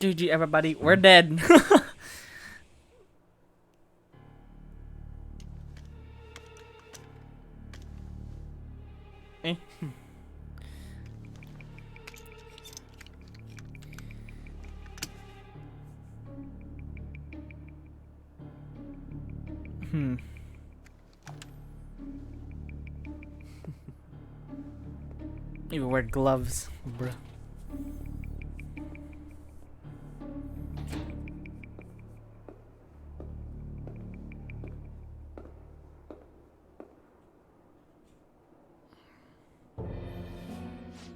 GG everybody, we're dead. Eh. Even wear gloves, bruh.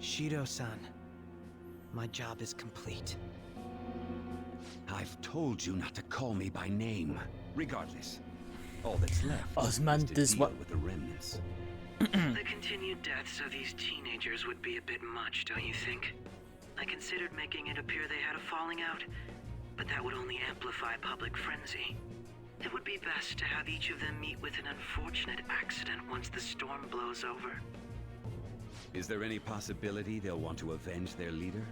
Shido-san, my job is complete. I've told you not to call me by name. Regardless, all that's left Osman, is to deal what? with the remnants. The continued deaths of these teenagers would be a bit much, don't you think? I considered making it appear they had a falling out, but that would only amplify public frenzy. It would be best to have each of them meet with an unfortunate accident once the storm blows over. Is there any possibility they'll want to avenge their leader?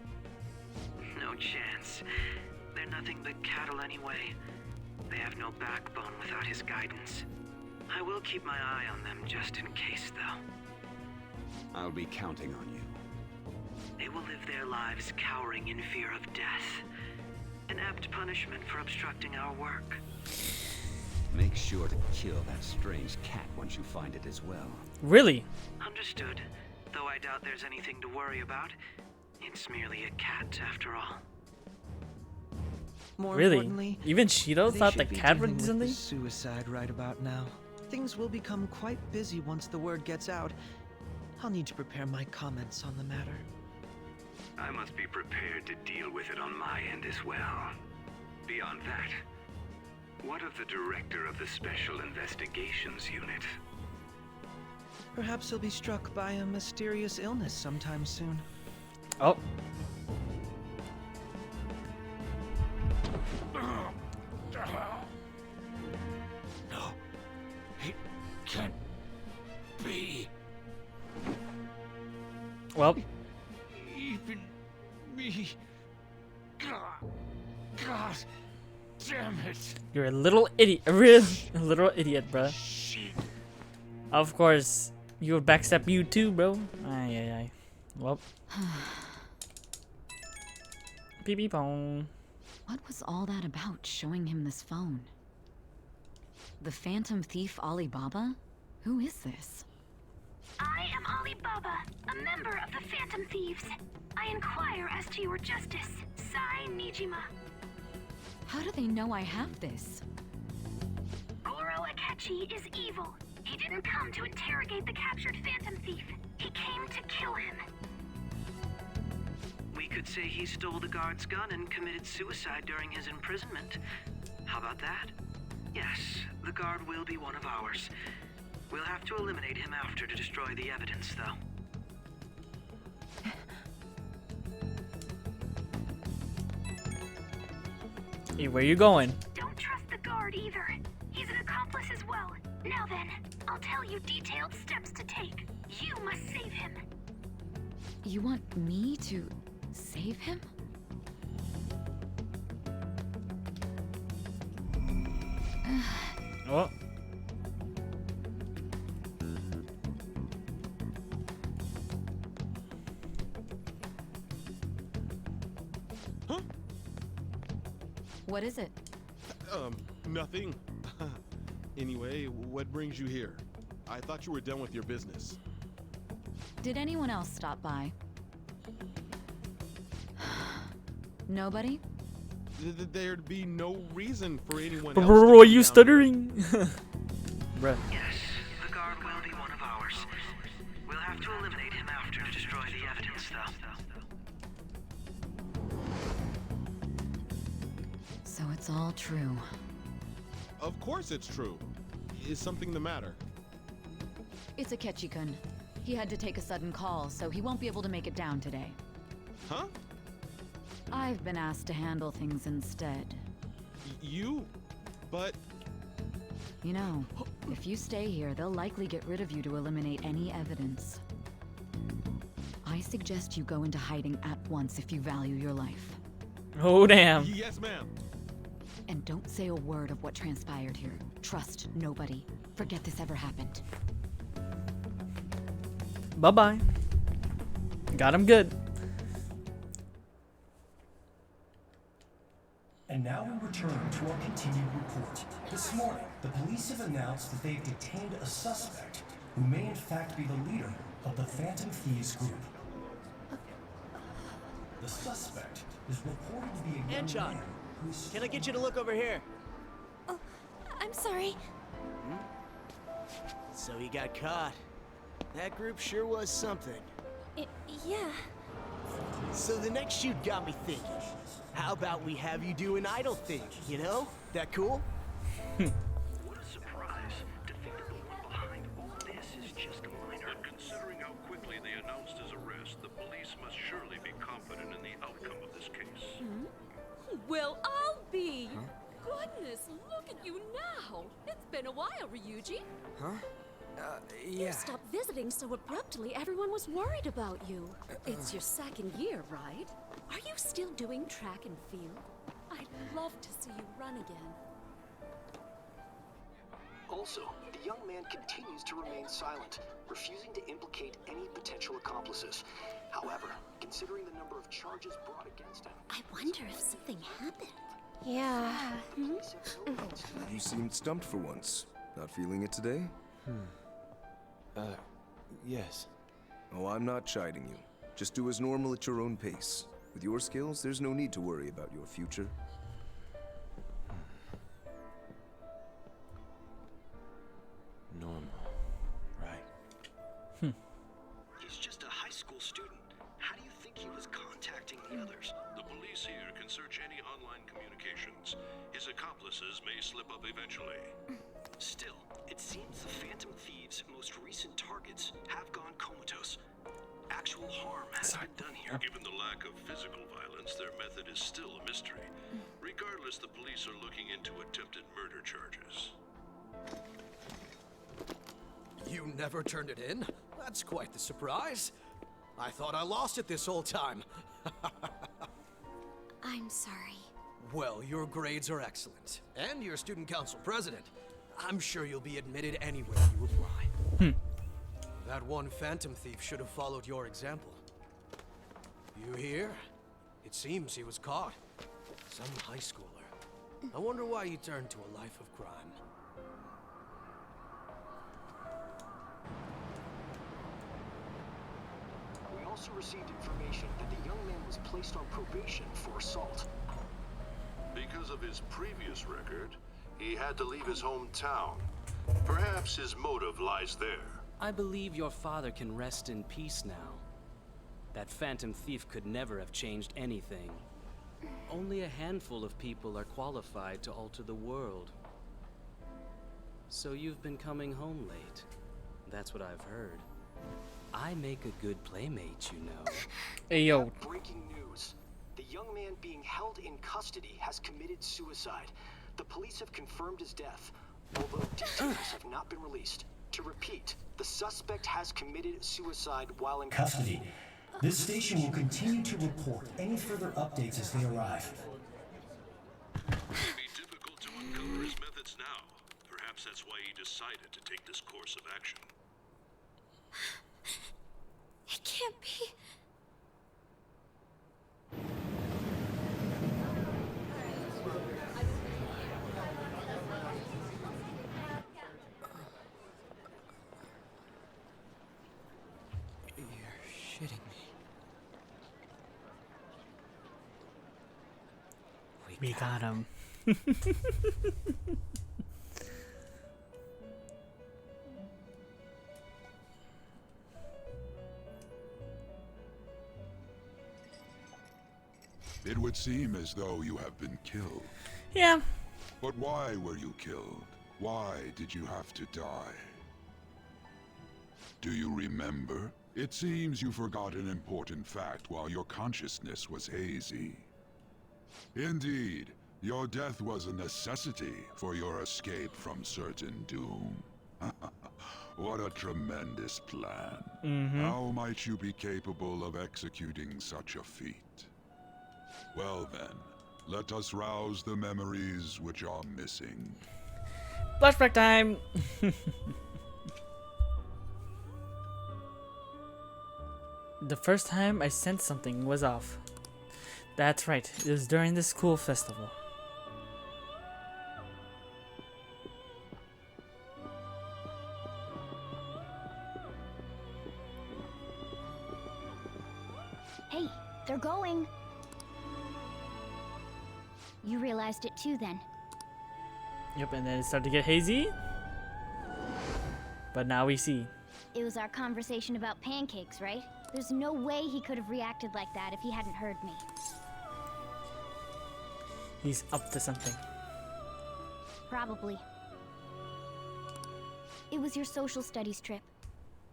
No chance. They're nothing but cattle anyway. They have no backbone without his guidance. I will keep my eye on them just in case, though. I'll be counting on you. They will live their lives cowering in fear of death. An apt punishment for obstructing our work. Make sure to kill that strange cat once you find it as well. Really? Understood. Though I doubt there's anything to worry about. It's merely a cat, after all. More Really? importantly, Even Shido they thought should the be cat would dealing do with something? the suicide right about now. Things will become quite busy once the word gets out. I'll need to prepare my comments on the matter. I must be prepared to deal with it on my end as well. Beyond that, what of the director of the Special Investigations Unit? Perhaps he'll be struck by a mysterious illness sometime soon. Oh. No, it can't be. Well, Even me. God damn it. you're a little idiot. A little idiot, bruh. Shit. Of course, you would backstab you too, bro. Ay, ay, ay. Well. Pee pee pong. What was all that about, showing him this phone? The Phantom Thief Alibaba? Who is this? I am Alibaba, a member of the Phantom Thieves. I inquire as to your justice, Sai Nijima. How do they know I have this? Goro Akechi is evil. He didn't come to interrogate the captured Phantom Thief. He came to kill him. We could say he stole the guard's gun and committed suicide during his imprisonment. How about that? Yes, the guard will be one of ours. We'll have to eliminate him after to destroy the evidence, though. Hey, where you going? Don't trust the guard either. He's an accomplice as well. Now then, I'll tell you detailed steps to take. You must save him. You want me to save him? Oh. What is it? Nothing. Anyway, what brings you here? I thought you were done with your business. Did anyone else stop by? Nobody? There'd be no reason for anyone else. Bro, to are come you down stuttering? Bruh. Yes, the guard will be one of ours. We'll have to eliminate him after to destroy the evidence, though. So it's all true. here. Of course it's true. Is something the matter? It's Akechi-kun. He had to take a sudden call, so he won't be able to make it down today. Huh? I've been asked to handle things instead. You? But You know, if you stay here, they'll likely get rid of you to eliminate any evidence. I suggest you go into hiding at once if you value your life. Oh, damn. Yes, ma'am. And don't say a word of what transpired here. Trust nobody. Forget this ever happened. Bye-bye. Got him good. And now we return to our continued report. This morning, the police have announced that they've detained a suspect who may in fact be the leader of the Phantom Thieves group. The suspect is reported to be a young Anchon, man who's... can I get you to look over here? Oh, I'm sorry. So he got caught. That group sure was something. Yeah. So the next shoot got me thinking. How about we have you do an idol thing, you know? That cool? What a surprise to think that the one behind all this is just a minor. And considering how quickly they announced his arrest, the police must surely be confident in the outcome of this case. Well, I'll be. Goodness, look at you now. It's been a while, Ryuji. You Yeah. stopped visiting so abruptly, everyone was worried about you. It's your second year, right? Are you still doing track and field? I'd love to see you run again. Also, the young man continues to remain silent, refusing to implicate any potential accomplices. However, considering the number of charges brought against him... I wonder if something happened. Yeah. You seemed stumped for once. Not feeling it today? Yes. Oh, I'm not chiding you. Just do as normal at your own pace. With your skills, there's no need to worry about your future. Normal. Right. He's just a high school student. How do you think he was contacting the others? The police here can search any online communications. His accomplices may slip up eventually. Still, it seems the Phantom Thieves' most recent targets have gone comatose. Actual harm has been done here. Given the lack of physical violence, their method is still a mystery. Regardless, the police are looking into attempted murder charges. You never turned it in? That's quite the surprise. I thought I lost it this whole time. I'm sorry. Well, your grades are excellent. And you're student council president. I'm sure you'll be admitted anywhere you apply. That one Phantom Thief should have followed your example. You hear? It seems he was caught. Some high schooler. I wonder why he turned to a life of crime. We also received information that the young man was placed on probation for assault. Because of his previous record, he had to leave his hometown. Perhaps his motive lies there. I believe your father can rest in peace now. That Phantom Thief could never have changed anything. Only a handful of people are qualified to alter the world. So you've been coming home late. That's what I've heard. I make a good playmate, you know. Hey, yo. Breaking news. The young man being held in custody has committed suicide. The police have confirmed his death, although details have not been released. To repeat, the suspect has committed suicide while in custody. This station will continue to report any further updates as they arrive. It would be difficult to uncover his methods now. Perhaps that's why he decided to take this course of action. It can't be. You're shitting me. We got him. It would seem as though you have been killed. Yeah. But why were you killed? Why did you have to die? Do you remember? It seems you forgot an important fact while your consciousness was hazy. Indeed, your death was a necessity for your escape from certain doom. What a tremendous plan. How might you be capable of executing such a feat? Well then, let us rouse the memories which are missing. Flashback time! The first time I sensed something was off. That's right, it was during the school festival. Hey, they're going. You realized it too then. Yep, and then it started to get hazy. But now we see. It was our conversation about pancakes, right? There's no way he could have reacted like that if he hadn't heard me. He's up to something. Probably. It was your social studies trip.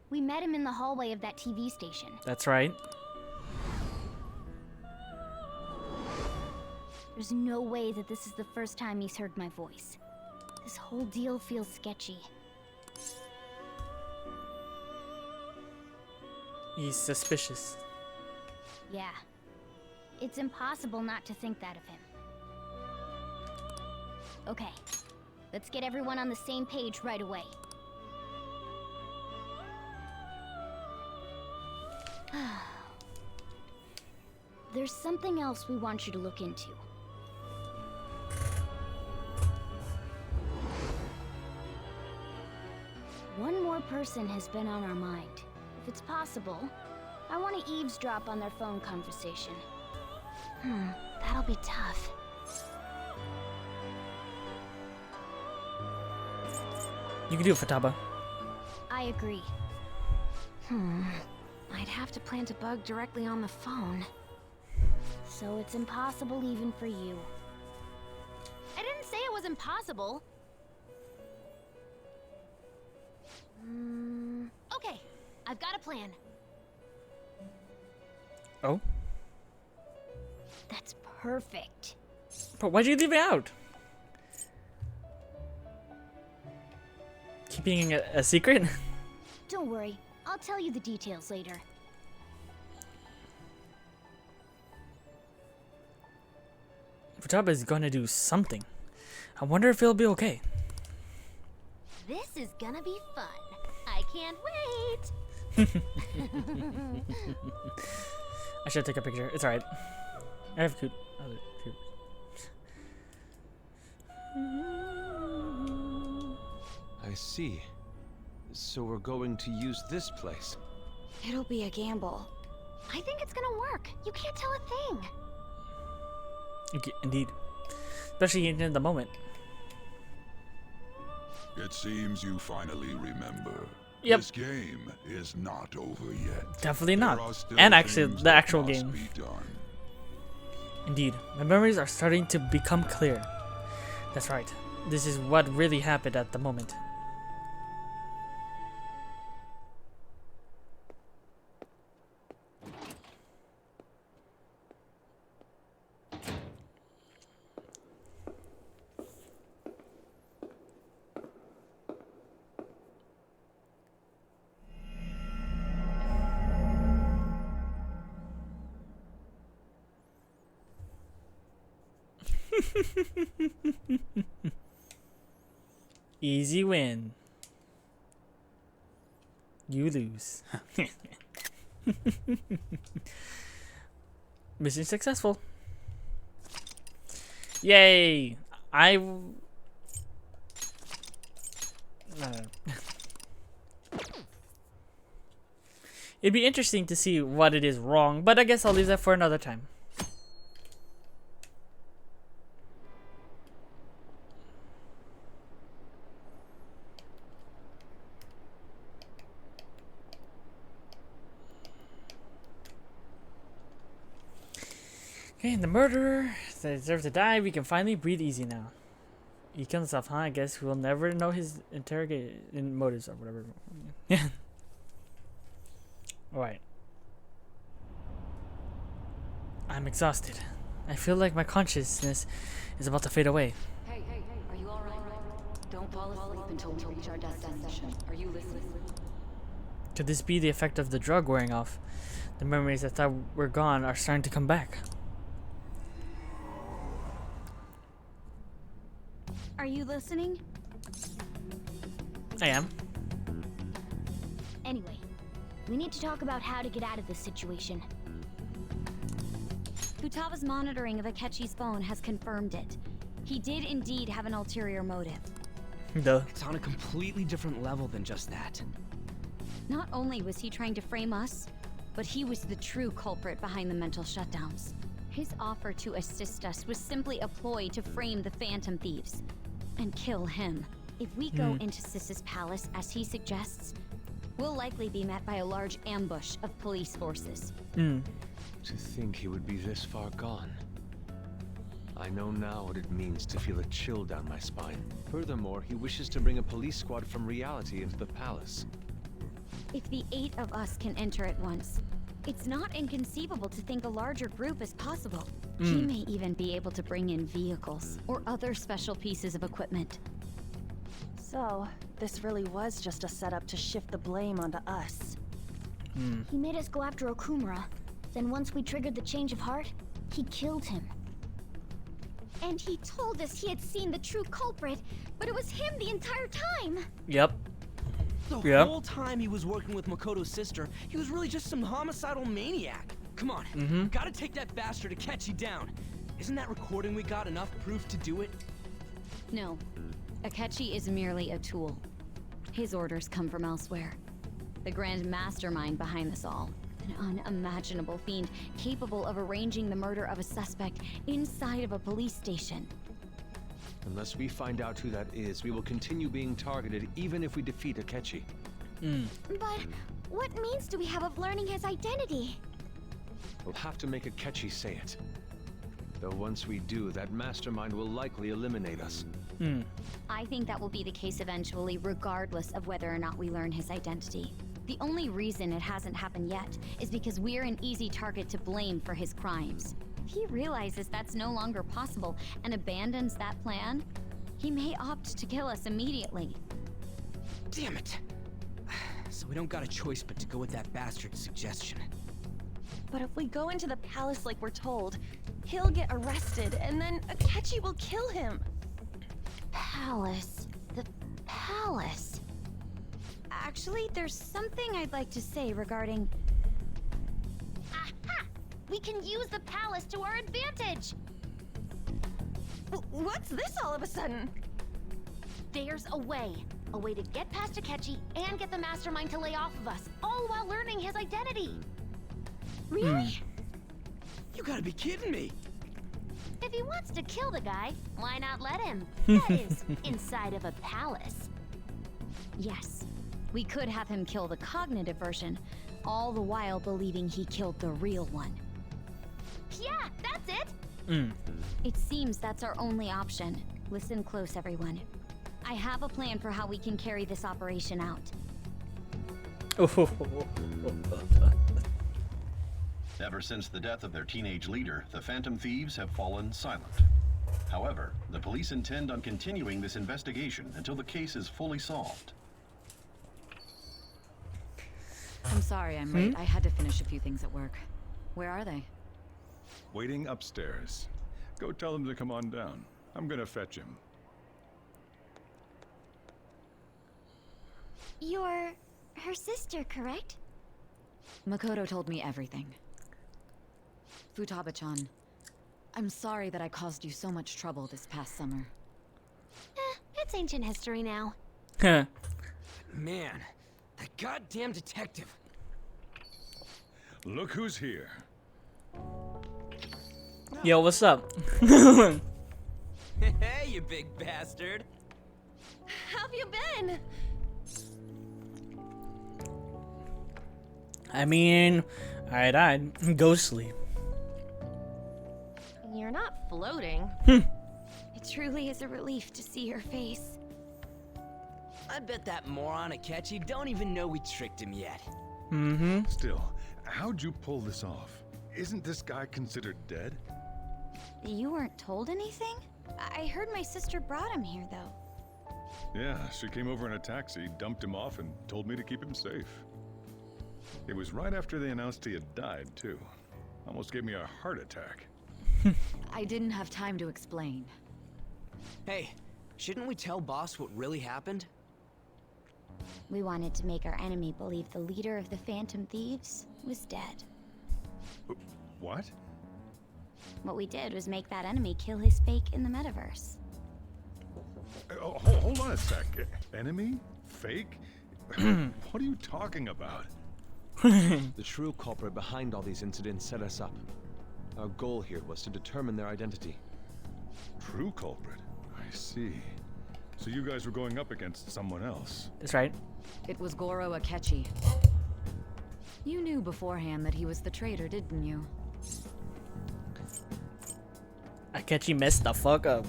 We met him in the hallway of that TV station. That's right. There's no way that this is the first time he's heard my voice. This whole deal feels sketchy. He's suspicious. Yeah. It's impossible not to think that of him. Okay. Let's get everyone on the same page right away. There's something else we want you to look into. One more person has been on our mind. If it's possible, I want to eavesdrop on their phone conversation. That'll be tough. You can do it, Futaba. I agree. I'd have to plant a bug directly on the phone. So it's impossible even for you. I didn't say it was impossible. Okay, I've got a plan. Oh? That's perfect. But why'd you leave it out? Keeping it a secret? Don't worry, I'll tell you the details later. Futaba is gonna do something. I wonder if it'll be okay. This is gonna be fun. I can't wait. I should take a picture. It's alright. I have cute. Other cute. I see. So we're going to use this place. It'll be a gamble. I think it's gonna work. You can't tell a thing. Okay, indeed. Especially in the moment. It seems you finally remember. Yep. This game is not over yet. Definitely There not. are still And actually, things the that actual must game. be done. Indeed. My memories are starting to become clear. That's right. This is what really happened at the moment. Easy win. You lose. Mission successful. Yay! It'd be interesting to see what it is wrong, but I guess I'll leave that for another time. Okay, the murderer, they deserve to die. We can finally breathe easy now. He killed himself, huh? I guess we'll never know his motives or whatever. Yeah. Alright. I'm exhausted. I feel like my consciousness is about to fade away. Hey, are you alright? Don't fall asleep until we reach our destination. Are you listening? Could this be the effect of the drug wearing off? The memories I thought were gone are starting to come back. Are you listening? I am. Anyway, we need to talk about how to get out of this situation. Futaba's monitoring of Akechi's phone has confirmed it. He did indeed have an ulterior motive. Duh. It's on a completely different level than just that. Not only was he trying to frame us, but he was the true culprit behind the mental shutdowns. His offer to assist us was simply a ploy to frame the Phantom Thieves and kill him. If we go into Sis's palace as he suggests, we'll likely be met by a large ambush of police forces. To think he would be this far gone. I know now what it means to feel a chill down my spine. Furthermore, he wishes to bring a police squad from reality into the palace. If the 8 of us can enter at once, it's not inconceivable to think a larger group is possible. He may even be able to bring in vehicles or other special pieces of equipment. So, this really was just a setup to shift the blame onto us. He made us go after Okumura. Then once we triggered the change of heart, he killed him. And he told us he had seen the true culprit, but it was him the entire time! Yep. The whole time he was working with Makoto's sister, he was really just some homicidal maniac. Come on, gotta take that bastard Akechi down. Isn't that recording we got enough proof to do it? No. Akechi is merely a tool. His orders come from elsewhere. The grand mastermind behind this all. An unimaginable fiend capable of arranging the murder of a suspect inside of a police station. Unless we find out who that is, we will continue being targeted even if we defeat Akechi. But what means do we have of learning his identity? We'll have to make Akechi say it. Though once we do, that mastermind will likely eliminate us. I think that will be the case eventually, regardless of whether or not we learn his identity. The only reason it hasn't happened yet is because we're an easy target to blame for his crimes. If he realizes that's no longer possible and abandons that plan, he may opt to kill us immediately. Damn it! So we don't got a choice but to go with that bastard's suggestion. But if we go into the palace like we're told, he'll get arrested and then Akechi will kill him. Palace. The palace. Actually, there's something I'd like to say regarding... Aha! We can use the palace to our advantage! What's this all of a sudden? There's a way. A way to get past Akechi and get the mastermind to lay off of us, all while learning his identity. Really? You gotta be kidding me! If he wants to kill the guy, why not let him? That is, inside of a palace. Yes. We could have him kill the cognitive version, all the while believing he killed the real one. Yeah, that's it! It seems that's our only option. Listen close, everyone. I have a plan for how we can carry this operation out. Ever since the death of their teenage leader, the Phantom Thieves have fallen silent. However, the police intend on continuing this investigation until the case is fully solved. I'm sorry I'm late. I had to finish a few things at work. Where are they? Waiting upstairs. Go tell them to come on down. I'm gonna fetch him. You're her sister, correct? Makoto told me everything. Futaba-chan, I'm sorry that I caused you so much trouble this past summer. It's ancient history now. Man, that goddamn detective. Look who's here. Yo, what's up? Hey, you big bastard. How have you been? I mean, I died. Ghostly. You're not floating. It truly is a relief to see your face. I bet that moron Akechi don't even know we tricked him yet. Still, how'd you pull this off? Isn't this guy considered dead? You weren't told anything? I heard my sister brought him here, though. Yeah, she came over in a taxi, dumped him off, and told me to keep him safe. It was right after they announced he had died, too. Almost gave me a heart attack. I didn't have time to explain. Hey, Shouldn't we tell Boss what really happened? We wanted to make our enemy believe the leader of the Phantom Thieves was dead. What? What we did was make that enemy kill his fake in the metaverse. Hold on a sec. Enemy? Fake? What are you talking about? The true culprit behind all these incidents set us up. Our goal here was to determine their identity. True culprit? I see. So you guys were going up against someone else. That's right. It was Goro Akechi. You knew beforehand that he was the traitor, didn't you? Akechi messed the fuck up.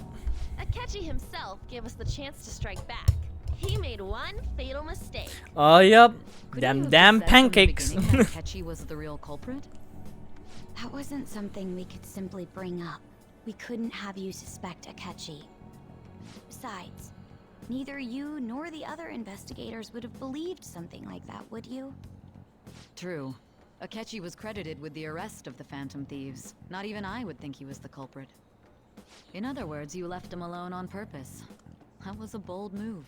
Akechi himself gave us the chance to strike back. He made one fatal mistake. Oh, yep. Couldn't you have Damn just said from the pancakes. beginning that Akechi was the real culprit? That wasn't something we could simply bring up. We couldn't have you suspect Akechi. Besides, neither you nor the other investigators would have believed something like that, would you? True. Akechi was credited with the arrest of the Phantom Thieves. Not even I would think he was the culprit. In other words, you left him alone on purpose. That was a bold move.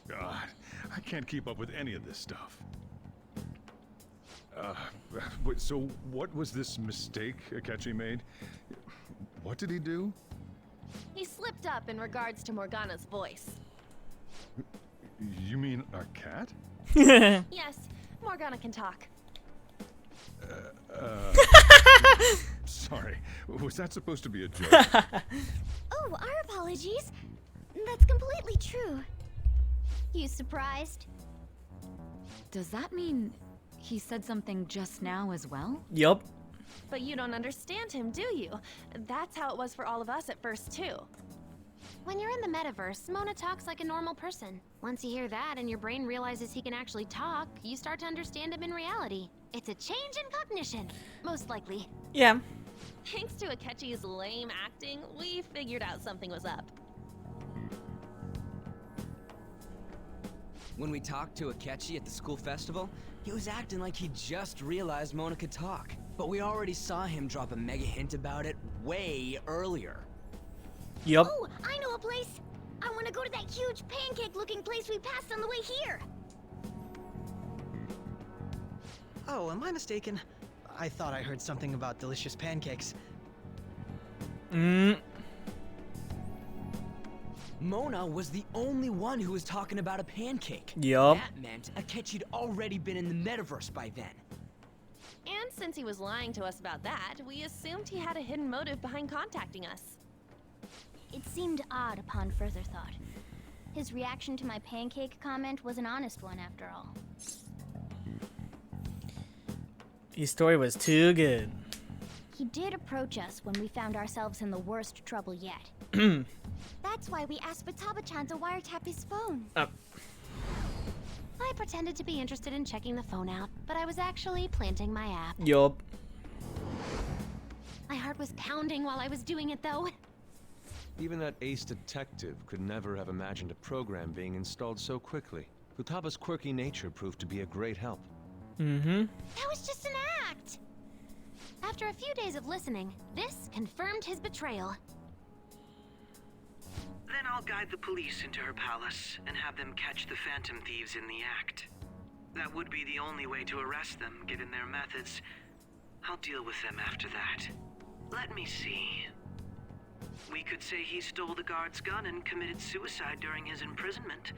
God, I can't keep up with any of this stuff. So what was this mistake Akechi made? What did he do? He slipped up in regards to Morgana's voice. You mean a cat? Yes, Morgana can talk. Sorry, was that supposed to be a joke? Oh, our apologies. That's completely true. You surprised? Does that mean he said something just now as well? Yup. But you don't understand him, do you? That's how it was for all of us at first, too. When you're in the metaverse, Mona talks like a normal person. Once you hear that and your brain realizes he can actually talk, you start to understand him in reality. It's a change in cognition, most likely. Yeah. Thanks to Akechi's lame acting, we figured out something was up. When we talked to Akechi at the school festival, he was acting like he just realized Mona could talk. But we already saw him drop a mega hint about it way earlier. Yup. Oh, I know a place. I want to go to that huge pancake-looking place we passed on the way here. Oh, am I mistaken? I thought I heard something about delicious pancakes. Mona was the only one who was talking about a pancake. Yup. That meant Akechi'd already been in the metaverse by then. And since he was lying to us about that, we assumed he had a hidden motive behind contacting us. It seemed odd upon further thought. His reaction to my pancake comment was an honest one after all. His story was too good. He did approach us when we found ourselves in the worst trouble yet. That's why we asked Futaba-chan to wiretap his phone. I pretended to be interested in checking the phone out, but I was actually planting my app. Yup. My heart was pounding while I was doing it, though. Even that ace detective could never have imagined a program being installed so quickly. Futaba's quirky nature proved to be a great help. That was just an act! After a few days of listening, this confirmed his betrayal. Then I'll guide the police into her palace and have them catch the Phantom Thieves in the act. That would be the only way to arrest them, given their methods. I'll deal with them after that. Let me see. We could say he stole the guard's gun and committed suicide during his imprisonment.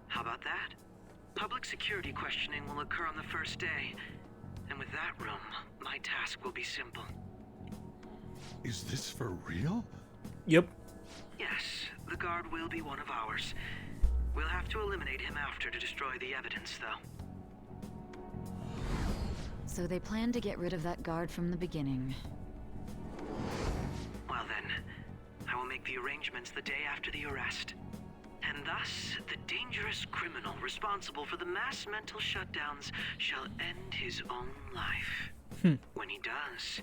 How about that? Public security questioning will occur on the first day. And with that room, my task will be simple. Is this for real? Yep. Yes, the guard will be one of ours. We'll have to eliminate him after to destroy the evidence, though. So they planned to get rid of that guard from the beginning. Well then, I will make the arrangements the day after the arrest. And thus, the dangerous criminal responsible for the mass mental shutdowns shall end his own life. When he does,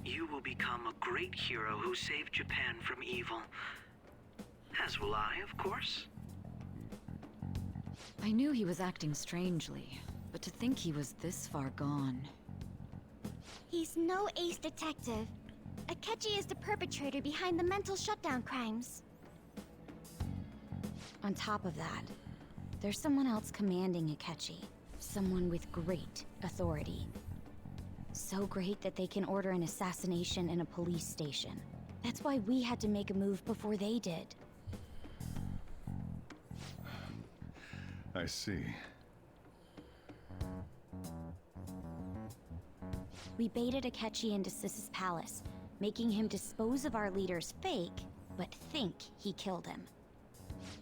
you will become a great hero who saved Japan from evil. As will I, of course. I knew he was acting strangely, but to think he was this far gone. He's no ace detective. Akechi is the perpetrator behind the mental shutdown crimes. On top of that, there's someone else commanding Akechi. Someone with great authority. So great that they can order an assassination in a police station. That's why we had to make a move before they did. I see. We baited Akechi into Sis's palace, making him dispose of our leader's fake, but think he killed him.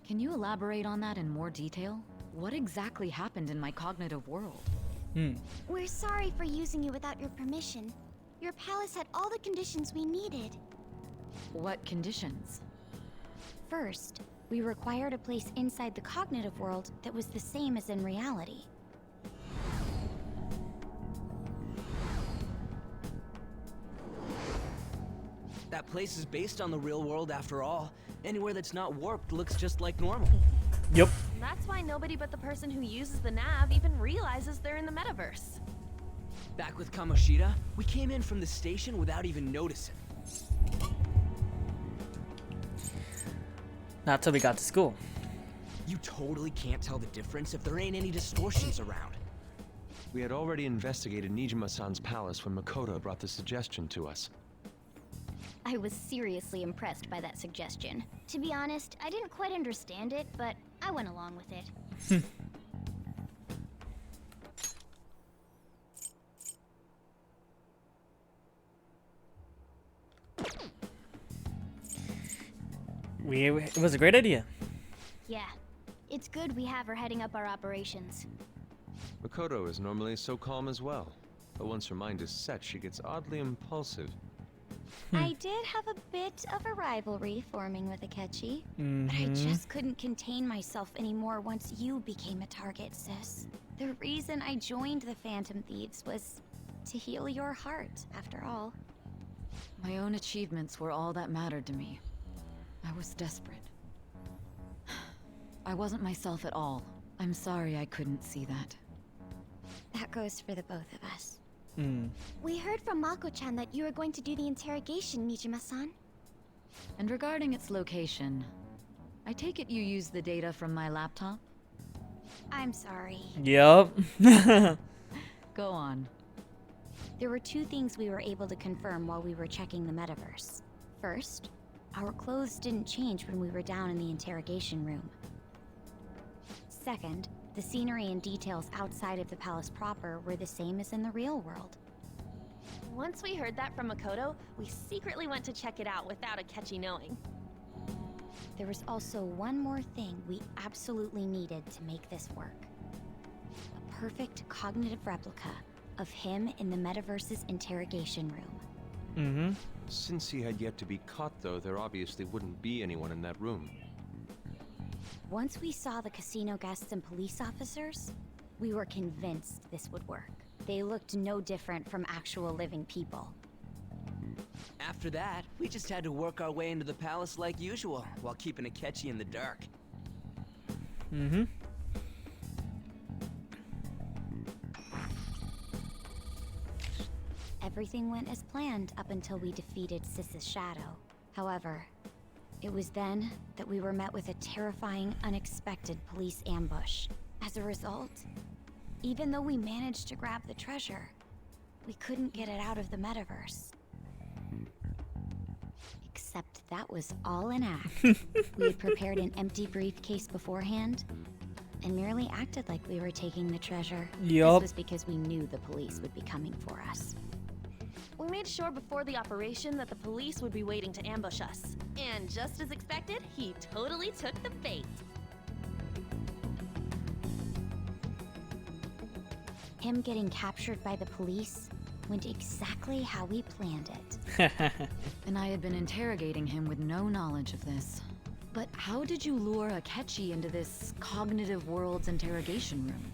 Can you elaborate on that in more detail? What exactly happened in my cognitive world? We're sorry for using you without your permission. Your palace had all the conditions we needed. What conditions? First, we required a place inside the cognitive world that was the same as in reality. That place is based on the real world after all. Anywhere that's not warped looks just like normal. Yep. That's why nobody but the person who uses the nav even realizes they're in the metaverse. Back with Kamoshida, we came in from the station without even noticing. Not till we got to school. You totally can't tell the difference if there ain't any distortions around. We had already investigated Nijima-san's palace when Makoto brought the suggestion to us. I was seriously impressed by that suggestion. To be honest, I didn't quite understand it, but I went along with it. It was a great idea. Yeah, it's good we have her heading up our operations. Makoto is normally so calm as well, but once her mind is set, she gets oddly impulsive. I did have a bit of a rivalry forming with Akechi, but I just couldn't contain myself anymore once you became a target, sis. The reason I joined the Phantom Thieves was to heal your heart, after all. My own achievements were all that mattered to me. I was desperate. I wasn't myself at all. I'm sorry I couldn't see that. That goes for the both of us. We heard from Mako-chan that you were going to do the interrogation, Nijima-san. And regarding its location, I take it you used the data from my laptop? I'm sorry. Yup. Go on. There were two things we were able to confirm while we were checking the metaverse. First, our clothes didn't change when we were down in the interrogation room. Second, the scenery and details outside of the palace proper were the same as in the real world. Once we heard that from Makoto, we secretly went to check it out without Akechi knowing. There was also one more thing we absolutely needed to make this work. A perfect cognitive replica of him in the metaverse's interrogation room. Since he had yet to be caught, though, there obviously wouldn't be anyone in that room. Once we saw the casino guests and police officers, we were convinced this would work. They looked no different from actual living people. After that, we just had to work our way into the palace like usual, while keeping Akechi in the dark. Everything went as planned up until we defeated Sis's shadow. However, it was then that we were met with a terrifying, unexpected police ambush. As a result, even though we managed to grab the treasure, we couldn't get it out of the metaverse. Except that was all an act. We had prepared an empty briefcase beforehand, and merely acted like we were taking the treasure. Yup. This was because we knew the police would be coming for us. We made sure before the operation that the police would be waiting to ambush us. And just as expected, he totally took the bait. Him getting captured by the police went exactly how we planned it. And I had been interrogating him with no knowledge of this. But how did you lure Akechi into this cognitive world's interrogation room?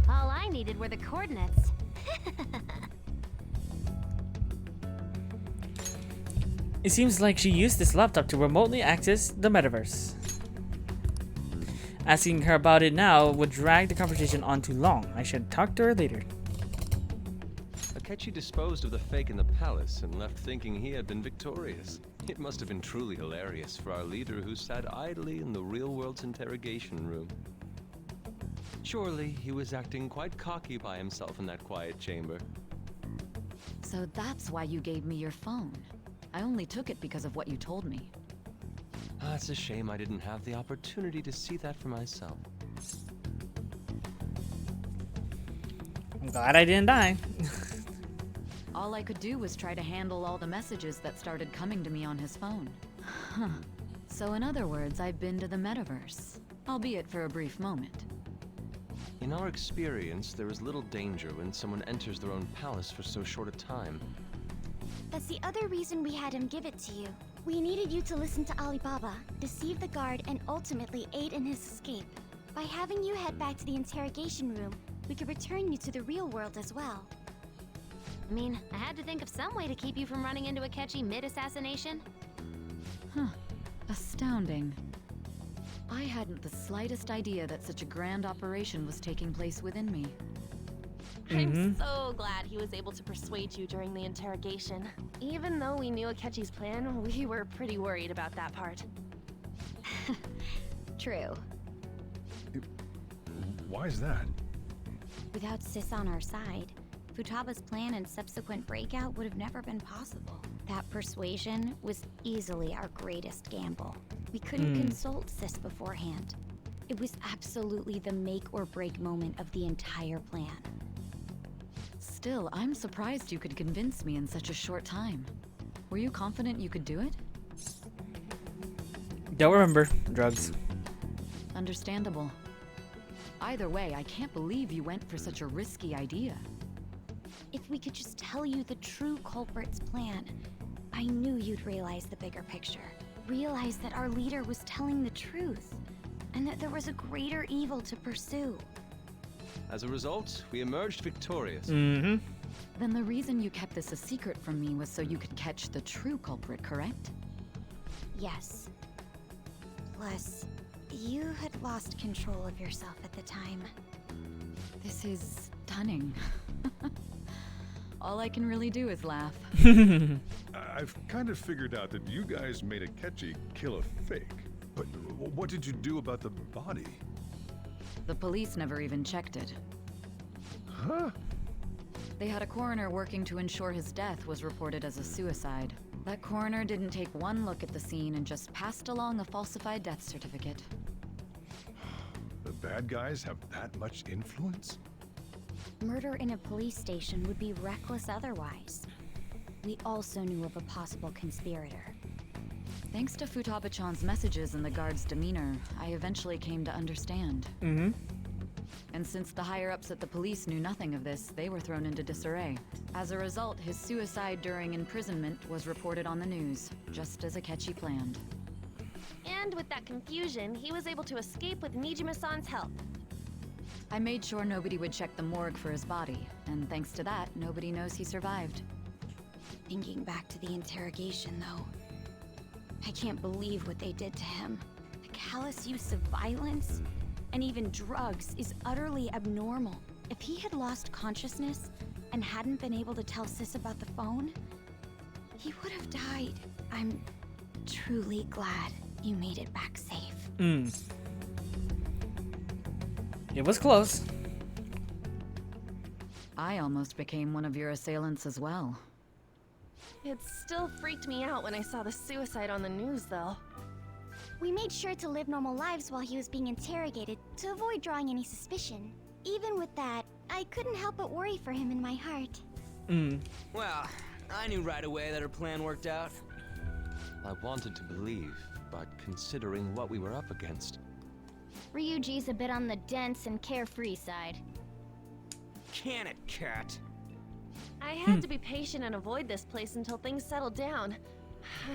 All I needed were the coordinates. It seems like she used this laptop to remotely access the metaverse. Asking her about it now would drag the conversation on too long. I should talk to her later. Akechi disposed of the fake in the palace and left thinking he had been victorious. It must have been truly hilarious for our leader who sat idly in the real world's interrogation room. Surely he was acting quite cocky by himself in that quiet chamber. So that's why you gave me your phone. I only took it because of what you told me. It's a shame I didn't have the opportunity to see that for myself. I'm glad I didn't die. All I could do was try to handle all the messages that started coming to me on his phone. Huh. So in other words, I've been to the metaverse, albeit for a brief moment. In our experience, there is little danger when someone enters their own palace for so short a time. That's the other reason we had him give it to you. We needed you to listen to Alibaba, deceive the guard, and ultimately aid in his escape. By having you head back to the interrogation room, we could return you to the real world as well. I mean, I had to think of some way to keep you from running into Akechi mid-assassination. Huh. Astounding. I hadn't the slightest idea that such a grand operation was taking place within me. I'm so glad he was able to persuade you during the interrogation. Even though we knew Akechi's plan, we were pretty worried about that part. True. Why is that? Without Sis on our side, Futaba's plan and subsequent breakout would have never been possible. That persuasion was easily our greatest gamble. We couldn't consult Sis beforehand. It was absolutely the make or break moment of the entire plan. Still, I'm surprised you could convince me in such a short time. Were you confident you could do it? Don't remember. Drugs. Understandable. Either way, I can't believe you went for such a risky idea. If we could just tell you the true culprit's plan, I knew you'd realize the bigger picture. Realize that our leader was telling the truth, and that there was a greater evil to pursue. As a result, we emerged victorious. Then the reason you kept this a secret from me was so you could catch the true culprit, correct? Yes. Plus, you had lost control of yourself at the time. This is stunning. All I can really do is laugh. I've kind of figured out that you guys made Akechi kill a fake. But what did you do about the body? The police never even checked it. Huh? They had a coroner working to ensure his death was reported as a suicide. That coroner didn't take one look at the scene and just passed along a falsified death certificate. The bad guys have that much influence? Murder in a police station would be reckless otherwise. We also knew of a possible conspirator. Thanks to Futaba-chan's messages and the guard's demeanor, I eventually came to understand. And since the higher-ups at the police knew nothing of this, they were thrown into disarray. As a result, his suicide during imprisonment was reported on the news, just as Akechi planned. And with that confusion, he was able to escape with Nijima-san's help. I made sure nobody would check the morgue for his body, and thanks to that, nobody knows he survived. Thinking back to the interrogation, though, I can't believe what they did to him. The callous use of violence and even drugs is utterly abnormal. If he had lost consciousness and hadn't been able to tell Sis about the phone, he would have died. I'm truly glad you made it back safe. It was close. I almost became one of your assailants as well. It still freaked me out when I saw the suicide on the news, though. We made sure to live normal lives while he was being interrogated to avoid drawing any suspicion. Even with that, I couldn't help but worry for him in my heart. Well, I knew right away that her plan worked out. I wanted to believe, but considering what we were up against. Ryuji's a bit on the dense and carefree side. Can it, cat? I had to be patient and avoid this place until things settled down.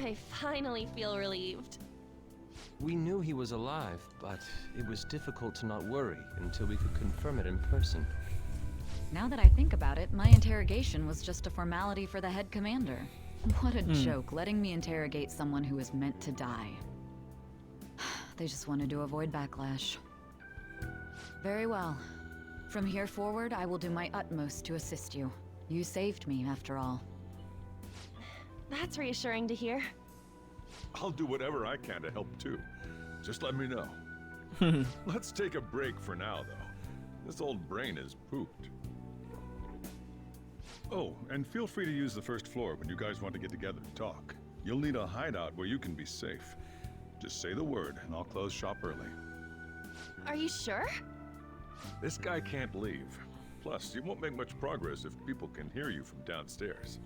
I finally feel relieved. We knew he was alive, but it was difficult to not worry until we could confirm it in person. Now that I think about it, my interrogation was just a formality for the head commander. What a joke, letting me interrogate someone who was meant to die. They just wanted to avoid backlash. Very well. From here forward, I will do my utmost to assist you. You saved me, after all. That's reassuring to hear. I'll do whatever I can to help too. Just let me know. Let's take a break for now, though. This old brain is pooped. Oh, and feel free to use the first floor when you guys want to get together and talk. You'll need a hideout where you can be safe. Just say the word, and I'll close shop early. Are you sure? This guy can't leave. Plus, you won't make much progress if people can hear you from downstairs.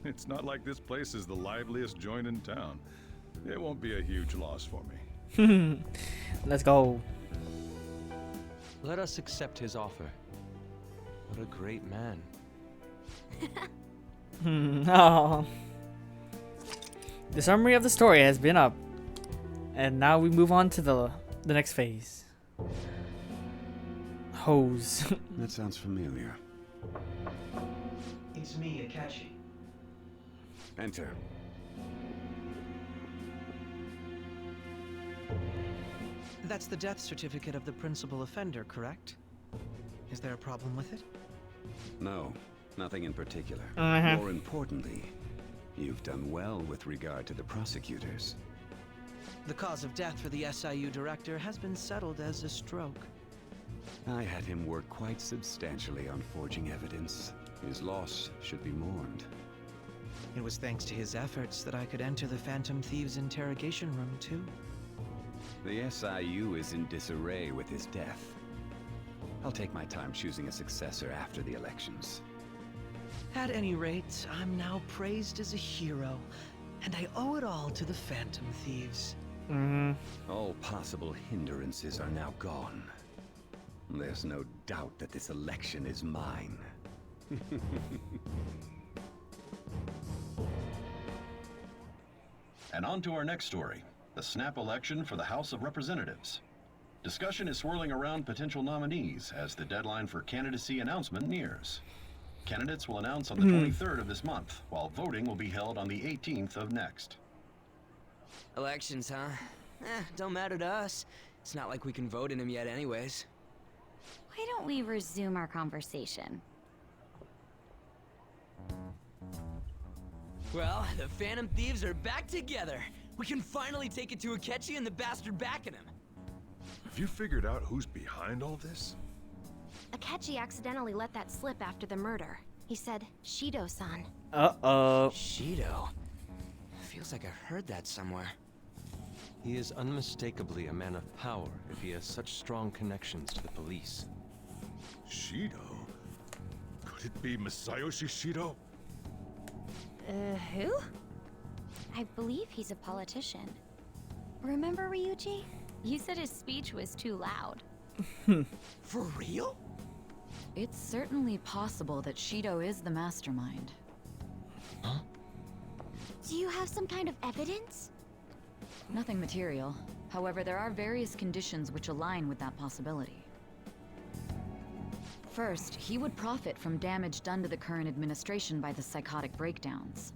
It's not like this place is the liveliest joint in town. It won't be a huge loss for me. Let's go. Let us accept his offer. What a great man. Oh. The summary of the story has been up. And now we move on to the next phase. Hose. That sounds familiar. It's me, Akechi. Enter. That's the death certificate of the principal offender, correct? Is there a problem with it? No, nothing in particular. Uh-huh. More importantly, you've done well with regard to the prosecutors. The cause of death for the SIU director has been settled as a stroke. I had him work quite substantially on forging evidence. His loss should be mourned. It was thanks to his efforts that I could enter the Phantom Thieves' interrogation room, too. The SIU is in disarray with his death. I'll take my time choosing a successor after the elections. At any rate, I'm now praised as a hero, and I owe it all to the Phantom Thieves. All possible hindrances are now gone. There's no doubt that this election is mine. And on to our next story, the snap election for the House of Representatives. Discussion is swirling around potential nominees as the deadline for candidacy announcement nears. Candidates will announce on the 23rd of this month, while voting will be held on the 18th of next. Elections, huh? Don't matter to us. It's not like we can vote in them yet anyways. Why don't we resume our conversation? Well, the Phantom Thieves are back together. We can finally take it to Akechi and the bastard backing him. Have you figured out who's behind all this? Akechi accidentally let that slip after the murder. He said, Shido-san. Uh-oh. Shido? Feels like I heard that somewhere. He is unmistakably a man of power if he has such strong connections to the police. Shido? Could it be Masayoshi Shido? Who? I believe he's a politician. Remember, Ryuji? You said his speech was too loud. For real? It's certainly possible that Shido is the mastermind. Huh? Do you have some kind of evidence? Nothing material. However, there are various conditions which align with that possibility. First, he would profit from damage done to the current administration by the psychotic breakdowns.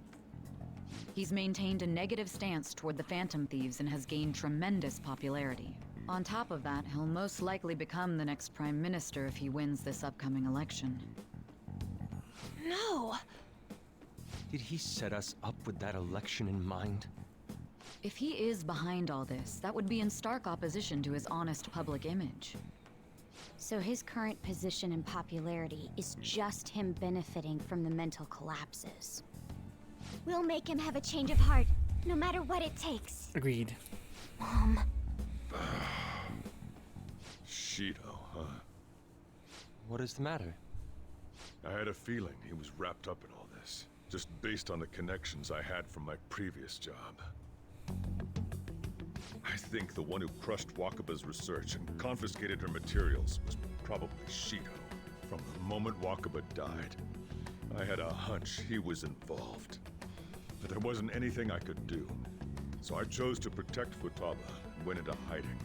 He's maintained a negative stance toward the Phantom Thieves and has gained tremendous popularity. On top of that, he'll most likely become the next Prime Minister if he wins this upcoming election. No! Did he set us up with that election in mind? If he is behind all this, that would be in stark opposition to his honest public image. So his current position and popularity is just him benefiting from the mental collapses. We'll make him have a change of heart, no matter what it takes. Agreed. Mom. Shido, huh? What is the matter? I had a feeling he was wrapped up in all this, just based on the connections I had from my previous job. I think the one who crushed Wakaba's research and confiscated her materials was probably Shido. From the moment Wakaba died, I had a hunch he was involved. But there wasn't anything I could do. So I chose to protect Futaba and went into hiding.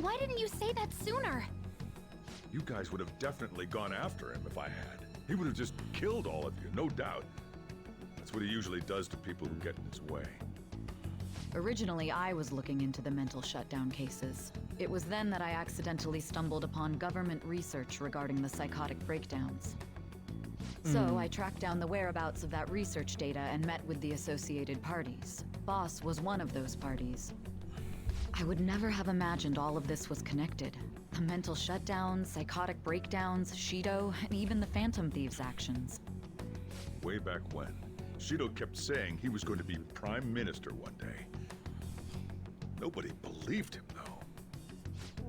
Why didn't you say that sooner? You guys would have definitely gone after him if I had. He would have just killed all of you, no doubt. That's what he usually does to people who get in his way. Originally, I was looking into the mental shutdown cases. It was then that I accidentally stumbled upon government research regarding the psychotic breakdowns. So I tracked down the whereabouts of that research data and met with the associated parties. Boss was one of those parties. I would never have imagined all of this was connected. The mental shutdowns, psychotic breakdowns, Shido, and even the Phantom Thieves' actions. Way back when, Shido kept saying he was going to be Prime Minister one day. Nobody believed him, though.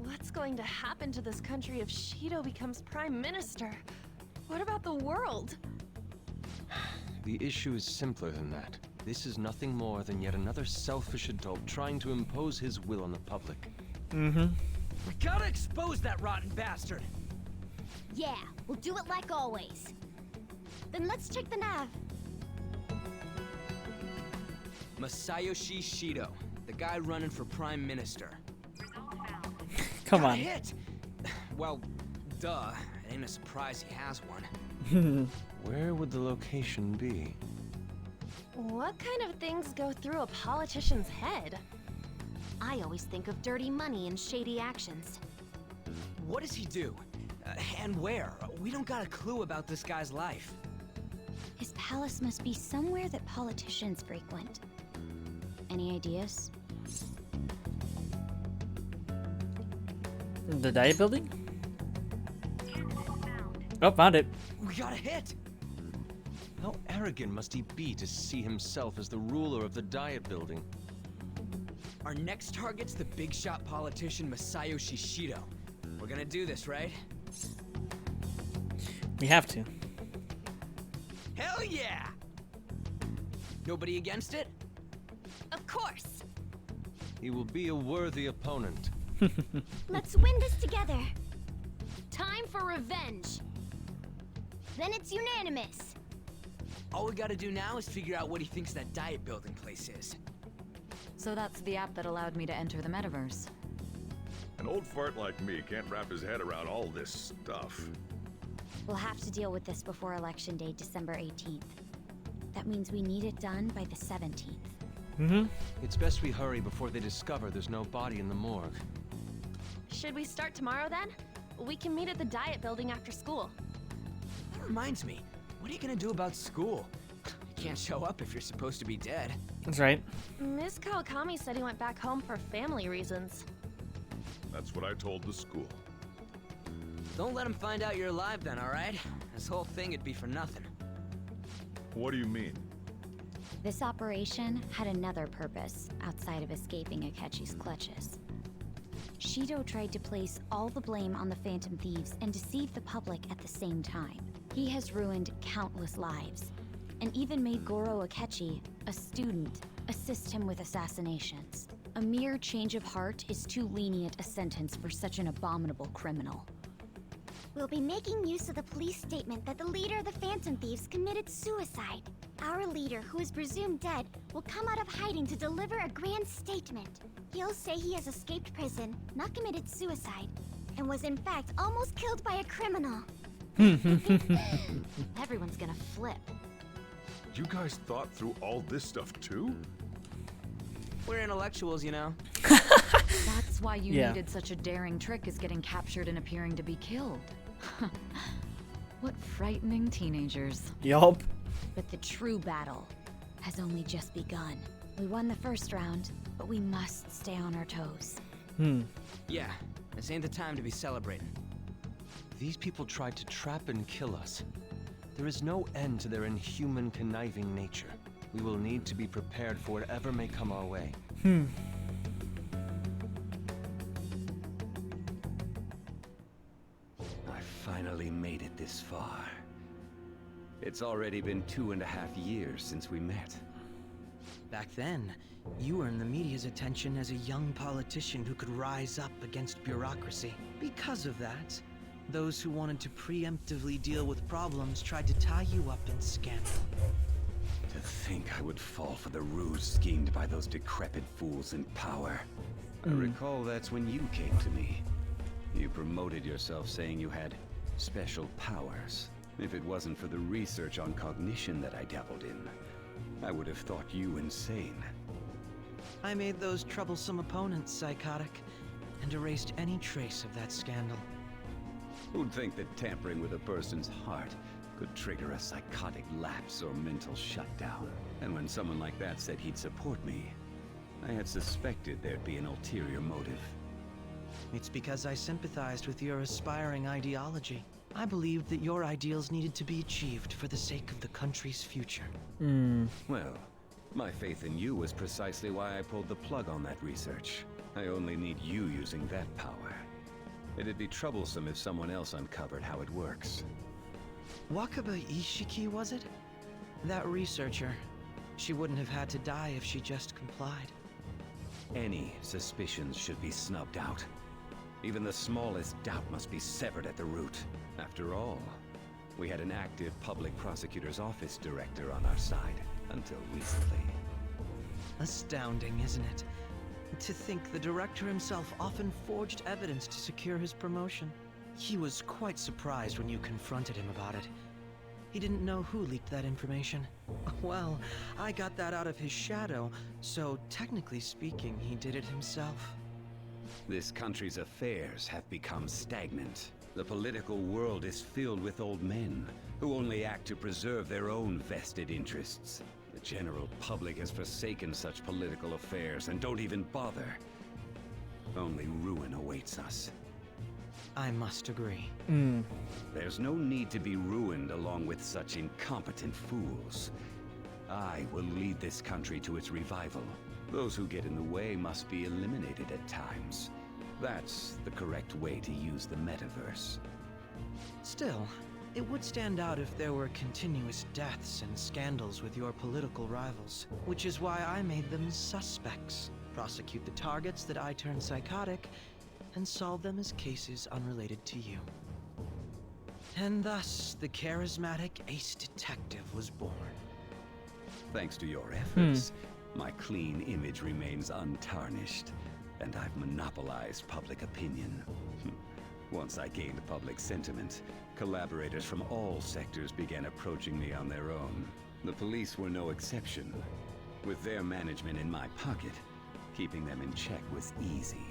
What's going to happen to this country if Shido becomes Prime Minister? What about the world? The issue is simpler than that. This is nothing more than yet another selfish adult trying to impose his will on the public. We gotta expose that rotten bastard! Yeah, we'll do it like always. Then let's check the nav. Masayoshi Shido, the guy running for Prime Minister. Come on. Hit! Well, duh. It ain't a surprise he has one. Where would the location be? What kind of things go through a politician's head? I always think of dirty money and shady actions. What does he do? And where? We don't got a clue about this guy's life. His palace must be somewhere that politicians frequent. Any ideas? The Diet Building? Oh, found it. We got a hit! How arrogant must he be to see himself as the ruler of the Diet Building? Our next target's the big shot politician Masayoshi Shido. We're gonna do this, right? We have to. Hell yeah! Nobody against it? Of course! He will be a worthy opponent. Let's win this together. Time for revenge. Then it's unanimous. All we gotta do now is figure out what he thinks that diet building place is. So that's the app that allowed me to enter the metaverse. An old fart like me can't wrap his head around all this stuff. We'll have to deal with this before Election Day, December 18th. That means we need it done by the 17th. It's best we hurry before they discover there's no body in the morgue. Should we start tomorrow then? We can meet at the diet building after school. That reminds me, what are you gonna do about school? You can't show up if you're supposed to be dead. That's right. Miss Kawakami said he went back home for family reasons. That's what I told the school. Don't let him find out you're alive then, alright? This whole thing would be for nothing. What do you mean? This operation had another purpose outside of escaping Akechi's clutches. Shido tried to place all the blame on the Phantom Thieves and deceive the public at the same time. He has ruined countless lives, and even made Goro Akechi, a student, assist him with assassinations. A mere change of heart is too lenient a sentence for such an abominable criminal. We'll be making use of the police statement that the leader of the Phantom Thieves committed suicide. Our leader, who is presumed dead, will come out of hiding to deliver a grand statement. He'll say he has escaped prison, not committed suicide, and was in fact almost killed by a criminal. Everyone's gonna flip. You guys thought through all this stuff too? We're intellectuals, you know. That's why you needed such a daring trick as getting captured and appearing to be killed. What frightening teenagers. Yup. But the true battle has only just begun. We won the first round, but we must stay on our toes. Yeah, this ain't the time to be celebrating. These people tried to trap and kill us. There is no end to their inhuman, conniving nature. We will need to be prepared for whatever may come our way. I finally made it this far. It's already been 2.5 years since we met. Back then, you earned the media's attention as a young politician who could rise up against bureaucracy. Because of that, those who wanted to preemptively deal with problems tried to tie you up in scandal. To think I would fall for the ruse schemed by those decrepit fools in power. I recall that's when you came to me. You promoted yourself saying you had special powers. If it wasn't for the research on cognition that I dabbled in, I would have thought you insane. I made those troublesome opponents psychotic, and erased any trace of that scandal. Who'd think that tampering with a person's heart could trigger a psychotic lapse or mental shutdown. And when someone like that said he'd support me, I had suspected there'd be an ulterior motive. It's because I sympathized with your aspiring ideology. I believed that your ideals needed to be achieved for the sake of the country's future. Well, my faith in you was precisely why I pulled the plug on that research. I only need you using that power. It'd be troublesome if someone else uncovered how it works. Wakaba Ishiki, was it? That researcher. She wouldn't have had to die if she just complied. Any suspicions should be snubbed out. Even the smallest doubt must be severed at the root. After all, we had an active public prosecutor's office director on our side, until recently. Astounding, isn't it? To think the director himself often forged evidence to secure his promotion. He was quite surprised when you confronted him about it. He didn't know who leaked that information. Well, I got that out of his shadow, so technically speaking, he did it himself. This country's affairs have become stagnant. The political world is filled with old men who only act to preserve their own vested interests. The general public has forsaken such political affairs and don't even bother. Only ruin awaits us. I must agree. There's no need to be ruined along with such incompetent fools. I will lead this country to its revival. Those who get in the way must be eliminated at times. That's the correct way to use the metaverse. Still, it would stand out if there were continuous deaths and scandals with your political rivals, which is why I made them suspects. Prosecute the targets that I turned psychotic, and solve them as cases unrelated to you. And thus, the charismatic ace detective was born. Thanks to your efforts, my clean image remains untarnished, and I've monopolized public opinion. Once I gained public sentiment, collaborators from all sectors began approaching me on their own. The police were no exception. With their management in my pocket, keeping them in check was easy.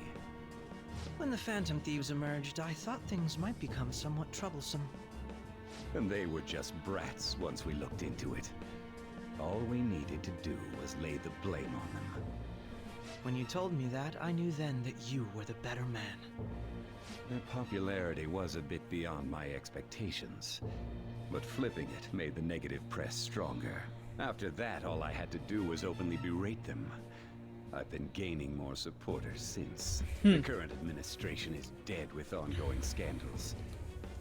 When the Phantom Thieves emerged, I thought things might become somewhat troublesome. And they were just brats once we looked into it. All we needed to do was lay the blame on them. When you told me that, I knew then that you were the better man. Their popularity was a bit beyond my expectations, but flipping it made the negative press stronger. After that, all I had to do was openly berate them. I've been gaining more supporters since. The current administration is dead with ongoing scandals.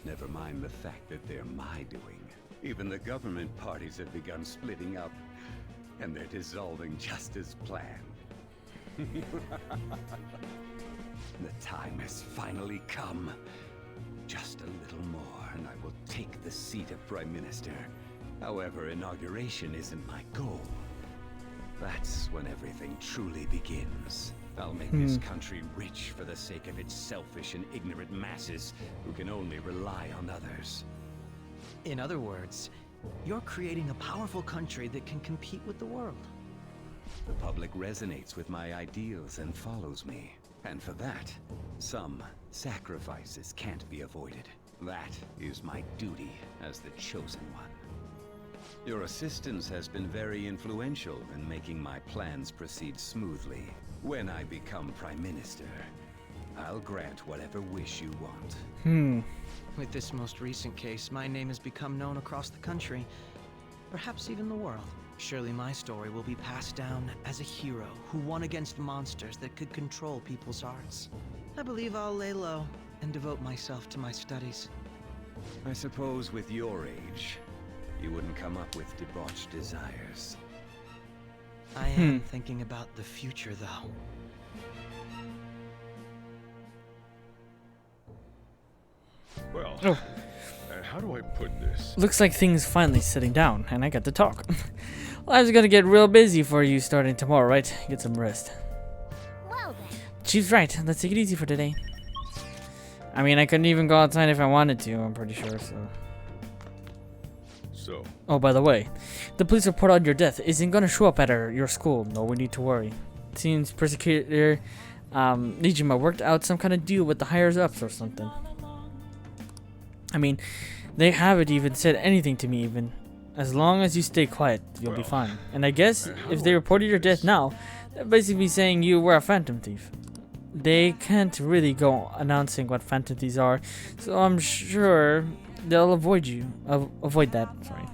Never mind the fact that they're my doing. Even the government parties have begun splitting up, and they're dissolving just as planned. The time has finally come. Just a little more, and I will take the seat of Prime Minister. However, inauguration isn't my goal. That's when everything truly begins. I'll make this country rich for the sake of its selfish and ignorant masses who can only rely on others. In other words, you're creating a powerful country that can compete with the world. The public resonates with my ideals and follows me. And for that, some sacrifices can't be avoided. That is my duty as the chosen one. Your assistance has been very influential in making my plans proceed smoothly. When I become Prime Minister, I'll grant whatever wish you want. With this most recent case, my name has become known across the country, perhaps even the world. Surely my story will be passed down as a hero who won against monsters that could control people's hearts. I believe I'll lay low and devote myself to my studies. I suppose with your age, you wouldn't come up with debauched desires. I am thinking about the future, though. Well, and how do I put this? Looks like things finally sitting down, and I got to talk. Life's gonna get real busy for you starting tomorrow, right? Get some rest. Well then. Chief's right. Let's take it easy for today. I mean, I couldn't even go outside if I wanted to, I'm pretty sure, so... Oh, by the way, the police report on your death isn't gonna show up at your school. No, we need to worry. Seems Persecutor Nijima worked out some kind of deal with the higher-ups or something. I mean, They haven't even said anything to me even. As long as you stay quiet, you'll be fine. And I guess if they reported your death now, they're basically saying you were a phantom thief. They can't really go announcing what phantom thieves are, so I'm sure they'll avoid you. Avoid that, sorry.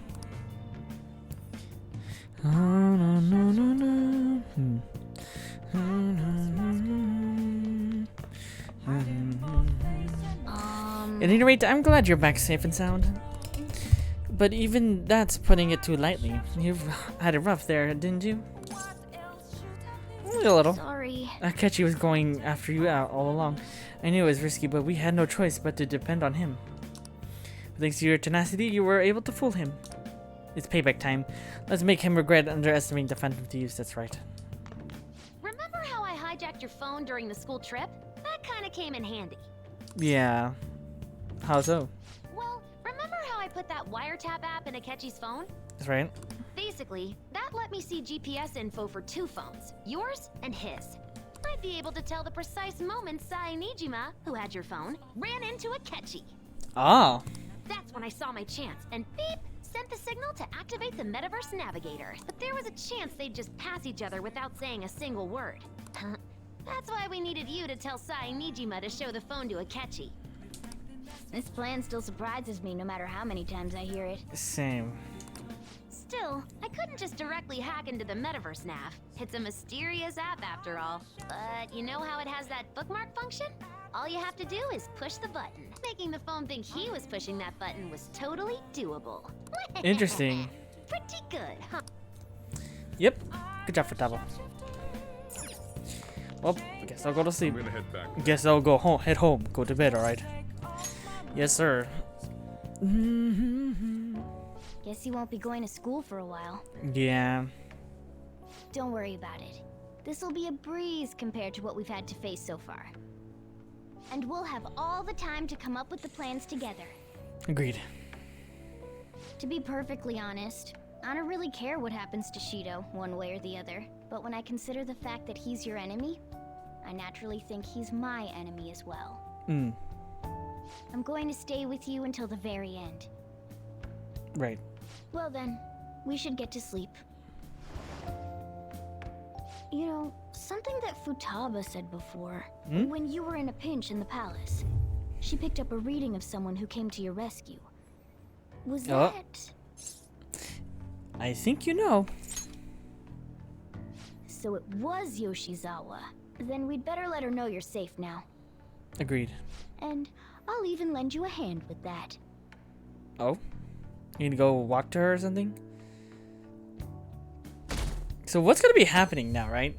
At any rate, I'm glad you're back safe and sound. But even that's putting it too lightly. You've had it rough there, didn't you? Only a little. Sorry. Akechi was going after you out all along. I knew it was risky, but we had no choice but to depend on him. Thanks to your tenacity, you were able to fool him. It's payback time. Let's make him regret underestimating the Phantom Thieves, that's right. Remember how I hijacked your phone during the school trip? That kind of came in handy. Yeah. How so? Well, remember how I put that wiretap app in Akechi's phone? That's right. Basically, that let me see GPS info for 2 phones, yours and his. I'd be able to tell the precise moment Sai Nijima, who had your phone, ran into Akechi. Ah. That's when I saw my chance, and beep, sent the signal to activate the Metaverse Navigator. But there was a chance they'd just pass each other without saying a single word. That's why we needed you to tell Sai Nijima to show the phone to Akechi. This plan still surprises me no matter how many times I hear it. Same. Still, I couldn't just directly hack into the Metaverse Nav. It's a mysterious app after all. But you know how it has that bookmark function? All you have to do is push the button. Making the phone think he was pushing that button was totally doable. Interesting. Pretty good, huh? Yep. Good job for Tabo. Well, I guess I'll go to sleep. I'm gonna head back. Guess I'll go home. Head home. Go to bed, alright? Yes, sir. Guess you won't be going to school for a while. Yeah. Don't worry about it. This'll be a breeze compared to what we've had to face so far. And we'll have all the time to come up with the plans together. Agreed. To be perfectly honest, I don't really care what happens to Shido, one way or the other. But when I consider the fact that he's your enemy, I naturally think he's my enemy as well. I'm going to stay with you until the very end. Right. Well then, we should get to sleep. You know, something that Futaba said before, when you were in a pinch in the palace, she picked up a reading of someone who came to your rescue. Was that... I think you know. So it was Yoshizawa. Then we'd better let her know you're safe now. Agreed. And I'll even lend you a hand with that. Oh? You need to go walk to her or something? So what's gonna be happening now, right?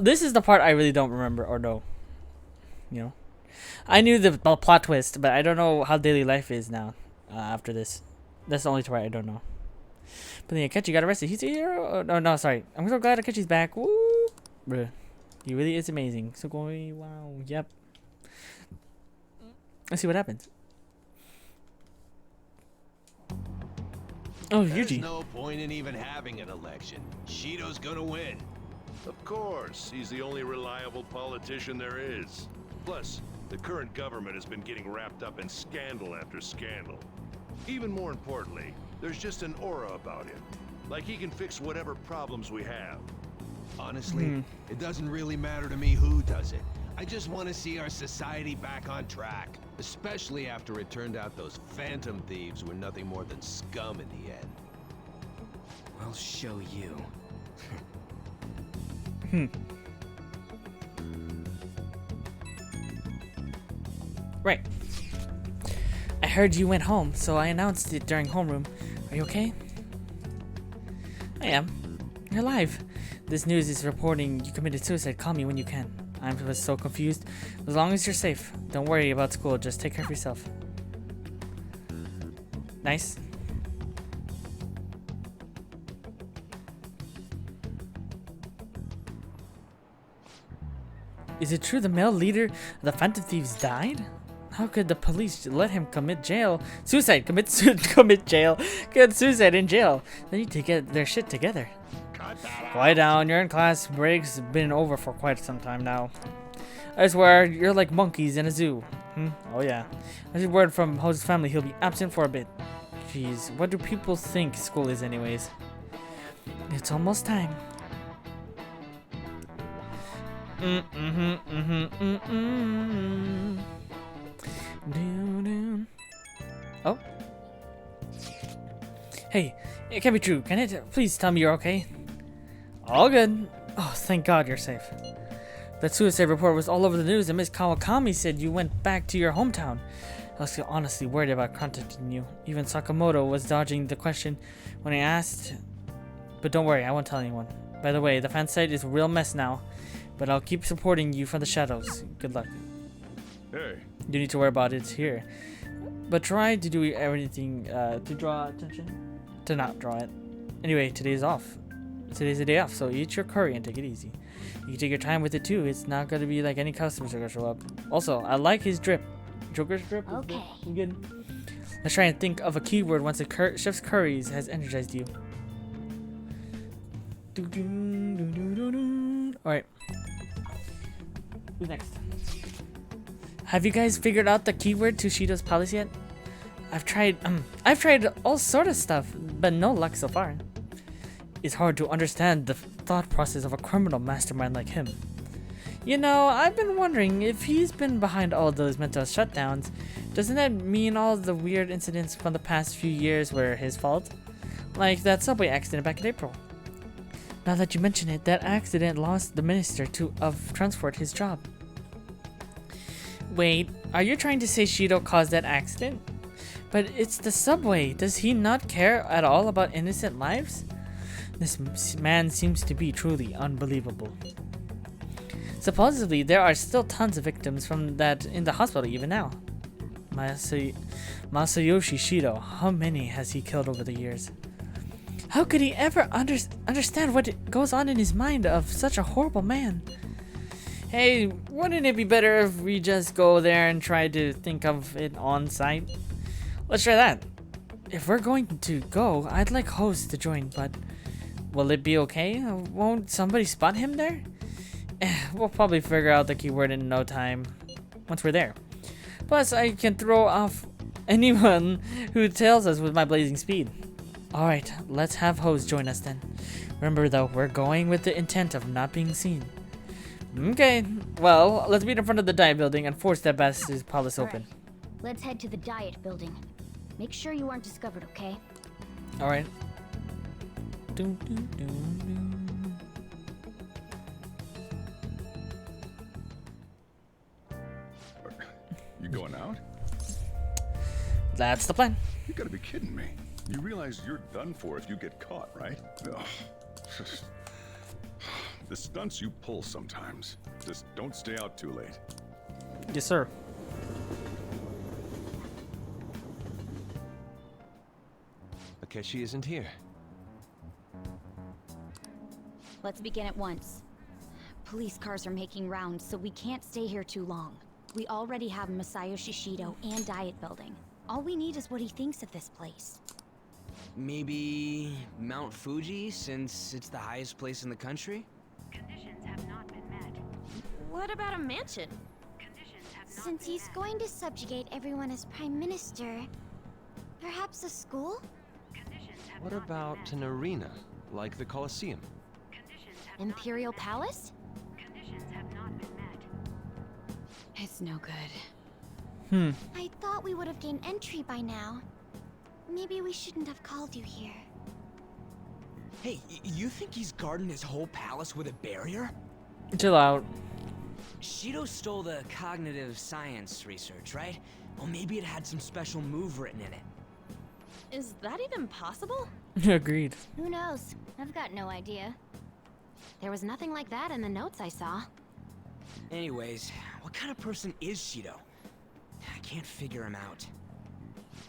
This is the part I really don't remember or know. You know? I knew the plot twist, but I don't know how daily life is now after this. That's the only part I don't know. But then Akechi got arrested. He's a hero? Oh, no, sorry. I'm so glad Akechi's back. Woo! Bruh. He really is amazing. Sugoi, wow. Yep. Let's see what happens. Oh, Yuji. There's no point in even having an election. Shido's gonna win. Of course, he's the only reliable politician there is. Plus, the current government has been getting wrapped up in scandal after scandal. Even more importantly, there's just an aura about him. Like he can fix whatever problems we have. Honestly, it doesn't really matter to me who does it. I just want to see our society back on track. Especially after it turned out those phantom thieves were nothing more than scum in the end. I'll show you. Right. I heard you went home, so I announced it during homeroom. Are you okay? I am. You're alive. This news is reporting you committed suicide. Call me when you can. I was so confused. As long as you're safe, don't worry about school. Just take care of yourself. Nice. Is it true the male leader of the Phantom Thieves died? How could the police let him commit jail? Suicide! Commit jail! Commit suicide in jail! They need to get their shit together. Quiet down, you're in class. Break's been over for quite some time now. I swear, you're like monkeys in a zoo. Oh yeah. I just word from Ho's family he'll be absent for a bit. Jeez, what do people think school is anyways? It's almost time. Oh. Hey, it can't be true, can it? Please tell me you're okay. All good. Oh, thank God you're safe. That suicide report was all over the news and Miss Kawakami said you went back to your hometown. I was honestly worried about contacting you. Even Sakamoto was dodging the question when I asked. But don't worry, I won't tell anyone. By the way, the fan site is a real mess now, but I'll keep supporting you from the shadows. Good luck. Hey. You don't need to worry about it here. But try to do everything to draw attention. To not draw it. Anyway, today's off. Today's a day off, so eat your curry and take it easy. You can take your time with it too. It's not gonna be like any customers are gonna show up. Also, I like his drip. Joker's drip. Okay. Good. Let's try and think of a keyword once the chef's curries has energized you. Alright. Who's next? Have you guys figured out the keyword to Shido's palace yet? I've tried all sort of stuff, but no luck so far. It's hard to understand the thought process of a criminal mastermind like him. You know, I've been wondering if he's been behind all those mental shutdowns. Doesn't that mean all the weird incidents from the past few years were his fault? Like that subway accident back in April. Now that you mention it, that accident lost the Minister of Transport his job. Wait, are you trying to say Shido caused that accident? But it's the subway. Does he not care at all about innocent lives? This man seems to be truly unbelievable. Supposedly, there are still tons of victims from that in the hospital even now. Masayoshi Shido, how many has he killed over the years? How could he ever understand what goes on in his mind of such a horrible man? Hey, wouldn't it be better if we just go there and try to think of it on site? Let's try that. If we're going to go, I'd like hosts to join, but will it be okay? Won't somebody spot him there? We'll probably figure out the keyword in no time once we're there. Plus, I can throw off anyone who tails us with my blazing speed. Alright, let's have hosts join us then. Remember though, we're going with the intent of not being seen. Okay, well, let's meet in front of the diet building and force that bastard's palace open. Let's head to the diet building. Make sure you aren't discovered, okay? Alright. You going out? That's the plan. You gotta be kidding me. You realize you're done for if you get caught, right? Ugh. The stunts you pull sometimes. Just don't stay out too late. Yes, sir. Akechi isn't here. Let's begin at once. Police cars are making rounds, so we can't stay here too long. We already have Masayoshi Shido and Diet Building. All we need is what he thinks of this place. Maybe Mount Fuji, since it's the highest place in the country? Conditions have not been met. What about a mansion? Since he's going to subjugate everyone as Prime Minister, perhaps a school? What about an arena, like the Colosseum? Imperial Palace? It's no good. I thought we would have gained entry by now. Maybe we shouldn't have called you here. Hey, you think he's guarding his whole palace with a barrier? Chill out. Shido stole the cognitive science research, right? Well, maybe it had some special move written in it. Is that even possible? Agreed. Who knows? I've got no idea. There was nothing like that in the notes I saw. Anyways, what kind of person is Shido? I can't figure him out.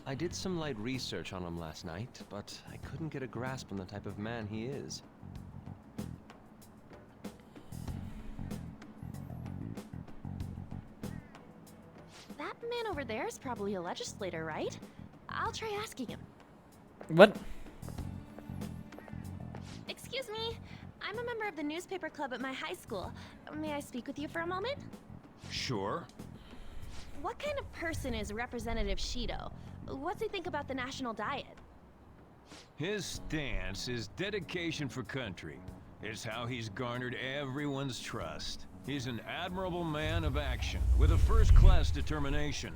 I did some light research on him last night, but I couldn't get a grasp on the type of man he is. That man over there is probably a legislator, right? I'll try asking him. What? Excuse me. I'm a member of the newspaper club at my high school. May I speak with you for a moment? Sure. what kind of person is Representative Shido? What's he think about the national diet? His stance is dedication for country. It's how he's garnered everyone's trust. He's an admirable man of action, with a first-class determination.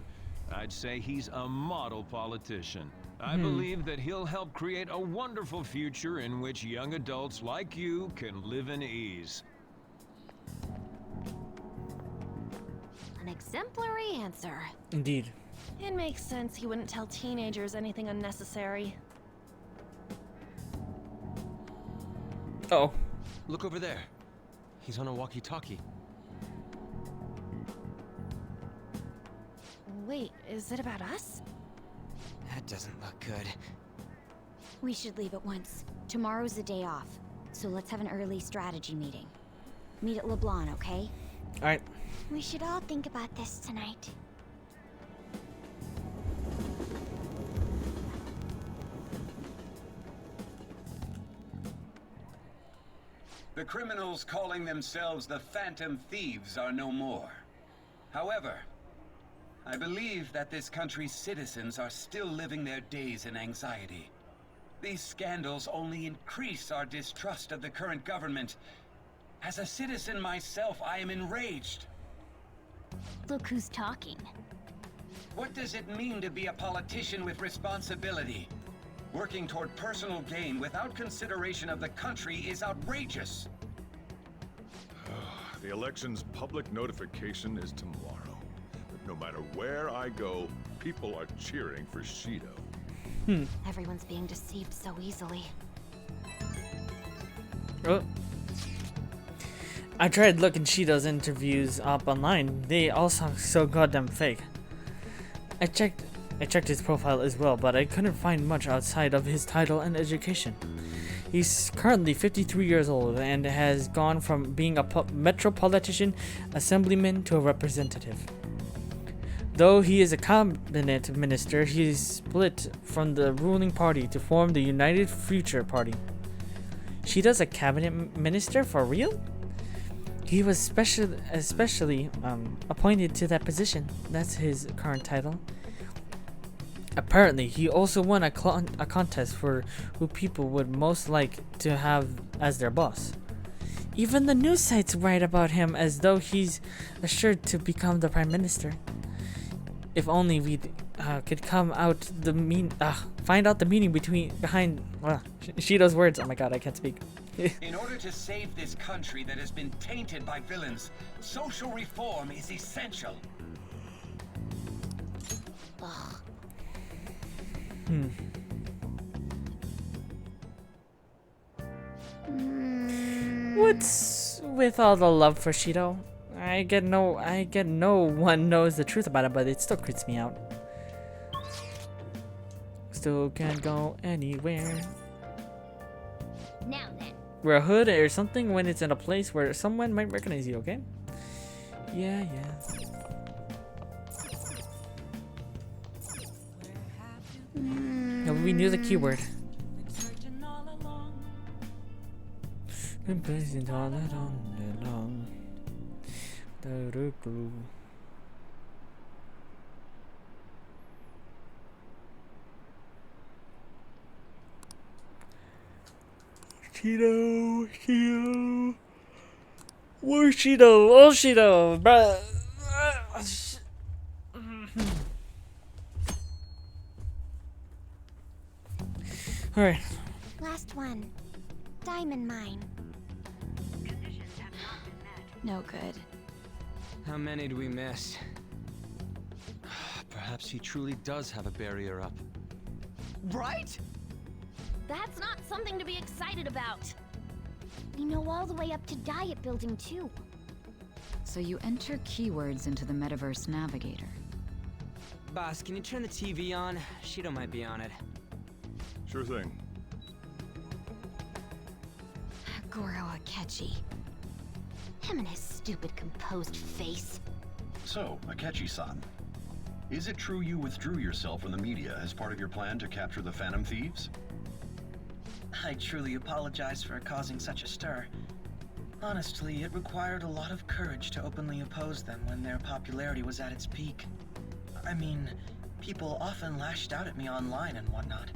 I'd say he's a model politician. I believe that he'll help create a wonderful future in which young adults like you can live in ease. An exemplary answer. Indeed. It makes sense he wouldn't tell teenagers anything unnecessary. Oh. Look over there. He's on a walkie-talkie. Wait, is it about us? That doesn't look good. We should leave at once. Tomorrow's a day off, so let's have an early strategy meeting. Meet at LeBlanc, okay? Alright. We should all think about this tonight. The criminals calling themselves the Phantom Thieves are no more. However, I believe that this country's citizens are still living their days in anxiety. These scandals only increase our distrust of the current government. As a citizen myself, I am enraged. Look who's talking. What does it mean to be a politician with responsibility? Working toward personal gain without consideration of the country is outrageous. The election's public notification is tomorrow. But no matter where I go, people are cheering for Shido. Everyone's being deceived so easily. Oh. I tried looking Shido's interviews up online. They all sound so goddamn fake. I checked his profile as well, but I couldn't find much outside of his title and education. He's currently 53 years old and has gone from being a metropolitan assemblyman to a representative. Though he is a cabinet minister, he is split from the ruling party to form the United Future Party. Shido's a cabinet minister for real? He was especially appointed to that position. That's his current title. Apparently, he also won a contest for who people would most like to have as their boss. Even the news sites write about him as though he's assured to become the prime minister. If only we could find out the meaning behind Shido's words. Oh my god, I can't speak. In order to save this country that has been tainted by villains, social reform is essential. Ugh. What's with all the love for Shido? I get no one knows the truth about it, but it still creeps me out. Still can't go anywhere. Now then. We're a hood or something when it's in a place where someone might recognize you, okay? Yeah. No, we knew the keyword. Shido. Where's Shido? Oh, Shido, bruh. Alright. Last one. Diamond mine. No good. How many do we miss? Perhaps he truly does have a barrier up. Right? That's not something to be excited about. We know all the way up to Diet Building, too. So you enter keywords into the Metaverse Navigator. Boss, can you turn the TV on? Shido might be on it. Sure thing. Goro Akechi. Him and his stupid composed face. So, Akechi-san, is it true you withdrew yourself from the media as part of your plan to capture the Phantom Thieves? I truly apologize for causing such a stir. Honestly, it required a lot of courage to openly oppose them when their popularity was at its peak. I mean, people often lashed out at me online and whatnot.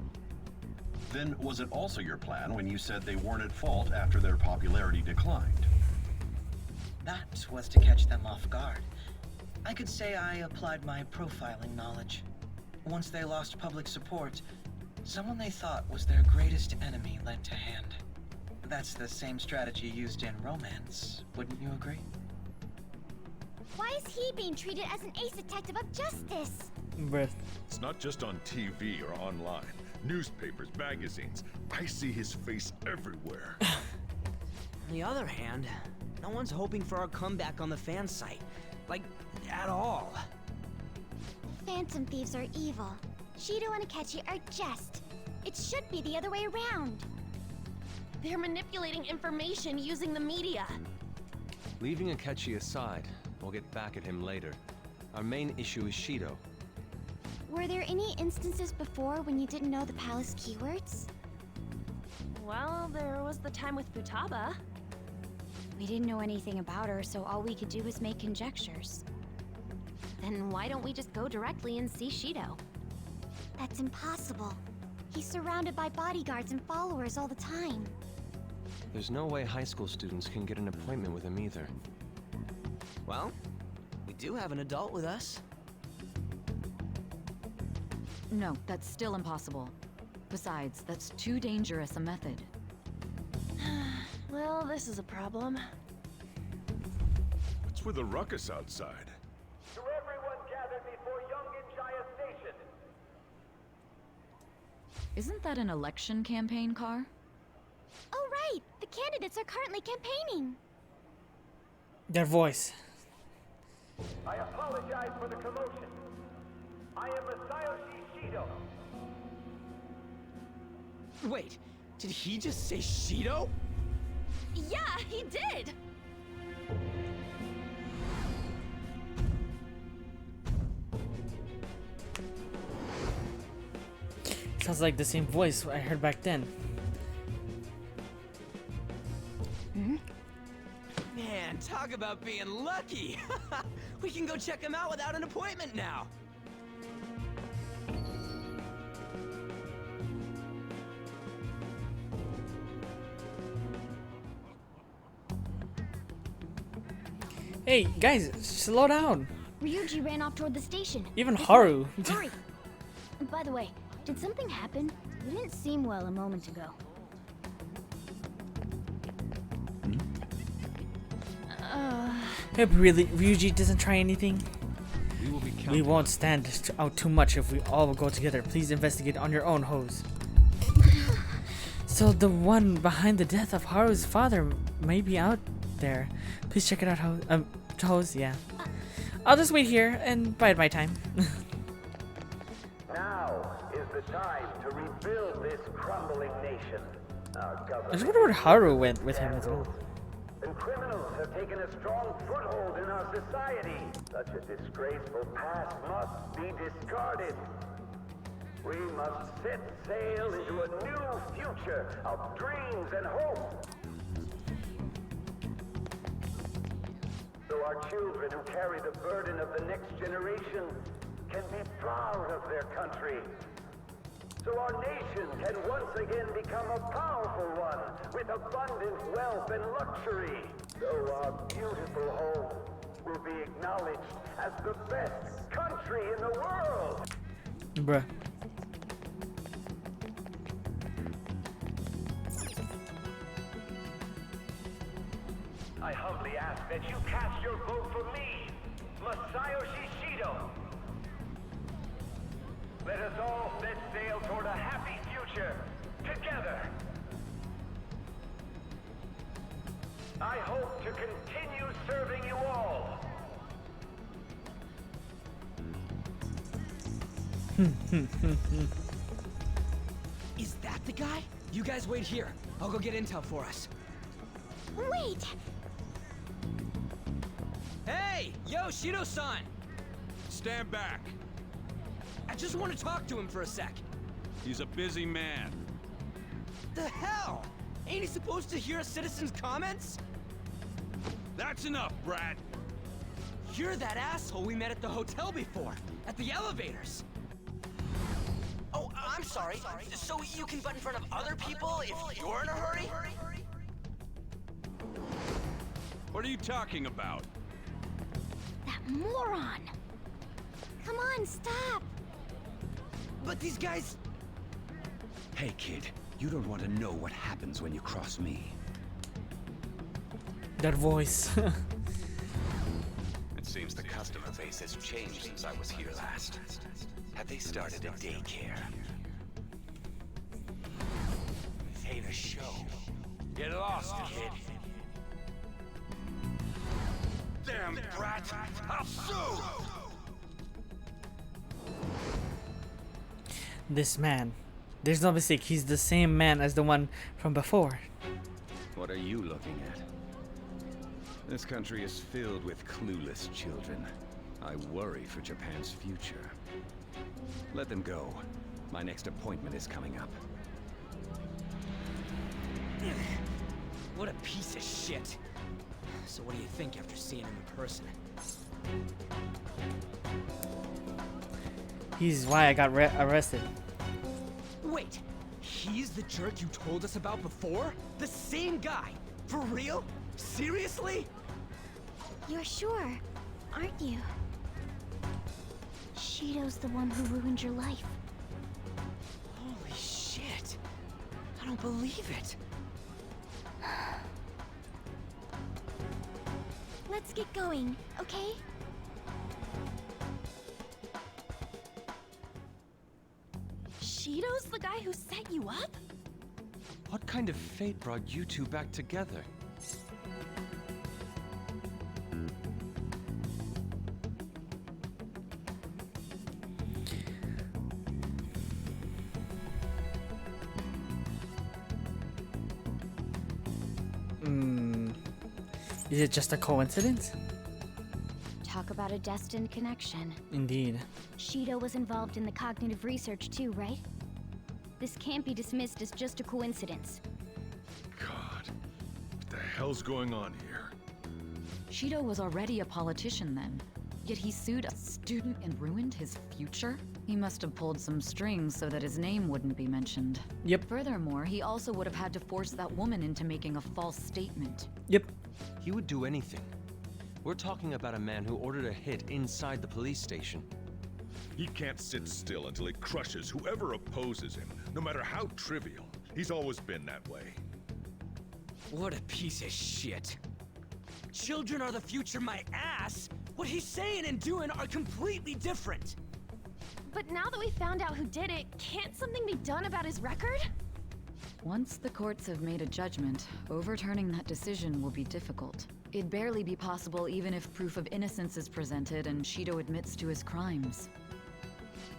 Then was it also your plan when you said they weren't at fault after their popularity declined? That was to catch them off guard. I could say I applied my profiling knowledge. Once they lost public support, someone they thought was their greatest enemy lent a hand. That's the same strategy used in romance, wouldn't you agree? Why is he being treated as an ace detective of justice? Breath. It's not just on TV or online. Newspapers, magazines. I see his face everywhere. On the other hand, no one's hoping for our comeback on the fan site. Like, at all. Phantom thieves are evil. Shido and Akechi are just. It should be the other way around. They're manipulating information using the media. Leaving Akechi aside, we'll get back at him later. Our main issue is Shido. Were there any instances before when you didn't know the palace keywords? Well, there was the time with Futaba. We didn't know anything about her, so all we could do was make conjectures. Then why don't we just go directly and see Shido? That's impossible. He's surrounded by bodyguards and followers all the time. There's no way high school students can get an appointment with him either. Well, we do have an adult with us. No, that's still impossible. Besides, that's too dangerous a method. Well, this is a problem. What's with the ruckus outside? To everyone gathered before Youngin Jaya Station. Isn't that an election campaign car? Oh right! The candidates are currently campaigning! Their voice. I apologize for the commotion. I am Masayoshi Shido. Wait, did he just say Shido? Yeah, he did! Sounds like the same voice I heard back then. Man, talk about being lucky! We can go check him out without an appointment now! Hey, guys, slow down. Ryuji ran off toward the station. Even Haru. Hurry! By the way, did something happen? You didn't seem well a moment ago. Hey, really, Ryuji doesn't try anything? We We won't stand out too much if we all go together. Please investigate on your own, Hose. So the one behind the death of Haru's father may be out there. Please check it out, Hose. Yeah. I'll just wait here and bide my time. Now is the time to rebuild this crumbling nation. Our I just wonder where Haru went with him as well. and criminals have taken a strong foothold in our society. Such a disgraceful past must be discarded. We must set sail into a new future of dreams and hope. So our children who carry the burden of the next generation can be proud of their country. So our nation can once again become a powerful one with abundant wealth and luxury. So our beautiful home will be acknowledged as the best country in the world. Bruh. I humbly ask that you cast your vote for me, Masayoshi Shido. Let us all set sail toward a happy future, together. I hope to continue serving you all. Is that the guy? You guys wait here. I'll go get intel for us. Wait! Hey! Yo, Shido-san! Stand back. I just want to talk to him for a sec. He's a busy man. The hell? Ain't he supposed to hear a citizen's comments? That's enough, Brad. You're that asshole we met at the hotel before, at the elevators. Oh, I'm sorry. So you can butt in front of other people if you're in a hurry? What are you talking about? That moron! Come on, stop! But these guys... Hey, kid. You don't want to know what happens when you cross me. That voice. It seems the customer base has changed since I was here last. Have they started a daycare? Hate a show. Get lost, kid. Damn brat! I'll sue! This man. There's no mistake. He's the same man as the one from before. What are you looking at? This country is filled with clueless children. I worry for Japan's future. Let them go. My next appointment is coming up. What a piece of shit. So what do you think after seeing him in person? He's why I got arrested. Wait, he's the jerk you told us about before? The same guy? For real? Seriously? You're sure, aren't you? Shido's the one who ruined your life. Holy shit. I don't believe it. Let's get going, okay? Shido's the guy who set you up? What kind of fate brought you two back together? Is it just a coincidence? Talk about a destined connection. Indeed. Shido was involved in the cognitive research too, right? This can't be dismissed as just a coincidence. God, what the hell's going on here? Shido was already a politician then, yet he sued a student and ruined his future? He must have pulled some strings so that his name wouldn't be mentioned. Yep. Furthermore, he also would have had to force that woman into making a false statement. Yep. He would do anything. We're talking about a man who ordered a hit inside the police station. He can't sit still until he crushes whoever opposes him, no matter how trivial. He's always been that way. What a piece of shit. Children are the future, my ass! What he's saying and doing are completely different. But now that we found out who did it, can't something be done about his record? Once the courts have made a judgment, overturning that decision will be difficult. It'd barely be possible even if proof of innocence is presented and Shido admits to his crimes.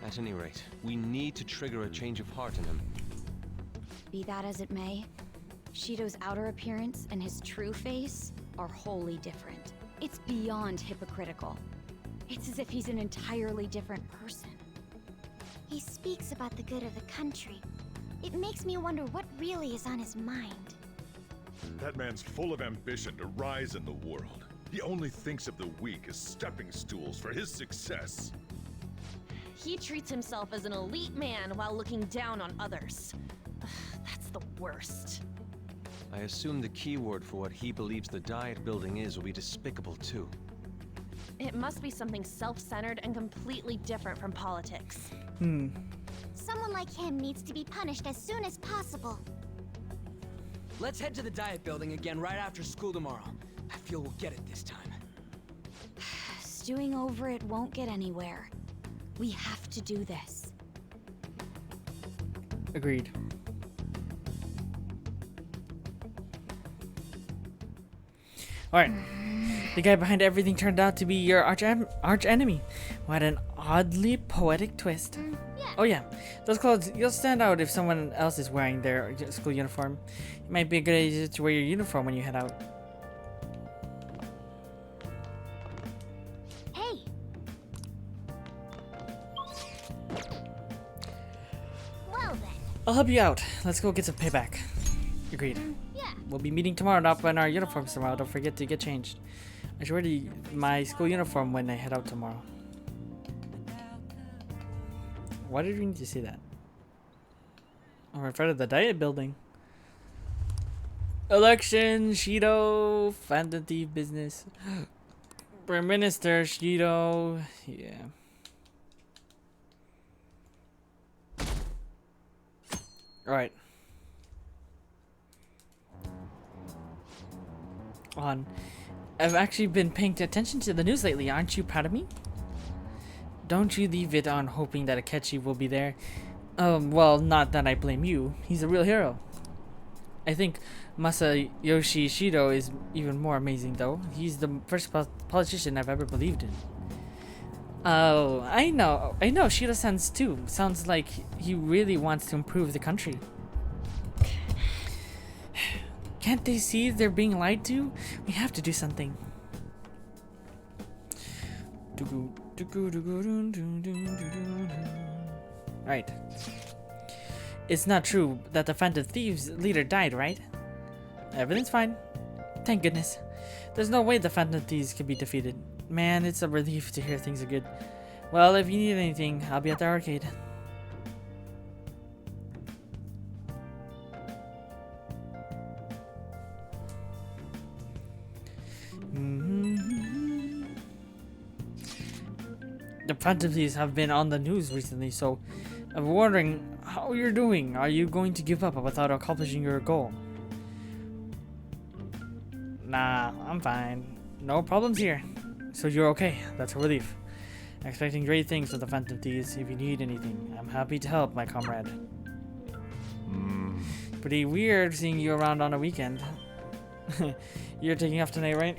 At any rate, we need to trigger a change of heart in him. Be that as it may, Shido's outer appearance and his true face are wholly different. It's beyond hypocritical. It's as if he's an entirely different person. He speaks about the good of the country. It makes me wonder what really is on his mind. That man's full of ambition to rise in the world. He only thinks of the weak as stepping stools for his success. He treats himself as an elite man while looking down on others. Ugh, that's the worst. I assume the key word for what he believes the Diet building is will be despicable too. It must be something self-centered and completely different from politics. Someone like him needs to be punished as soon as possible. Let's head to the Diet building again right after school tomorrow. I feel we'll get it this time. Stewing over it won't get anywhere. We have to do this. Agreed. Alright. The guy behind everything turned out to be your arch enemy. What an oddly poetic twist. Oh yeah, those clothes, you'll stand out if someone else is wearing their school uniform. It might be a good idea to wear your uniform when you head out. Hey! Well then. I'll help you out. Let's go get some payback. Agreed. Yeah. We'll be meeting tomorrow to up in our uniforms tomorrow. Don't forget to get changed. I should wear my school uniform when I head out tomorrow. Why did we need to say that? We're in front of the diet building. Election, Shido, Phantom Thief business. Prime Minister, Shido. Yeah. Alright. I've actually been paying attention to the news lately. Aren't you proud of me? Don't you leave it on hoping that Akechi will be there. Well, not that I blame you. He's a real hero. I think Masayoshi Shido is even more amazing, though. He's the first politician I've ever believed in. Oh, I know. Shido sounds too. Sounds like he really wants to improve the country. Can't they see they're being lied to? We have to do something. Right. It's not true that the Phantom Thieves leader died, right? Everything's fine. Thank goodness. There's no way the Phantom Thieves can be defeated. Man, it's a relief to hear things are good. Well, if you need anything, I'll be at the arcade. The Phantom Thieves have been on the news recently, so I'm wondering how you're doing. Are you going to give up without accomplishing your goal? Nah, I'm fine. No problems here. So you're okay. That's a relief. Expecting great things from the Phantom Thieves. If you need anything, I'm happy to help, my comrade. Pretty weird seeing you around on a weekend. You're taking off tonight, right?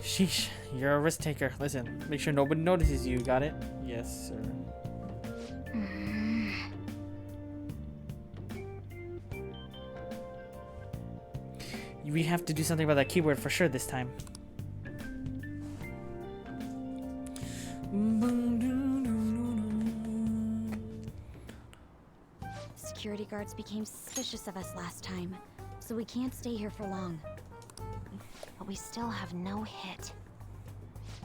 Sheesh, you're a risk taker. Listen, make sure nobody notices you. Got it? Yes, sir. We have to do something about that keyword for sure this time. Security guards became suspicious of us last time, so we can't stay here for long. But we still have no hit.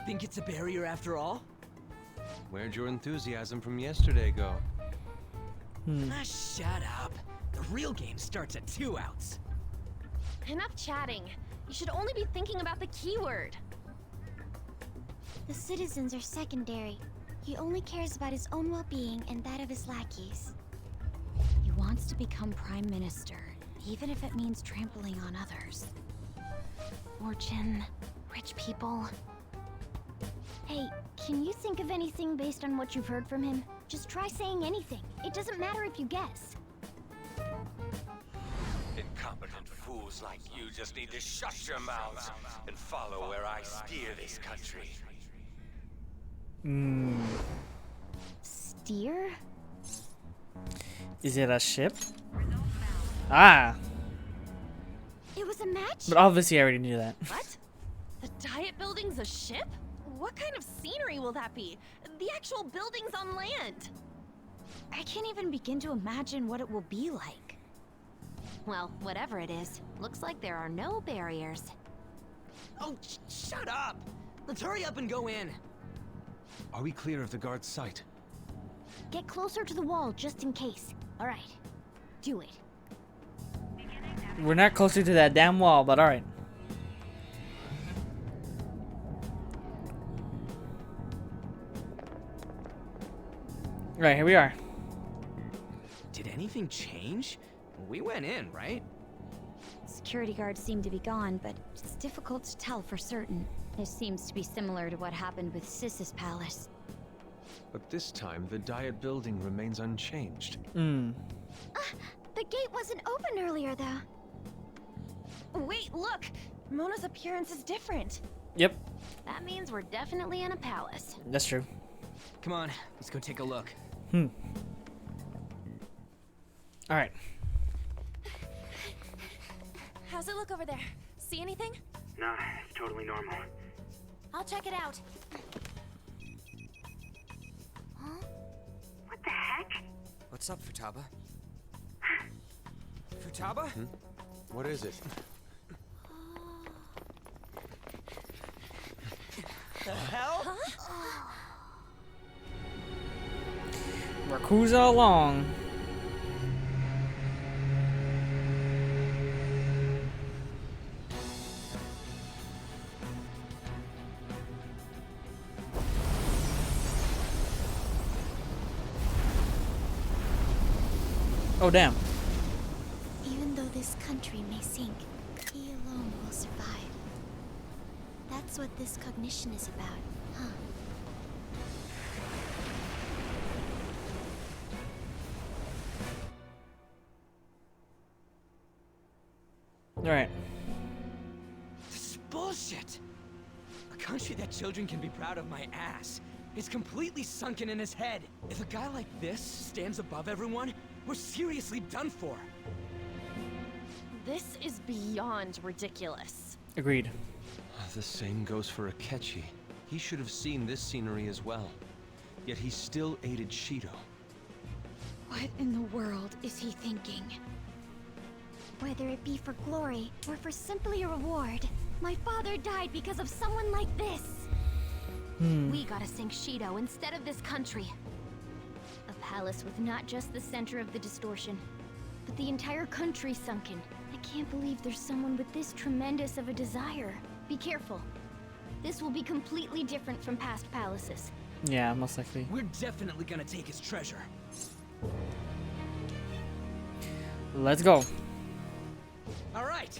Think it's a barrier after all? Where'd your enthusiasm from yesterday go? Ah, shut up. The real game starts at 2 outs. Enough chatting. You should only be thinking about the keyword. The citizens are secondary. He only cares about his own well-being and that of his lackeys. He wants to become Prime Minister, even if it means trampling on others. Fortune, rich people. Hey, can you think of anything based on what you've heard from him? Just try saying anything. It doesn't matter if you guess. Incompetent fools like you just need to shut your mouths and follow where I steer this country. Steer? Is it a ship? Ah! It was a match? But obviously I already knew that. What? The diet building's a ship? What kind of scenery will that be? The actual building's on land. I can't even begin to imagine what it will be like. Well, whatever it is, looks like there are no barriers. Oh, shut up! Let's hurry up and go in. Are we clear of the guard's sight? Get closer to the wall just in case. Alright. Do it. We're not closer to that damn wall, but alright. Right, here we are. Did anything change? We went in, right? Security guards seem to be gone, but it's difficult to tell for certain. This seems to be similar to what happened with Sis's palace. But this time, the diet building remains unchanged. The gate wasn't open earlier, though. Wait, look! Mona's appearance is different. Yep. That means we're definitely in a palace. That's true. Come on, let's go take a look. Alright. How's it look over there? See anything? Nah, it's totally normal. I'll check it out. Huh? What the heck? What's up, Futaba? Futaba? What is it? the hell? We're cruising along. Oh, damn. Even though this country may sink, he alone will survive. That's what this cognition is about, huh? Alright. This is bullshit. A country that children can be proud of my ass is completely sunken in his head. If a guy like this stands above everyone, we're seriously done for. This is beyond ridiculous. Agreed. The same goes for Akechi. He should have seen this scenery as well. Yet he still aided Shido. What in the world is he thinking? Whether it be for glory or for simply a reward, my father died because of someone like this. We gotta sink Shido instead of this country. A palace with not just the center of the distortion, but the entire country sunken. I can't believe there's someone with this tremendous of a desire. Be careful. This will be completely different from past palaces. Yeah, most likely. We're definitely gonna take his treasure. Let's go. All right.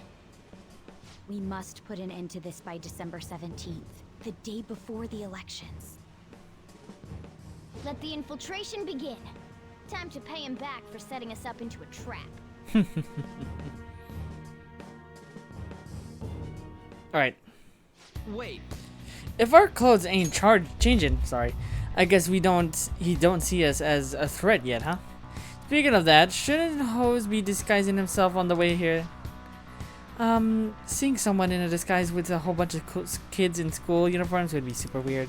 We must put an end to this by December 17th, the day before the elections. Let the infiltration begin. Time to pay him back for setting us up into a trap. Alright. Wait. If our clothes ain't changing, sorry, I guess he don't see us as a threat yet, huh? Speaking of that, shouldn't Hose be disguising himself on the way here? Seeing someone in a disguise with a whole bunch of kids in school uniforms would be super weird.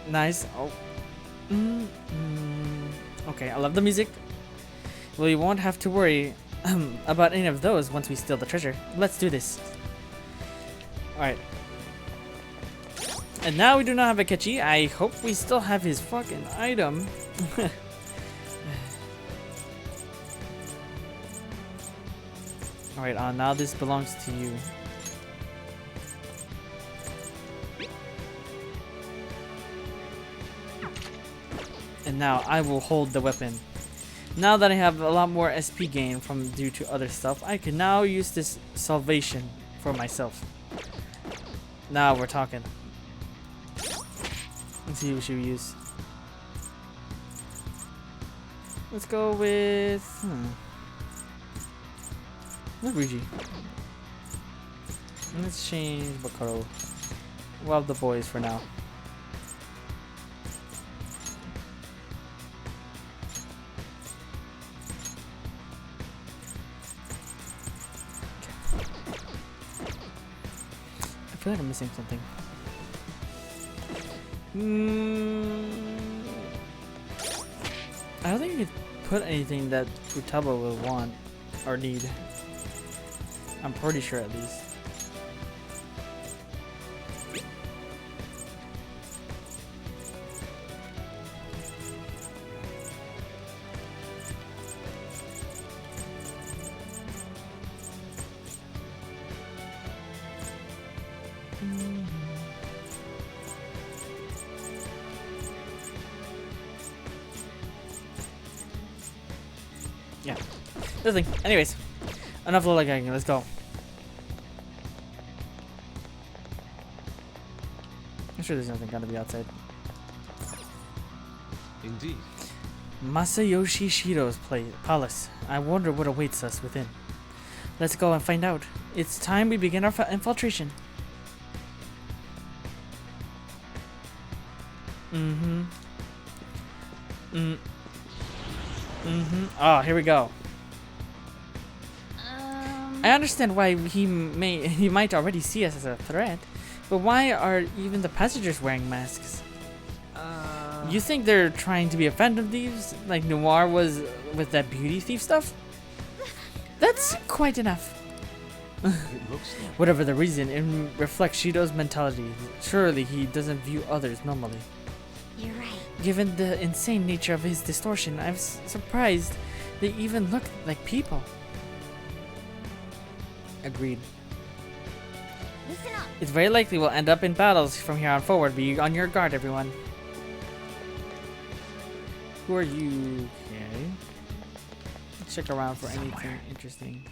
Nice. Oh. Okay, I love the music. Well, you won't have to worry about any of those once we steal the treasure. Let's do this. Alright. And now we do not have Akechi. I hope we still have his fucking item. Alright, now this belongs to you. And now I will hold the weapon. Now that I have a lot more SP gain from due to other stuff, I can now use this salvation for myself. Now we're talking. Let's see what should we use. Let's go with Luigi. Let's change Bakaro. We'll have the boys for now. I feel like I'm missing something. I don't think you could put anything that Futaba will want or need. I'm pretty sure at least. Yeah. Nothing. Anyways, enough lollygagging. Let's go. I'm sure there's nothing gonna be outside. Indeed. Masayoshi Shido's palace. I wonder what awaits us within. Let's go and find out. It's time we begin our infiltration. Oh, here we go. I understand why he might already see us as a threat, but why are even the passengers wearing masks? You think they're trying to be a Phantom Thieves, like Noir was with that beauty thief stuff? That's quite enough. It looks like Whatever the reason, it reflects Shido's mentality. Surely he doesn't view others normally. You're right. Given the insane nature of his distortion, I'm surprised they even look like people. Agreed. Listen up. It's very likely we'll end up in battles from here on forward. Be on your guard, everyone. Who are you? Okay. Let's check around for anything interesting.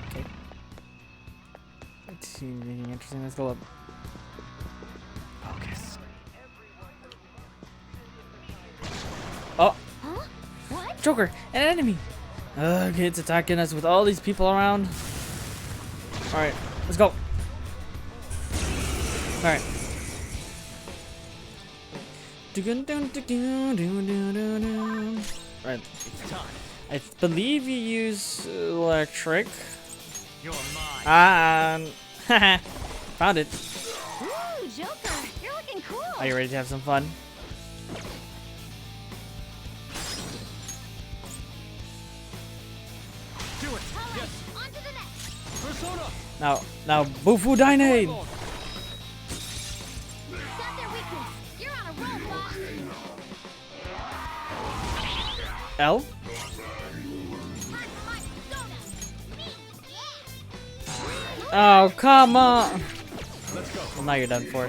Okay. Let's see anything interesting. Let's go up. Focus. Oh! Huh? What? Joker! An enemy! Ugh, it's attacking us with all these people around. Alright, let's go. Alright. Right. I believe you use electric. You're mine. Found it. Ooh, Joker, you're looking cool. Are you ready to have some fun? Do it. Yes. On to the next. Persona. Now, Bufu Daine! Got their weakness. You're on a roll, boss. L? Oh, come on! Let's go. Well, now you're done for.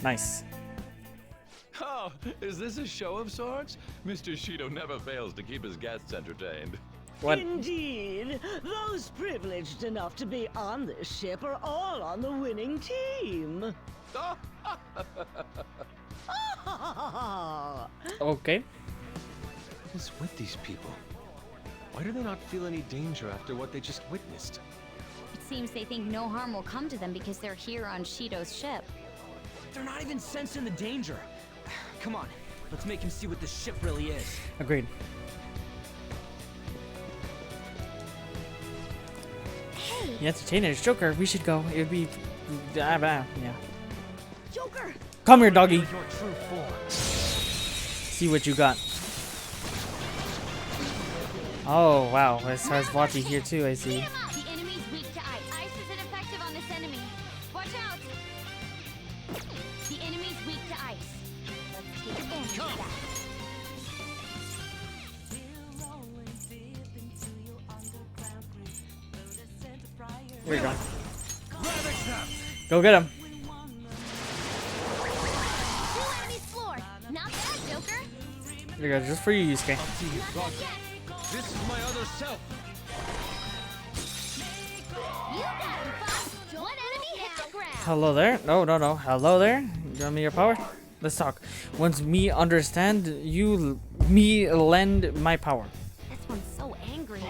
Nice. Oh, is this a show of sorts? Mr. Shido never fails to keep his guests entertained. What? Indeed. Those privileged enough to be on this ship are all on the winning team. Okay. what is with these people? Why do they not feel any danger after what they just witnessed? It seems they think no harm will come to them because they're here on Shido's ship. They're not even sensing the danger. Come on, let's make him see what this ship really is. Agreed. Hey, The entertainers, Joker, we should go. It would be. Yeah. Joker! Come here, doggy. Your true form. See what you got. Oh, wow. There's Vachi here too, I see. The enemy's weak to ice. Ice isn't effective on this enemy. Watch out! The enemy's weak to ice. Let's take advantage of that. Here we go. Go get him. Two enemies floored. Not bad, Joker. Here you go, just for you, Yusuke. This is my other self. You got him, Fox. One enemy hit the ground. Hello there. No. Hello there. You want me your power? Let's talk. Once me understand, me lend my power. This one's so angry.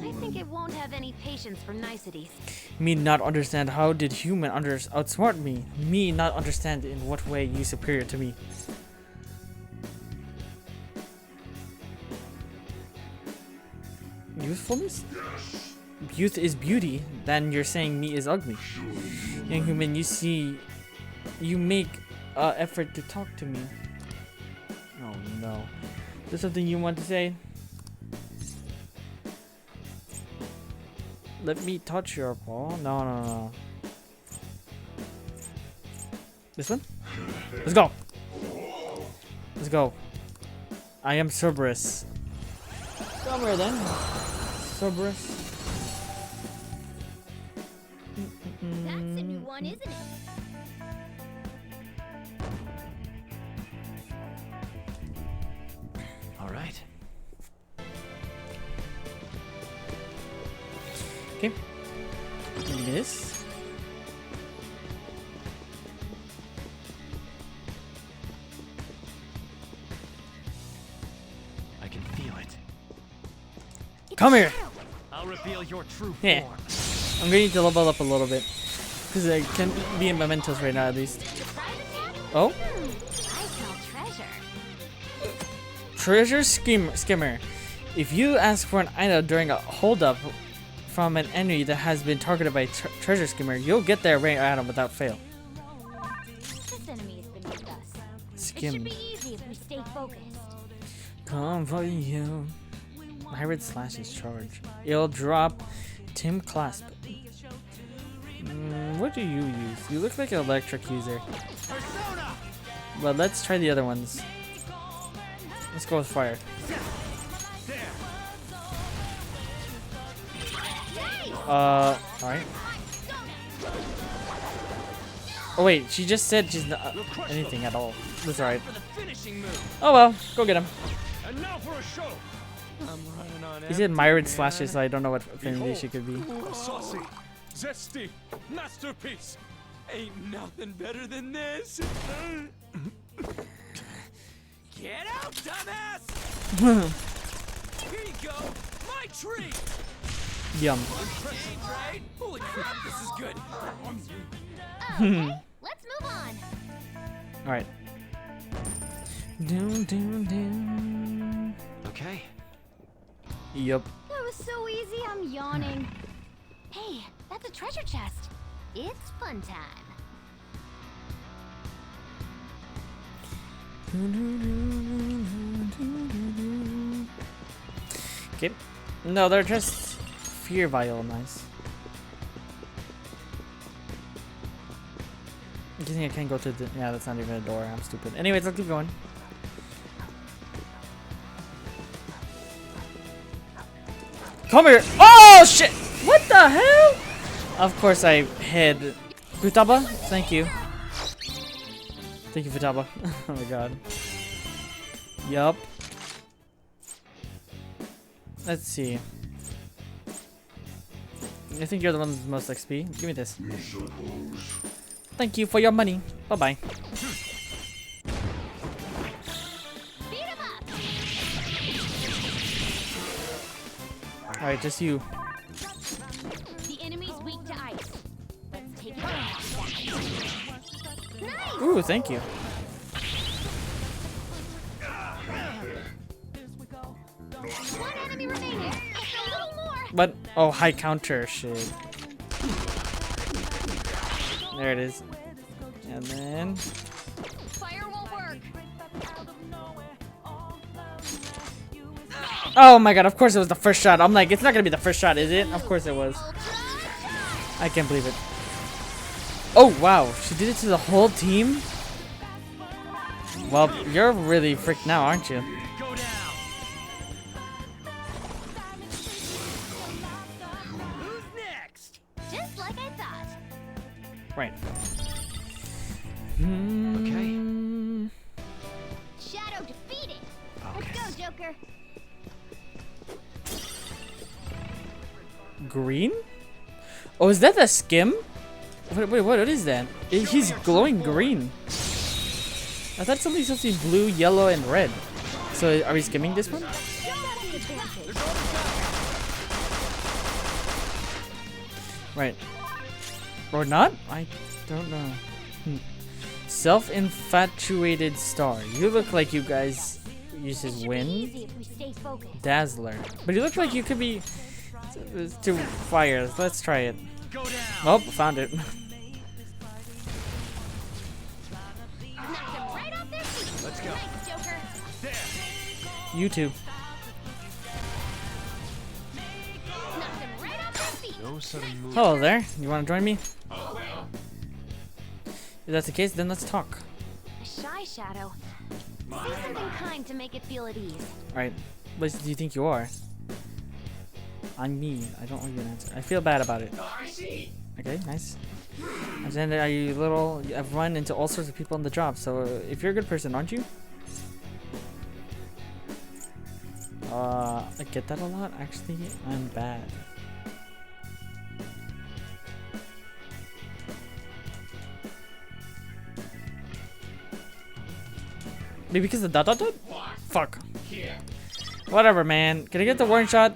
I think it won't have any patience for niceties. Me not understand how did human outsmart me. Me not understand in what way you superior to me. Youthfulness? Youth is beauty. Then you're saying me is ugly. Young human, you make effort to talk to me. Oh no. Is there something you want to say? Let me touch your paw. No. This one? Let's go. Let's go. I am Cerberus. Come here then. Cerberus. That's a new one, isn't it? All right. Okay. Give me this. I can feel it. Come here. I'll reveal your true Yeah. form. I'm going to level up a little bit. Because I can be in mementos right now at least. Oh? I smell treasure. Treasure skimmer. If you ask for an item during a holdup from an enemy that has been targeted by a treasure skimmer, you'll get their rare item without fail. This enemy has been with us. It Skim. should be easy if we stay focused. Come for you. Pirate Slash's charge. It'll drop Tim Clasp. What do you use? You look like an electric user. But let's try the other ones. Let's go with fire. Alright. Oh wait, she just said she's not anything at all. That's alright. Oh well, go get him. And now for a show. I'm running on He said Myron Slashes, so I don't know what affinity she could be. Saucy, zesty, masterpiece. Ain't nothing better than this. Get out, dumbass! Here you go, my treat. Yum. Impressive, right? Holy crap, this is good. Okay, let's move on. Alright. Okay. Yup. That was so easy, I'm yawning. Hey, that's a treasure chest. It's fun time. Okay. No, they're just fear vial. Nice. I think I can't go to the. Yeah, that's not even a door. I'm stupid. Anyways, let's keep going. Come here! Oh shit! What the hell? Of course I hid. Futaba, thank you. Thank you, Futaba. Oh my god. Yup. Let's see. I think you're the one with the most XP. Give me this. Thank you for your money. Bye bye. Alright, just you. The enemy's weak to ice. Let's take it. Nice! Ooh, thank you. One enemy remaining. Just a little more. But oh, high counter shit. There it is. And then Fire won't work. oh my god, of course it was the first shot. I'm like, it's not gonna be the first shot, is it? Of course it was. I can't believe it. Oh wow, she did it to the whole team? Well, you're really freaked now, aren't you? Just like I thought. Right. Okay. Shadow defeated. Let's go, Joker. Green? Oh, is that a skim? Wait, what is that? He's glowing green. I thought something supposed to be blue, yellow, and red. So are we skimming this one? Right. Or not? I don't know. Self-infatuated star. You look like you guys uses wind. Dazzler. But you look like you could be two fires. Let's try it. Oh, found it. Let's go. You too. No sudden move. Hello there. You want to join me? If that's the case, then let's talk. A shy Shadow. Say something kind to make it feel at ease. Alright. What do you think you are? I'm me. I don't want you to answer. I feel bad about it. Okay, nice. And then I've run into all sorts of people on the job, so if you're a good person, aren't you? I get that a lot. Actually, I'm bad. Maybe because of the ... Fuck. Whatever, man. Can I get the warning shot?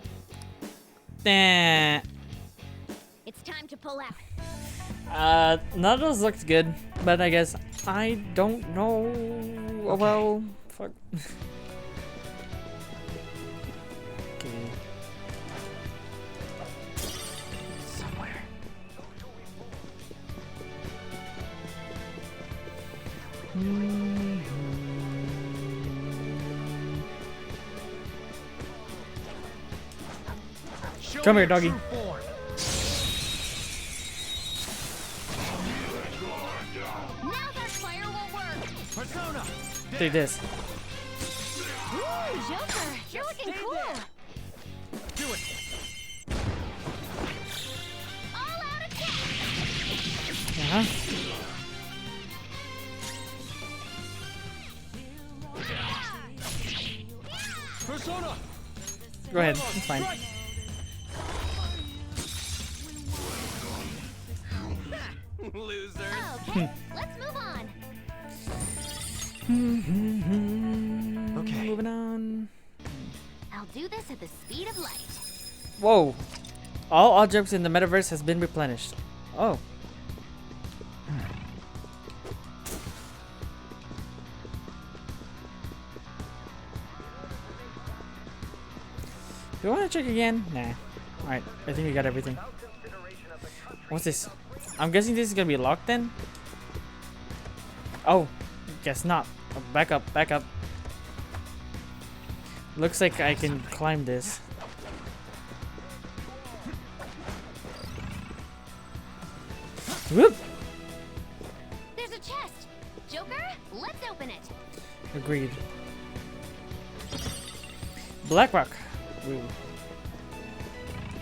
Nah. It's time to pull out. None of those looked good, but I guess I don't know. Oh, well, fuck. Come here, doggy. Now that fire will work. Persona. Take this. Ooh, Joker, you're looking cool. Do it. All out attack. Uh-huh. Persona. Go ahead, it's fine. Losers. Okay, let's move on. Okay. Moving on. I'll do this at the speed of light. Whoa. All objects in the metaverse has been replenished. Oh. Do you want to check again? Nah. Alright, I think we got everything. What's this? I'm guessing this is gonna be locked then? Oh, guess not. Oh, back up, back up. Looks like I can climb this. Whoop! There's a chest. Joker, let's open it. Agreed. Blackrock. Ooh.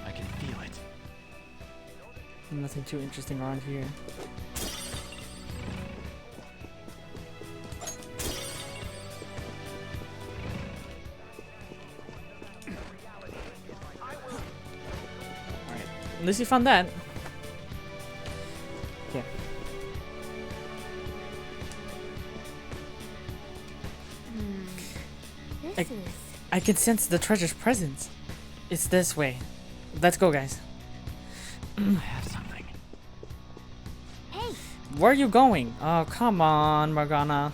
I can feel it. Nothing too interesting around here. Alright. At least you found that. Okay. I can sense the treasure's presence. It's this way. Let's go, guys. I have something. Hey. Where are you going? Oh, come on, Morgana.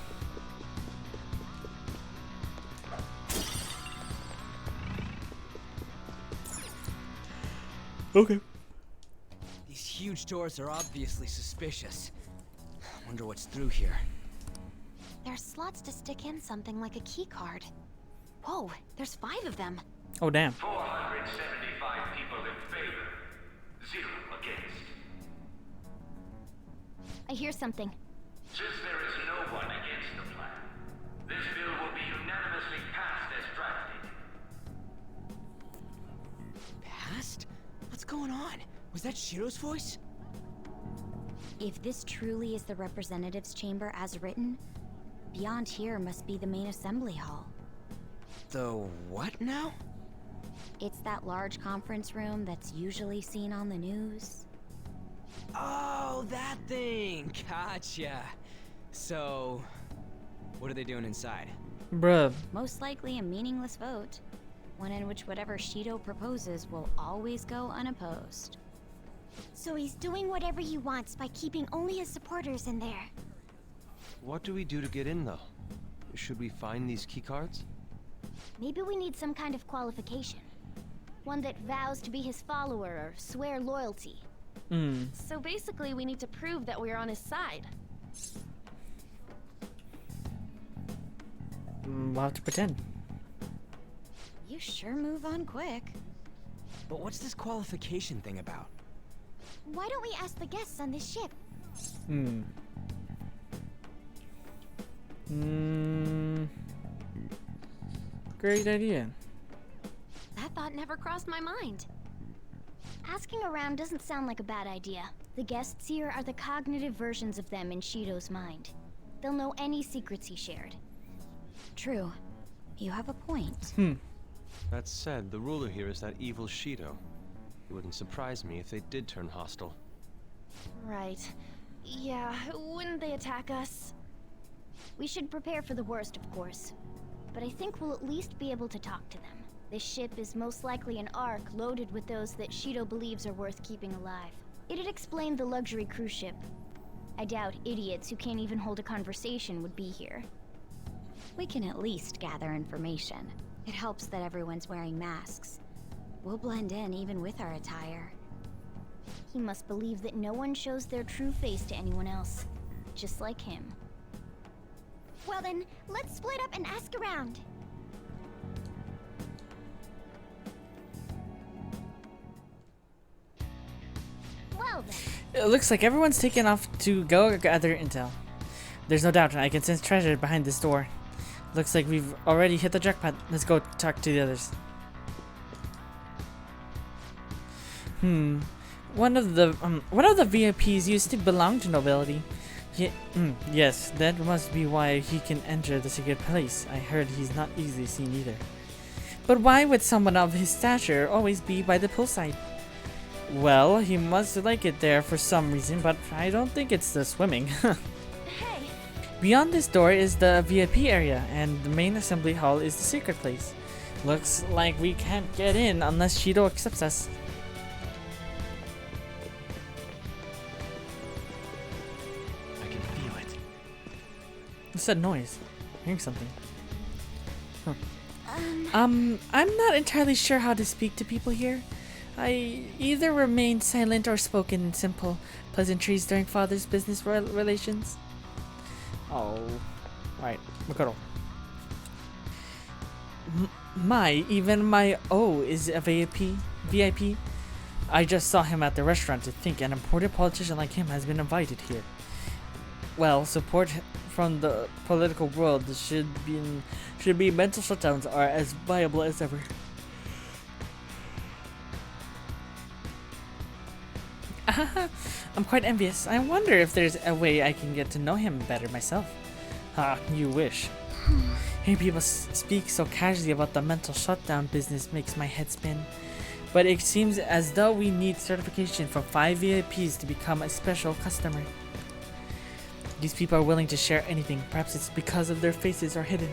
Okay. These huge doors are obviously suspicious. Wonder what's through here. There's slots to stick in something like a key card. Whoa, there's 5 of them. Oh, damn. 475 people in favor, 0 against. I hear something. Since there is no one against the plan, this bill will be unanimously passed as drafted. Passed? What's going on? Was that Shido's voice? If this truly is the representatives' chamber as written, beyond here must be the main assembly hall. The what now? It's that large conference room that's usually seen on the news. Oh, that thing! Gotcha. So, what are they doing inside? Bruh. Most likely a meaningless vote, one in which whatever Shido proposes will always go unopposed. So he's doing whatever he wants by keeping only his supporters in there. What do we do to get in, though? Should we find these keycards? Maybe we need some kind of qualification. One that vows to be his follower or swear loyalty. So basically, we need to prove that we're on his side. We'll have to pretend. You sure move on quick. But what's this qualification thing about? Why don't we ask the guests on this ship? Great idea. That thought never crossed my mind. Asking around doesn't sound like a bad idea. The guests here are the cognitive versions of them in Shido's mind. They'll know any secrets he shared. True. You have a point. That said, the ruler here is that evil Shido. It wouldn't surprise me if they did turn hostile. Right. Yeah, wouldn't they attack us? We should prepare for the worst, of course. But I think we'll at least be able to talk to them. This ship is most likely an Ark loaded with those that Shido believes are worth keeping alive. It'd explain the luxury cruise ship. I doubt idiots who can't even hold a conversation would be here. We can at least gather information. It helps that everyone's wearing masks. We'll blend in even with our attire. He must believe that no one shows their true face to anyone else. Just like him. Well then, let's split up and ask around. Well then. It looks like everyone's taken off to go gather intel. There's no doubt I can sense treasure behind this door. Looks like we've already hit the jackpot. Let's go talk to the others. One of the VIPs used to belong to nobility. Yes, that must be why he can enter the secret place. I heard he's not easily seen either. But why would someone of his stature always be by the poolside? Well, he must like it there for some reason, but I don't think it's the swimming. Hey. Beyond this door is the VIP area, and the main assembly hall is the secret place. Looks like we can't get in unless Shido accepts us. I can feel it. What's that noise? I'm hearing something. I'm not entirely sure how to speak to people here. I either remain silent or spoken in simple pleasantries during father's business relations. Oh, right, Makoto. Even my O is a VIP. I just saw him at the restaurant. To think an important politician like him has been invited here. Well, support from the political world should be mental shutdowns are as viable as ever. I'm quite envious. I wonder if there's a way I can get to know him better myself. You wish. Hearing people speak so casually about the mental shutdown business makes my head spin. But it seems as though we need certification from 5 VIPs to become a special customer. These people are willing to share anything. Perhaps it's because of their faces are hidden.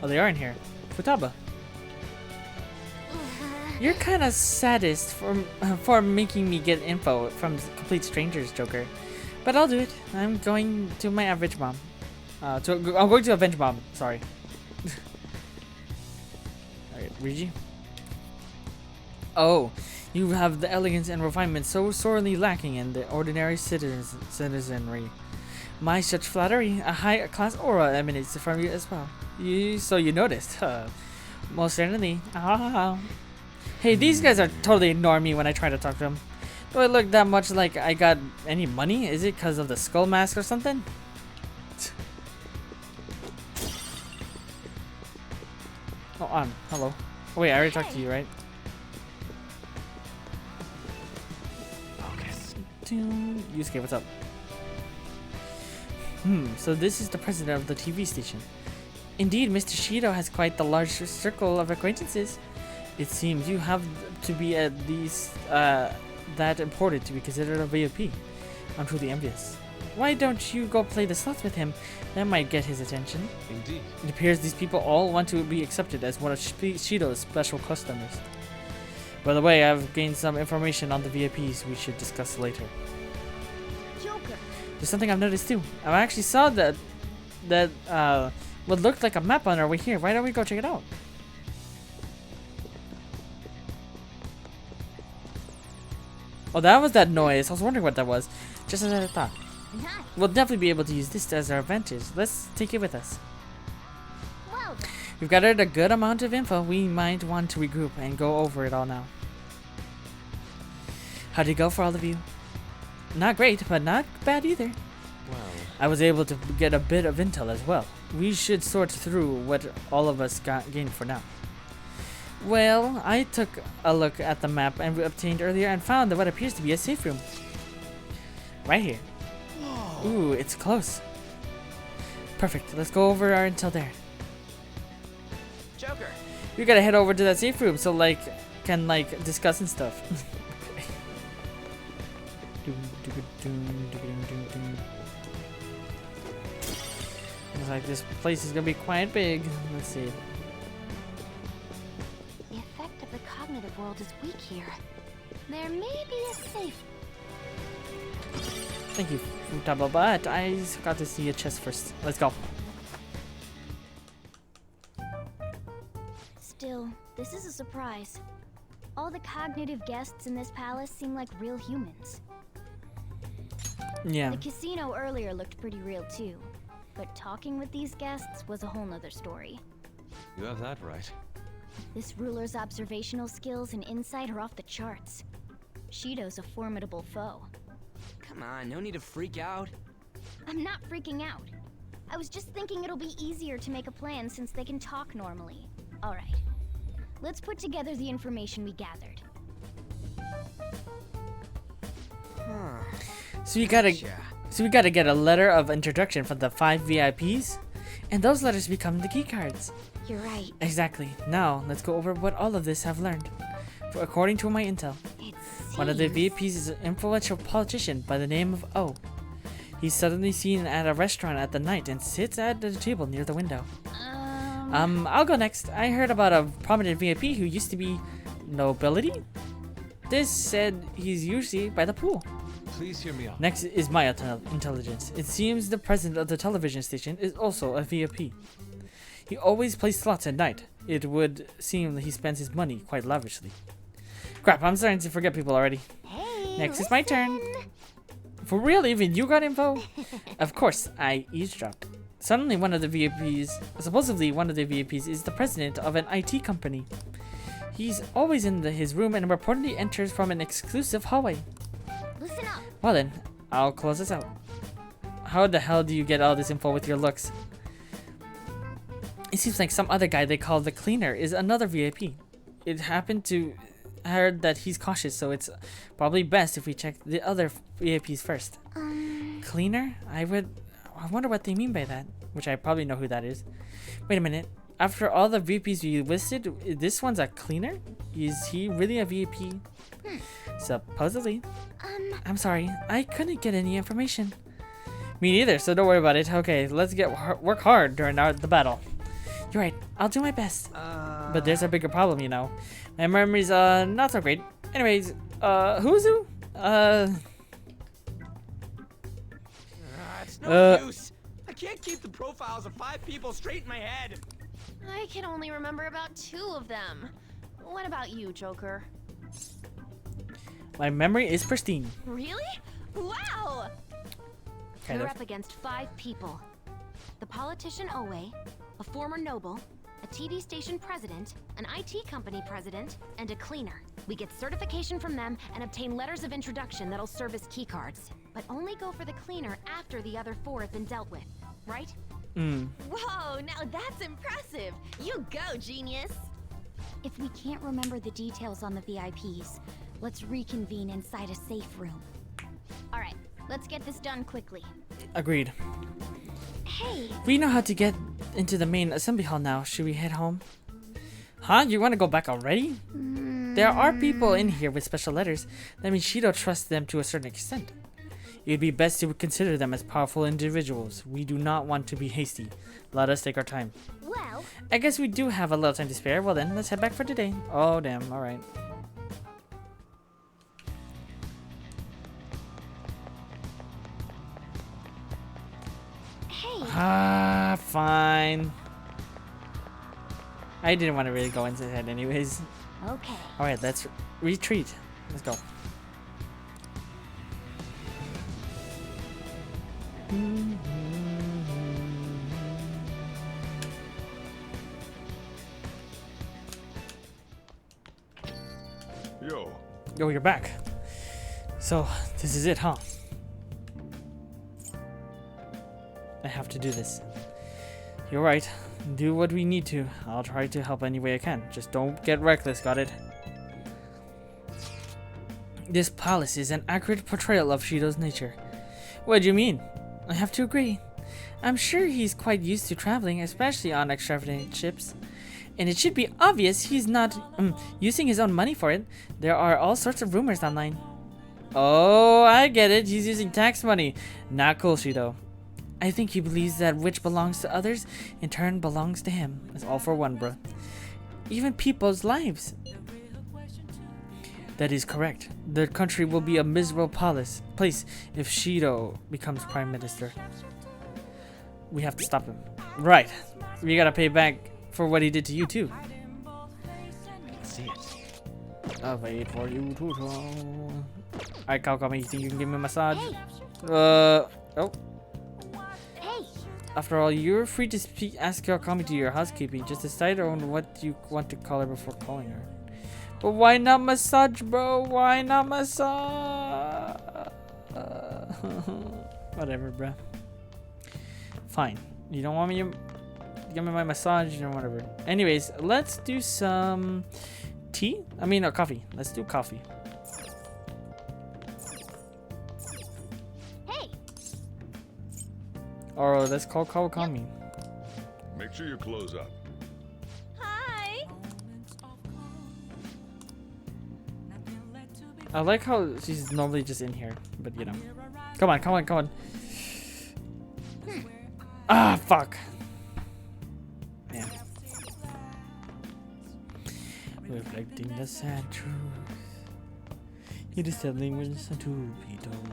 Oh, they are in here. Futaba. You're kind of sadist for making me get info from complete strangers, Joker. But I'll do it. I'm going to my average mom. I'm going to avenge mom. Sorry. Alright, Rigi. Oh, you have the elegance and refinement so sorely lacking in the ordinary citizenry. My such flattery, a high-class aura emanates from you as well. So you noticed. Most certainly. Hey, these guys are totally ignoring me when I try to talk to them. Do I look that much like I got any money? Is it because of the skull mask or something? Oh, hello. Oh, wait, I already talked to you, right? Focus. Yusuke, what's up? So this is the president of the TV station. Indeed, Mr. Shido has quite the large circle of acquaintances. It seems you have to be at least that important to be considered a VIP. I'm truly envious. Why don't you go play the slots with him? That might get his attention. Indeed. It appears these people all want to be accepted as one of Shido's special customers. By the way, I've gained some information on the VIPs we should discuss later. Joker. There's something I've noticed too. I actually saw that what looked like a map on our way here. Why don't we go check it out? Oh, that was that noise. I was wondering what that was. Just as I thought. We'll definitely be able to use this as our advantage. Let's take it with us. Well, We've gathered a good amount of info. We might want to regroup and go over it all now. How'd it go for all of you? Not great, but not bad either. Well, I was able to get a bit of intel as well. We should sort through what all of us gained for now. Well, I took a look at the map and we obtained earlier and found what appears to be a safe room. Right here. Whoa. Ooh, it's close. Perfect. Let's go over our intel there. Joker. We gotta head over to that safe room so can discuss and stuff. Looks like this place is gonna be quite big. Let's see. the effect of the cognitive world is weak here. There may be a safe. Thank you, Futaba, but I got to see a chest first. Let's go. Still, this is a surprise. All the cognitive guests in this palace seem like real humans. Yeah. The casino earlier looked pretty real too. But talking with these guests was a whole nother story. You have that right. This ruler's observational skills and insight are off the charts. Shido's a formidable foe. Come on, no need to freak out. I'm not freaking out. I was just thinking it'll be easier to make a plan since they can talk normally. Alright. Let's put together the information we gathered. So we gotta get a letter of introduction from the 5 VIPs, and those letters become the key cards. You're right. Exactly. Now let's go over what all of this have learned. According to my intel, one of the VIPs is an influential politician by the name of O. He's suddenly seen at a restaurant at the night and sits at the table near the window. I'll go next. I heard about a prominent VIP who used to be nobility. This said he's usually by the pool. Please hear me out. Next is my intelligence. It seems the president of the television station is also a VIP. He always plays slots at night. It would seem that he spends his money quite lavishly. Crap, I'm starting to forget people already. Hey, next is my turn. For real, even you got info? Of course, I eavesdropped. Suddenly supposedly one of the VIPs is the president of an IT company. He's always in his room and reportedly enters from an exclusive hallway. Listen up. Well then, I'll close this out. How the hell do you get all this info with your looks? It seems like some other guy they call the cleaner is another VIP. It happened to heard that he's cautious, so it's probably best if we check the other VIPs first. Cleaner? I wonder what they mean by that. Which I probably know who that is. Wait a minute. After all the VIPs you listed, this one's a cleaner? Is he really a VIP? Supposedly. I'm sorry, I couldn't get any information. Me neither, so don't worry about it. Okay, let's work hard during the battle. You're right, I'll do my best. But there's a bigger problem, you know. My memory's not so great. Anyways, who's who? It's no use. I can't keep the profiles of 5 people straight in my head. I can only remember about 2 of them. What about you, Joker? My memory is pristine. Really? Wow! You're up against 5 people. The politician Owe, a former noble, a TV station president, an IT company president, and a cleaner. We get certification from them and obtain letters of introduction that'll serve as keycards. But only go for the cleaner after the other 4 have been dealt with, right? Whoa, now that's impressive! You go, genius! If we can't remember the details on the VIPs, let's reconvene inside a safe room. Alright, let's get this done quickly. Agreed. Hey! We know how to get into the main assembly hall now. Should we head home? Huh? You want to go back already? There are people in here with special letters. That means Shido trusts them to a certain extent. It would be best to consider them as powerful individuals. We do not want to be hasty. Let us take our time. Well, I guess we do have a little time to spare. Well then, let's head back for today. Oh damn, alright. hey! Fine. I didn't want to really go into that anyways. Okay. Alright, let's retreat. Let's go. Yo, you're back. So, this is it, huh? I have to do this. You're right. Do what we need to. I'll try to help any way I can. Just don't get reckless, got it? This palace is an accurate portrayal of Shido's nature. What do you mean? I have to agree. I'm sure he's quite used to traveling, especially on extravagant ships. And it should be obvious he's not using his own money for it. There are all sorts of rumors online. Oh, I get it. He's using tax money. Not cool, Shido. I think he believes that which belongs to others, in turn belongs to him. It's all for one, bro. Even people's lives. That is correct. The country will be a miserable place if Shido becomes prime minister. We have to stop him. Right. We gotta pay back for what he did to you too. See it. I'll wait for you to draw. Alright, Kalkami, you think you can give me a massage? Hey, Oh. Hey, After all, you're free to speak. Ask your Kami to your housekeeping. Just decide on what you want to call her before calling her. But why not massage, bro? Why not massage? Whatever, bro. Fine. You don't want me to give me my massage or whatever. Anyways, let's do some tea. I mean, coffee. Let's do coffee. hey. Or let's call Kawakami. Make sure you close up. Hi. I like how she's normally just in here, but you know. Come on, come on, come on. Ah, fuck. Man. Reflecting the sad truth. It is telling when it's to be told.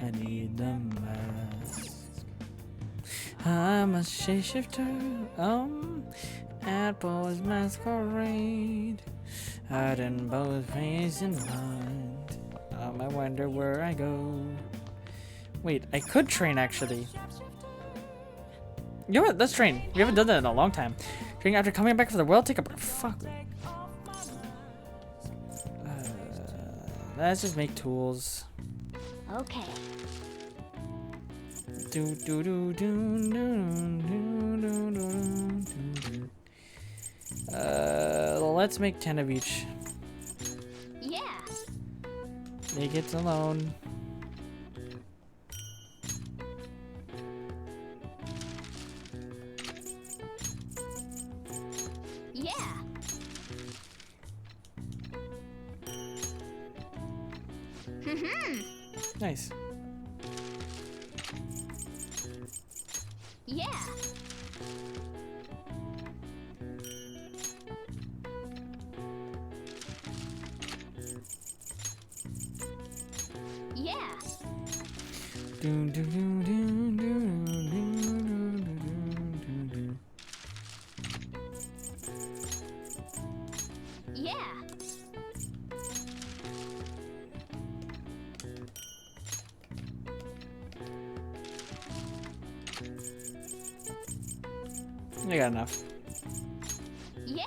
I need the mask. I'm a shapeshifter. At Bo's masquerade. Hiding both face and mind. I wonder where I go. Wait, I could train actually. You know what? Let's train. We haven't done that in a long time. Train after coming back from the world. Take a break. Fuck. Let's just make tools. Okay. Do do do do do do do do. Let's make 10 of each. Yeah. Make it alone. Yeah. Nice. Yeah. Yeah. Do do do do do do do do. Yeah. I got enough. Yeah.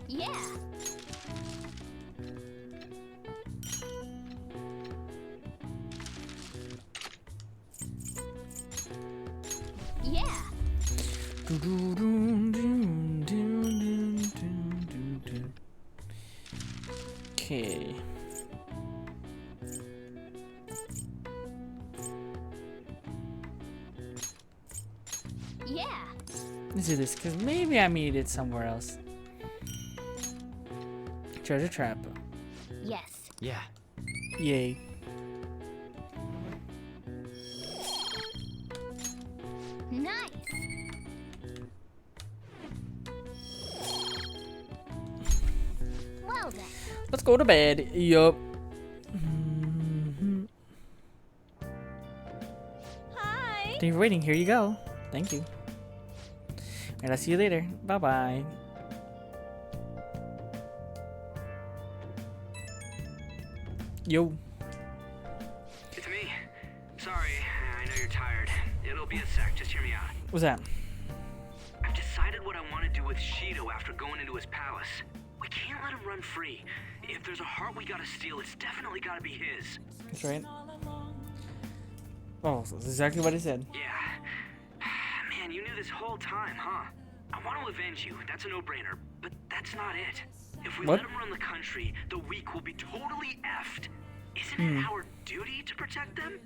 Yeah. Yeah. Do do do do do do do. Okay. Yeah. Let's do this, because maybe I need it somewhere else. Treasure trap. Yes. Yeah. Yay. Nice. Well then. Let's go to bed. Yup. Hi. Thank you for waiting. Here you go. Thank you. And I'll see you later. Bye bye. Yo. It's me. Sorry, I know you're tired. It'll be a sec, just hear me out. What's that? I've decided what I want to do with Shido after going into his palace. We can't let him run free. If there's a heart we gotta steal, it's definitely gotta be his. That's right. Oh, that's exactly what I said. Yeah. Man, you knew this whole time, huh? I want to avenge you, that's a no-brainer, but that's not it. If we What? let him run the country, the weak will be totally effed. Isn't it our duty to protect them?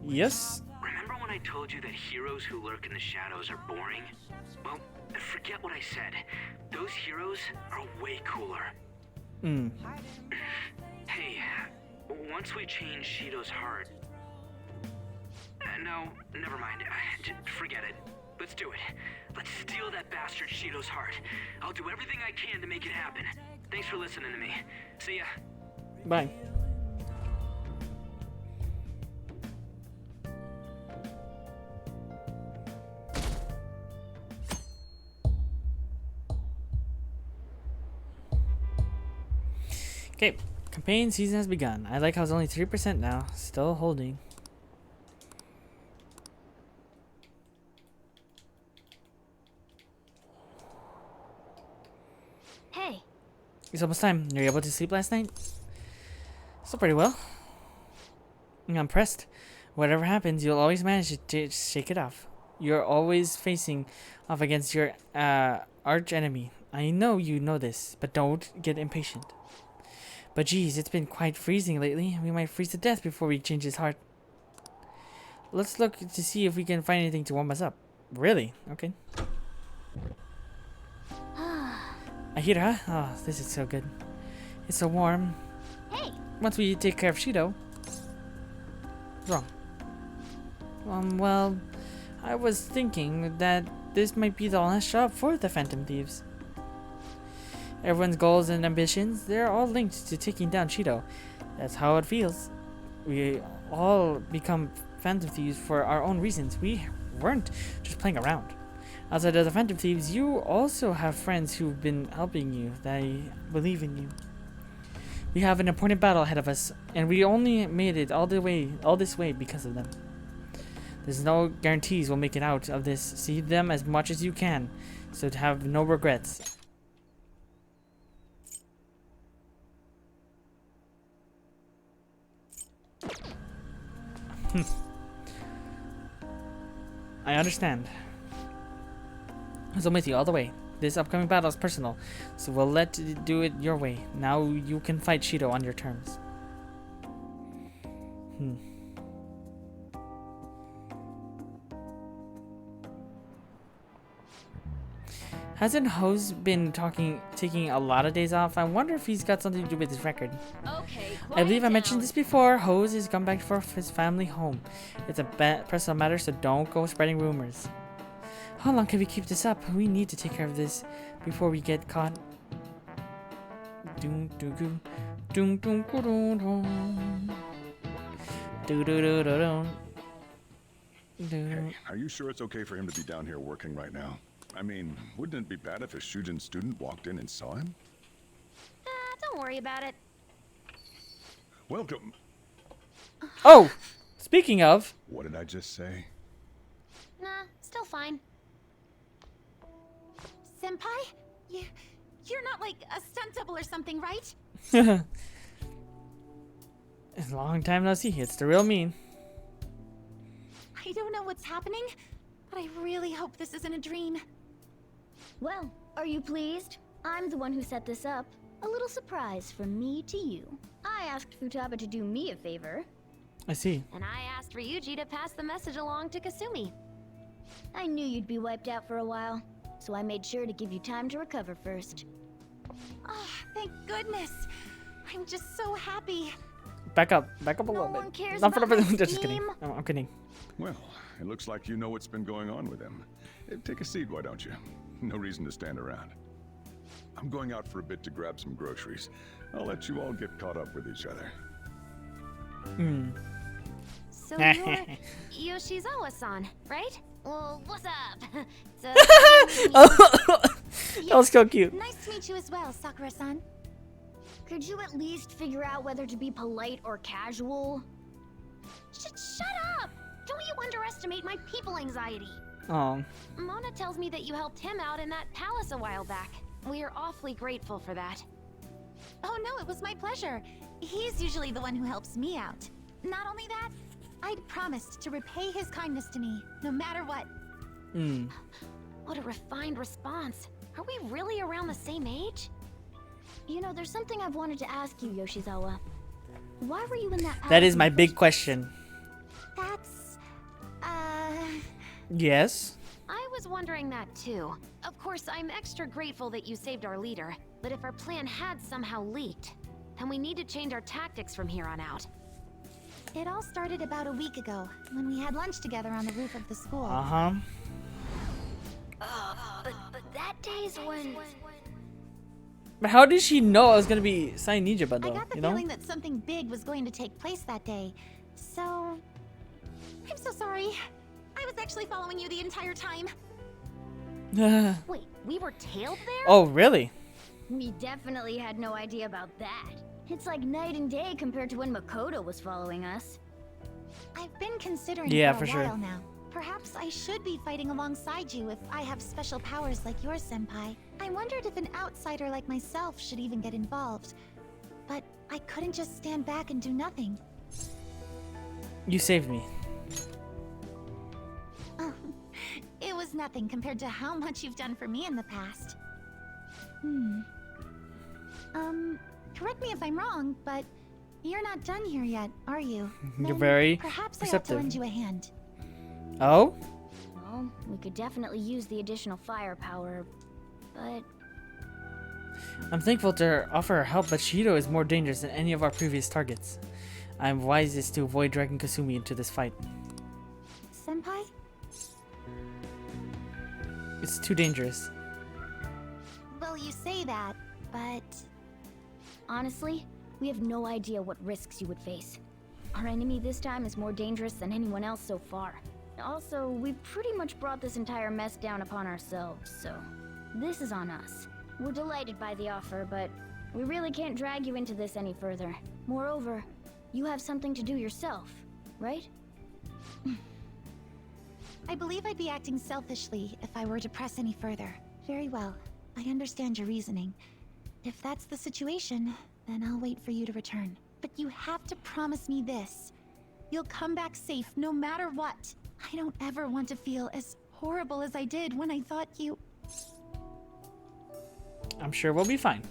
Yes. Remember when I told you that heroes who lurk in the shadows are boring? Well, forget what I said. Those heroes are way cooler. Hey, once we change Shido's heart... no, never mind. Forget it. Let's do it. Let's steal that bastard Shido's heart. I'll do everything I can to make it happen. Thanks for listening to me. See ya. Bye. Okay, campaign season has begun. I like how it's only 3% now. Still holding. Hey. It's almost time. Were you able to sleep last night? Still pretty well. I'm impressed. Whatever happens, you'll always manage to shake it off. You're always facing off against your arch enemy. I know you know this, but don't get impatient. But geez, it's been quite freezing lately. We might freeze to death before we change his heart. Let's look to see if we can find anything to warm us up. Really? Okay. Ahira? Oh, this is so good. It's so warm. Hey. Once we take care of Shido. What's wrong? Well, I was thinking that this might be the last job for the Phantom Thieves. Everyone's goals and ambitions, they're all linked to taking down Shido. That's how it feels. We all become Phantom Thieves for our own reasons. We weren't just playing around. Outside of the Phantom Thieves, you also have friends who've been helping you. They believe in you. We have an important battle ahead of us, and we only made it all this way because of them. There's no guarantees we'll make it out of this. See them as much as you can, so to have no regrets. I understand. I'm with you all the way. This upcoming battle is personal, so we'll let you do it your way. Now you can fight Shido on your terms. Hasn't Hose been taking a lot of days off? I wonder if he's got something to do with his record. Okay, I believe I mentioned this before. Hose has come back for his family home. It's a personal matter, so don't go spreading rumors. How long can we keep this up? We need to take care of this before we get caught. Hey, are you sure it's okay for him to be down here working right now? I mean, wouldn't it be bad if a Shujin student walked in and saw him? Don't worry about it. Welcome. Oh, speaking of. What did I just say? Nah, still fine. Senpai? You're not like a stunt double or something, right? A long time no see. It's the real me. I don't know what's happening, but I really hope this isn't a dream. Well, are you pleased? I'm the one who set this up. A little surprise from me to you. I asked Futaba to do me a favor. I see. And I asked Ryuji to pass the message along to Kasumi. I knew you'd be wiped out for a while, so I made sure to give you time to recover first. Oh, thank goodness. I'm just so happy. Back up a little bit. one cares Not for about my just kidding. scheme. I'm kidding. Well, it looks like you know what's been going on with him. Take a seat, why don't you? No reason to stand around. I'm going out for a bit to grab some groceries. I'll let you all get caught up with each other. So you're Yoshizawa-san, right? Well, what's up? That was so cute. Nice to meet you as well, Sakura-san. Could you at least figure out whether to be polite or casual? Shut up! Don't you underestimate my people anxiety. Oh. Mona tells me that you helped him out in that palace a while back. We are awfully grateful for that. Oh no, it was my pleasure. He's usually the one who helps me out. Not only that, I'd promised to repay his kindness to me, no matter what. What a refined response. Are we really around the same age? You know, there's something I've wanted to ask you, Yoshizawa. Why were you in that palace? That is my big question. That's... Yes? I was wondering that too. Of course, I'm extra grateful that you saved our leader, but if our plan had somehow leaked, then we need to change our tactics from here on out. It all started about a week ago, when we had lunch together on the roof of the school. Uh-huh. But that day's when... But how did she know I was gonna be Sai Ninja Bundle? I got the feeling that something big was going to take place that day, so... I'm so sorry. I was actually following you the entire time. Wait, we were tailed there? Oh, really? We definitely had no idea about that. It's like night and day compared to when Makoto was following us. I've been considering Yeah, for a for sure. while now. Perhaps I should be fighting alongside you if I have special powers like yours, Senpai. I wondered if an outsider like myself should even get involved. But I couldn't just stand back and do nothing. You saved me. Oh, it was nothing compared to how much you've done for me in the past. Correct me if I'm wrong, but you're not done here yet, are you? You're Then very perhaps I ought to perceptive. lend you a hand. Oh? Well, we could definitely use the additional firepower, but I'm thankful to offer her help, but Shido is more dangerous than any of our previous targets. I'm wisest to avoid dragging Kasumi into this fight. Senpai? It's too dangerous. Well, you say that, but honestly, we have no idea what risks you would face. Our enemy this time is more dangerous than anyone else so far. Also, we pretty much brought this entire mess down upon ourselves, so this is on us. We're delighted by the offer, but we really can't drag you into this any further. Moreover, you have something to do yourself, right? I believe I'd be acting selfishly if I were to press any further. Very well. I understand your reasoning. If that's the situation, then I'll wait for you to return. But you have to promise me this. You'll come back safe no matter what. I don't ever want to feel as horrible as I did when I thought you... I'm sure we'll be fine.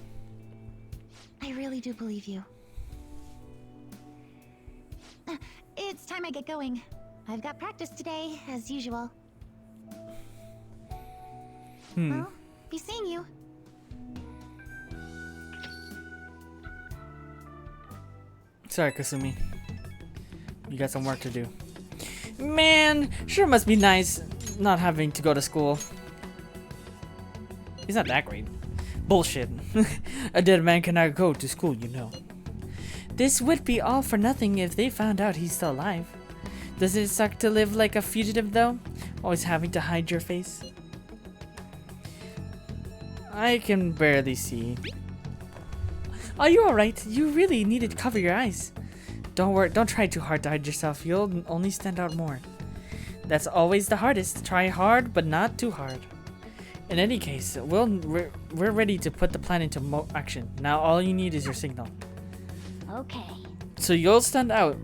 I really do believe you. It's time I get going. I've got practice today, as usual. Well, be seeing you. Sorry, Kasumi. You got some work to do. Man, sure must be nice not having to go to school. He's not that great. Bullshit. A dead man cannot go to school, you know. This would be all for nothing if they found out he's still alive. Does it suck to live like a fugitive though? Always having to hide your face? I can barely see. Are you alright? You really need to cover your eyes. Don't worry, don't try too hard to hide yourself. You'll only stand out more. That's always the hardest. Try hard, but not too hard. In any case, we're ready to put the plan into action. Now all you need is your signal. Okay. So you'll stand out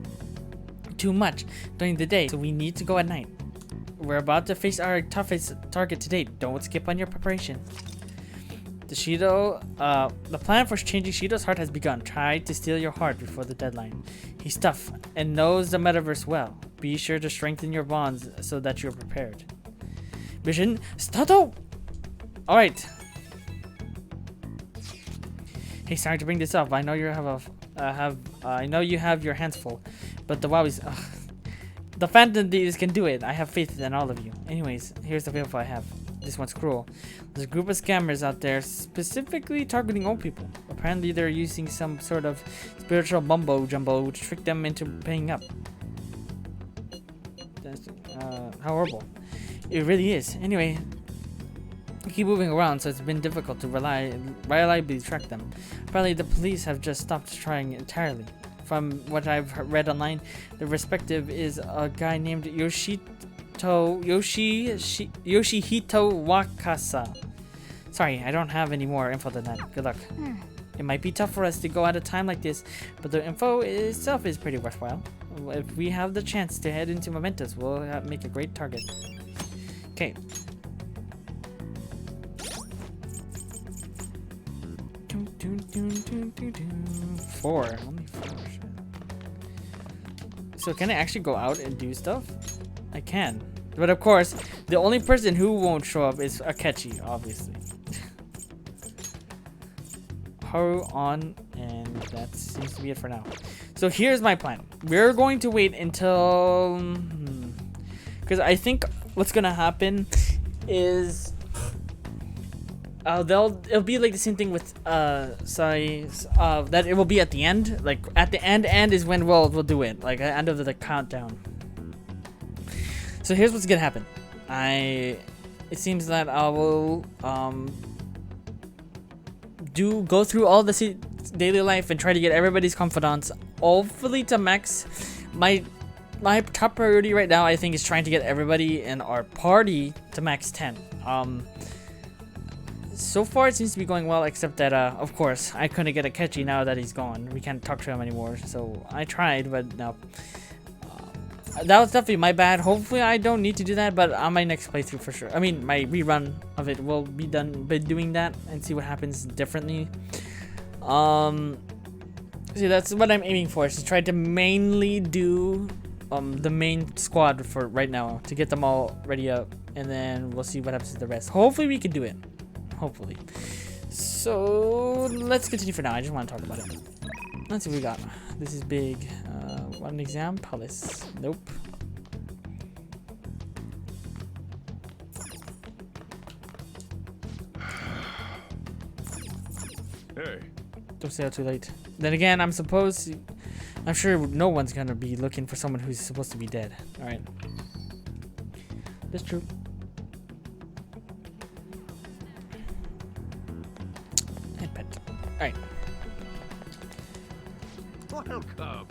too much during the day, so we need to go at night. We're about to face our toughest target today. Don't skip on your preparation. The plan for changing Shido's heart has begun. Try to steal your heart before the deadline. He's tough and knows the metaverse well. Be sure to strengthen your bonds so that you're prepared. Mission start! Alright. Hey, sorry to bring this up. I know you I know you have your hands full, but the Wowies, the Phantom Thieves can do it. I have faith in all of you. Anyways, here's the info I have. This one's cruel. There's a group of scammers out there specifically targeting old people. Apparently they're using some sort of spiritual mumbo jumbo to trick them into paying up. That's, how horrible. It really is. Anyway, we keep moving around, so it's been difficult to reliably track them. Apparently the police have just stopped trying entirely. From what I've read online, the respective is a guy named Yoshihito Wakasa. Sorry, I don't have any more info than that. Good luck. It might be tough for us to go at a time like this, but the info itself is pretty worthwhile. If we have the chance to head into Mementos, we'll make a great target. Okay. Four. Only 4. So can I actually go out and do stuff? I can. But of course, the only person who won't show up is Akechi, obviously. Haru on, and that seems to be it for now. So here's my plan. We're going to wait until... Because I think what's going to happen is... it'll be like the same thing with that it will be at the end. Like at the end is when we'll do it. Like at the end of the countdown. So here's what's gonna happen. It seems that I will go through all the daily life and try to get everybody's confidants hopefully to max. My top priority right now, I think, is trying to get everybody in our party to max 10. So far it seems to be going well, except that of course I couldn't get Akechi now that he's gone. We can't talk to him anymore, so I tried, but no. That was definitely my bad. Hopefully I don't need to do that, but on my next playthrough for sure. I mean, my rerun of it will be done by doing that and see what happens differently. See, that's what I'm aiming for, is to try to mainly do the main squad for right now, to get them all ready up, and then we'll see what happens to the rest. Hopefully we can do it. Hopefully. So let's continue for now. I just want to talk about it. Let's see what we got. This is big. One exam, Palace. Nope. Hey. Don't stay out too late. Then again, I'm sure no one's gonna be looking for someone who's supposed to be dead. Alright. That's true. Alright. Welcome.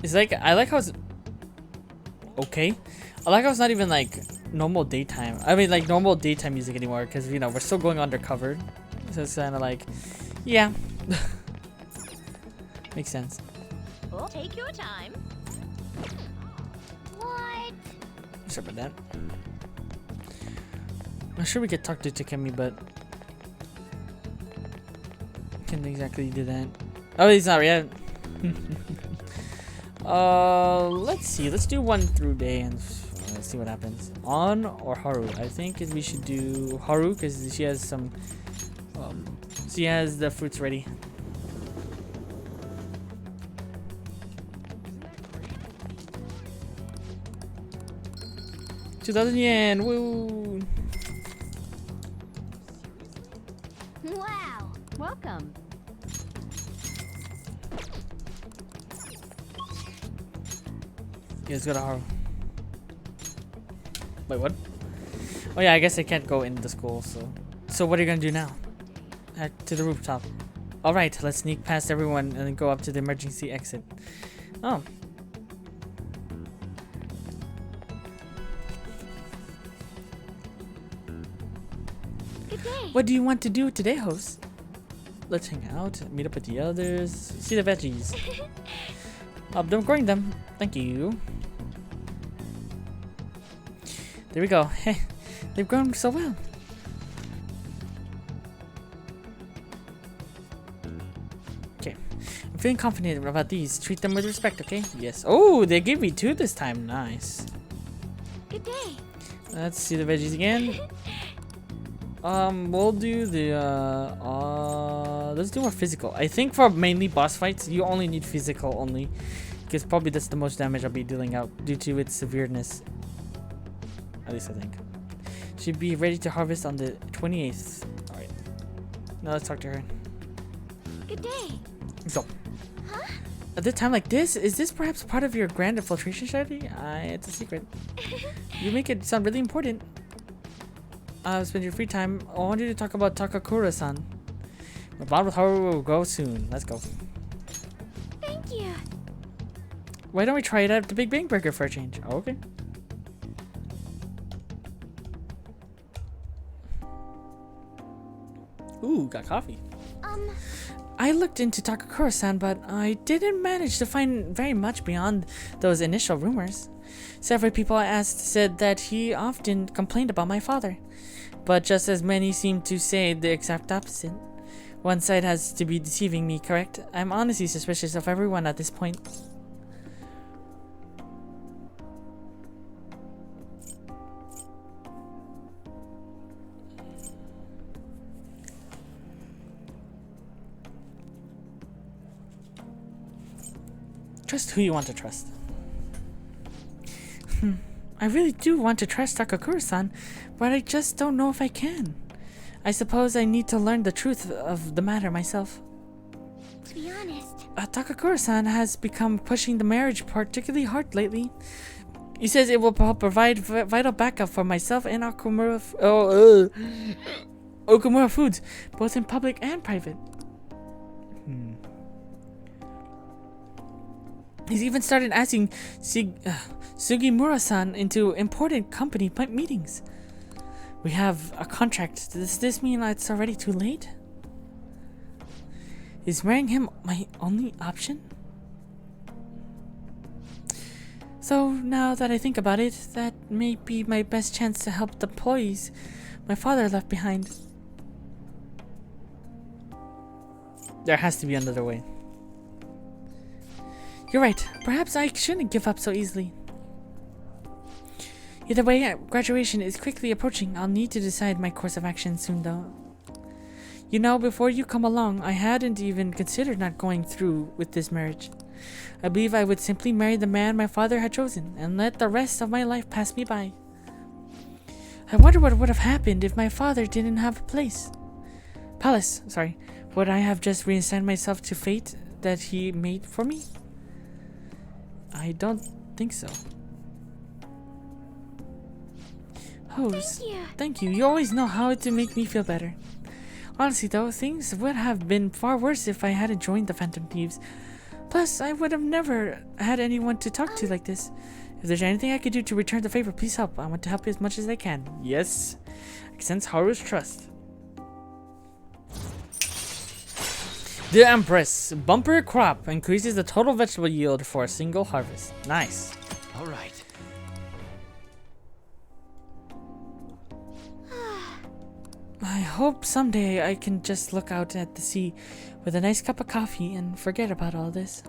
It's like, I like how it's okay. I like how it's not even like normal daytime. I mean, like normal daytime music anymore, because you know we're still going undercover. So it's kind of like, yeah, makes sense. Well, take your time. What? Sorry about that. I'm sure we could talk to Takemi, but can't exactly do that. Oh, he's not yet. Let's see. Let's do 1 through day and let's see what happens. On or Haru? I think we should do Haru because she has some. She has the fruits ready. $2,000 woo! Wow. Welcome. Yeah, let's go to Haru. Wait, what? Oh yeah, I guess I can't go in the school, so what are you gonna do now? Head to the rooftop. Alright, let's sneak past everyone and then go up to the emergency exit. Oh. Good day. What do you want to do today, host? Let's hang out, meet up with the others, see the veggies. Don't grind them. Thank you. There we go. Hey, they've grown so well. Okay. I'm feeling confident about these. Treat them with respect, okay? Yes. Oh, they gave me 2 this time. Nice. Good day. Let's see the veggies again. We'll do the, let's do more physical. I think for mainly boss fights, you only need physical only. Because probably that's the most damage I'll be dealing out due to its severeness. At least I think. Should be ready to harvest on the 28th. Alright. Now let's talk to her. Good day. So. Huh? At a time like this, is this perhaps part of your grand infiltration strategy? It's a secret. You make it sound really important. Spend your free time. I want you to talk about Takakura-san. My bond with Haru will go soon. Let's go. Thank you. Why don't we try it at the Big Bang Burger for a change? Oh, okay. Ooh, got coffee. I looked into Takakura-san, but I didn't manage to find very much beyond those initial rumors. Several people I asked said that he often complained about my father, but just as many seem to say the exact opposite. One side has to be deceiving me, correct? I'm honestly suspicious of everyone at this point. Trust who you want to trust. I really do want to trust Takakura-san, but I just don't know if I can. I suppose I need to learn the truth of the matter myself. To be honest, Takakura-san has become pushing the marriage particularly hard lately. He says it will provide vital backup for myself and Okumura Foods, both in public and private. He's even started asking Sugimura-san into important company meetings. We have a contract. Does this mean it's already too late? Is marrying him my only option? So now that I think about it, that may be my best chance to help the employees my father left behind. There has to be another way. You're right. Perhaps I shouldn't give up so easily. Either way, graduation is quickly approaching. I'll need to decide my course of action soon, though. You know, before you come along, I hadn't even considered not going through with this marriage. I believe I would simply marry the man my father had chosen and let the rest of my life pass me by. I wonder what would have happened if my father didn't have a palace. Would I have just reassigned myself to fate that he made for me? I don't think so. Hose, thank you. You always know how to make me feel better. Honestly though, things would have been far worse if I hadn't joined the Phantom Thieves. Plus, I would have never had anyone to talk to like this. If there's anything I could do to return the favor, please help. I want to help you as much as I can. Yes. I sense Haru's trust. The Empress. Bumper crop increases the total vegetable yield for a single harvest. Nice. Alright. I hope someday I can just look out at the sea with a nice cup of coffee and forget about all this.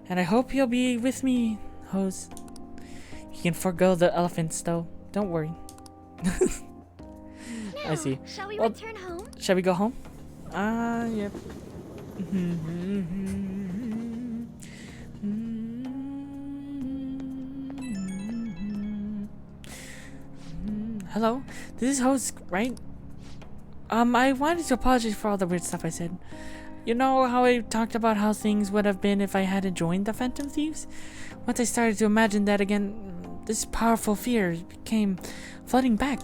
And I hope you'll be with me, Hose. You can forego the elephants, though. Don't worry. I see. Shall we return home? Shall we go home? Yep. Hello? This is Hose, right? I wanted to apologize for all the weird stuff I said. You know how I talked about how things would have been if I hadn't joined the Phantom Thieves? Once I started to imagine that again, this powerful fear came flooding back.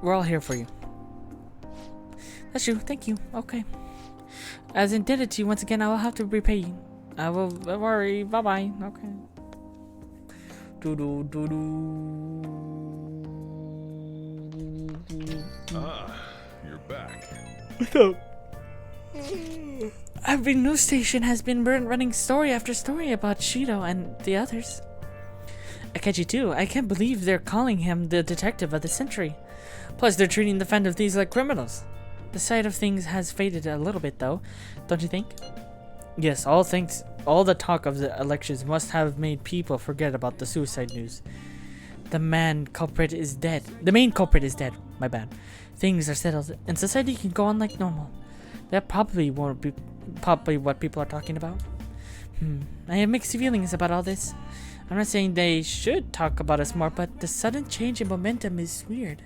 We're all here for you. That's true, thank you. Okay. As indebted to you once again, I will have to repay you. I will worry. Bye-bye. Okay. You're back. What's up? Every news station has been running story after story about Shido and the others. Akechi too. I can't believe they're calling him the detective of the century. Plus, they're treating the Phantom Thieves like criminals. The side of things has faded a little bit, though, don't you think? Yes, all the talk of the elections must have made people forget about the suicide news. The main culprit is dead. My bad. Things are settled, and society can go on like normal. That probably won't be what people are talking about. I have mixed feelings about all this. I'm not saying they should talk about us more, but the sudden change in momentum is weird.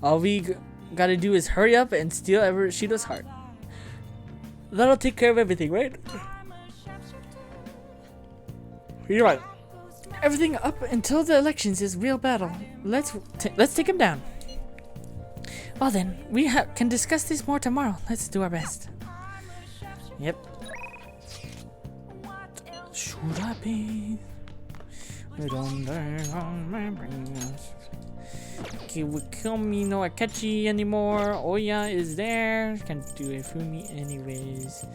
All we gotta do is hurry up and steal Shido's heart. That'll take care of everything, right? You're right. Everything up until the elections is real battle. Let's take him down. Well then, we can discuss this more tomorrow. Let's do our best. Yep. Should I be? Okay, we kill me no Akechi anymore. Ohya is there. Can't do a Fumi anyways.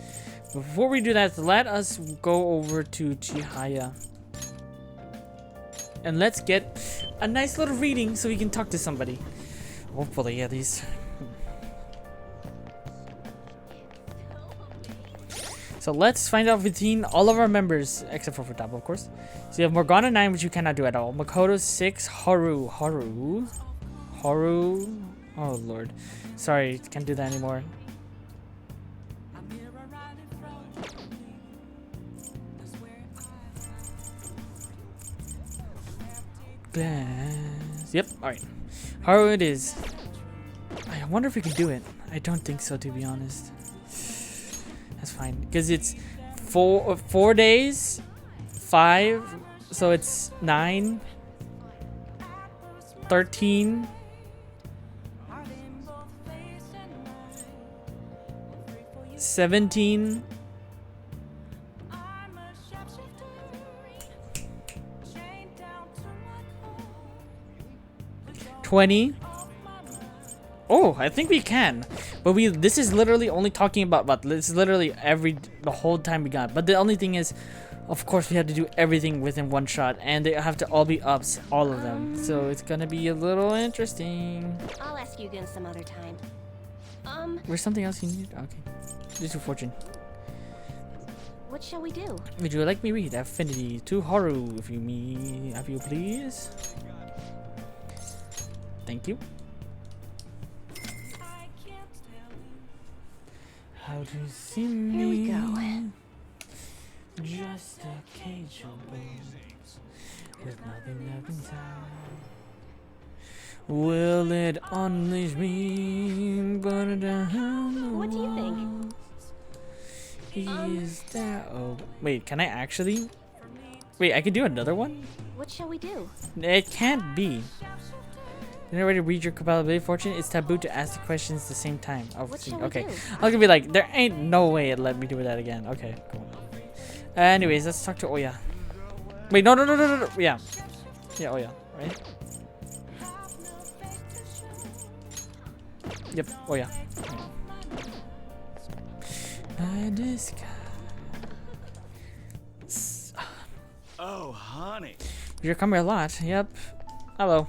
Before we do that, let us go over to Chihaya. And let's get a nice little reading so we can talk to somebody. Hopefully, at least. So let's find out between all of our members, except for Futaba, of course. So you have Morgana 9, which you cannot do at all. Makoto 6, Haru. Oh lord. Sorry, can't do that anymore. Glass. Yep, alright. Haru it is. I wonder if we can do it. I don't think so, to be honest. That's fine. Because it's 4 days, 5, so it's 9, 13. 17. 20. Oh, I think we can. But this is literally only talking about this is literally the whole time we got. But the only thing is, of course, we have to do everything within one shot, and they have to all be ups, all of them. So it's gonna be a little interesting. I'll ask you again some other time. There's something else you need? Okay. Just your fortune. What shall we do? Would you like me read Affinity to Haru, if you please? Thank you. How to see me? Here we go. Just a cage of bones with nothing left inside. Will it unleash me? What do you think? Is there? Oh, wait. Can I actually? Wait, I could do another one. What shall we do? It can't be. You know, ready to read your compatibility fortune? It's taboo to ask the questions at the same time. Oh, okay. I was gonna be like, there ain't no way it let me do that again. Okay, cool. Anyways, let's talk to Ohya. Wait, no. Yeah, Ohya, right? Yep, Ohya. By this guy. Oh, honey. You come here a lot. Yep. Hello.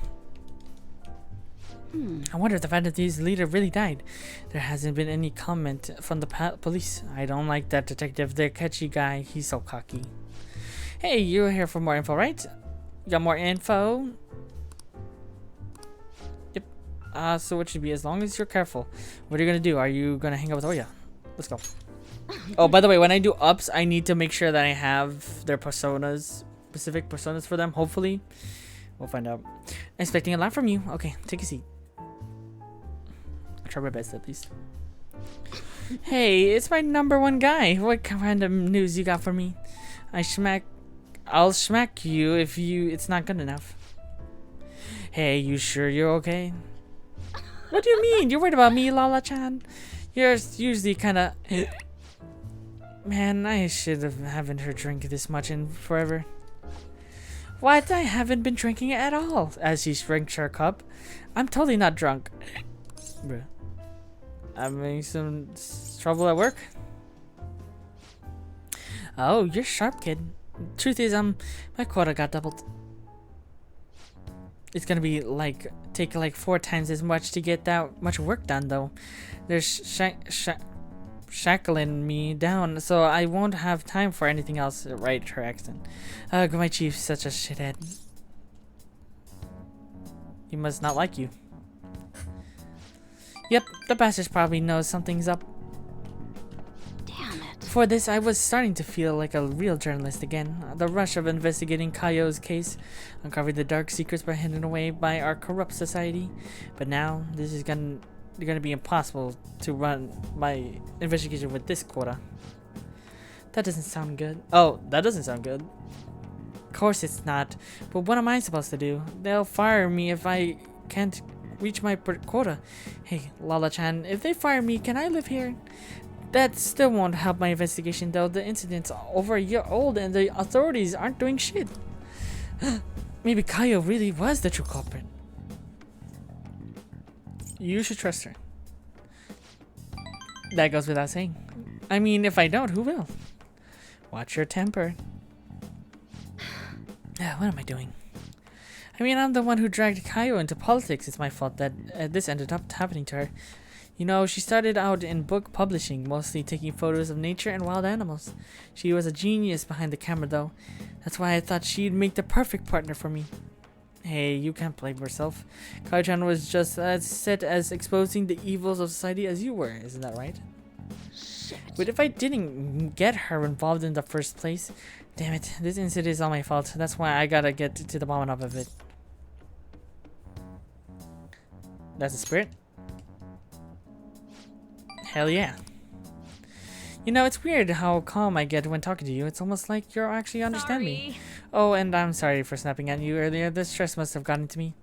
I wonder if the Phantom Thieves leader really died. There hasn't been any comment from the police. I don't like that detective. The catchy guy. He's so cocky. Hey, you're here for more info, right? You got more info? Yep. So it should be as long as you're careful. What are you gonna do? Are you gonna hang out with Ohya? Let's go. Oh, by the way, when I do ups, I need to make sure that I have their personas, specific personas for them. Hopefully. We'll find out. Expecting a lot from you. Okay, take a seat. Try my best at least. Hey, it's my #1 guy. What kind of news you got for me? I'll smack you if it's not good enough. Hey, you sure you're okay? What do you mean? You're worried about me, Lala-chan? You're usually kinda... Man, I haven't heard drink this much in forever. What? I haven't been drinking at all. As she drinks her cup. I'm totally not drunk. Bruh. I'm having some trouble at work. Oh, you're sharp, kid. Truth is, my quota got doubled. It's gonna be take 4 times as much to get that much work done, though. They're shackling me down, so I won't have time for anything else. Right, her accent. Ugh, my chief's such a shithead. He must not like you. Yep, the bastard probably knows something's up. Damn it. For this, I was starting to feel like a real journalist again. The rush of investigating Kaio's case, uncovering the dark secrets hidden away by our corrupt society. But now, this is gonna be impossible to run my investigation with this quota. That doesn't sound good. Oh, that doesn't sound good. Of course it's not. But what am I supposed to do? They'll fire me if I can't reach my quota. Hey, Lala-chan, if they fire me, can I live here? That still won't help my investigation, though. The incident's over a year old and the authorities aren't doing shit. Maybe Kaio really was the true culprit. You should trust her. That goes without saying. I mean, if I don't, who will? Watch your temper. What am I doing? I mean, I'm the one who dragged Kaio into politics. It's my fault that this ended up happening to her. You know, she started out in book publishing, mostly taking photos of nature and wild animals. She was a genius behind the camera, though. That's why I thought she'd make the perfect partner for me. Hey, you can't blame yourself. Kaio-chan was just as set as exposing the evils of society as you were, isn't that right? Shit. But if I didn't get her involved in the first place, damn it, this incident is all my fault. That's why I gotta get to the bottom of it. That's the spirit? Hell yeah. You know, it's weird how calm I get when talking to you. It's almost like you actually understand me. Oh, and I'm sorry for snapping at you earlier. The stress must have gotten to me.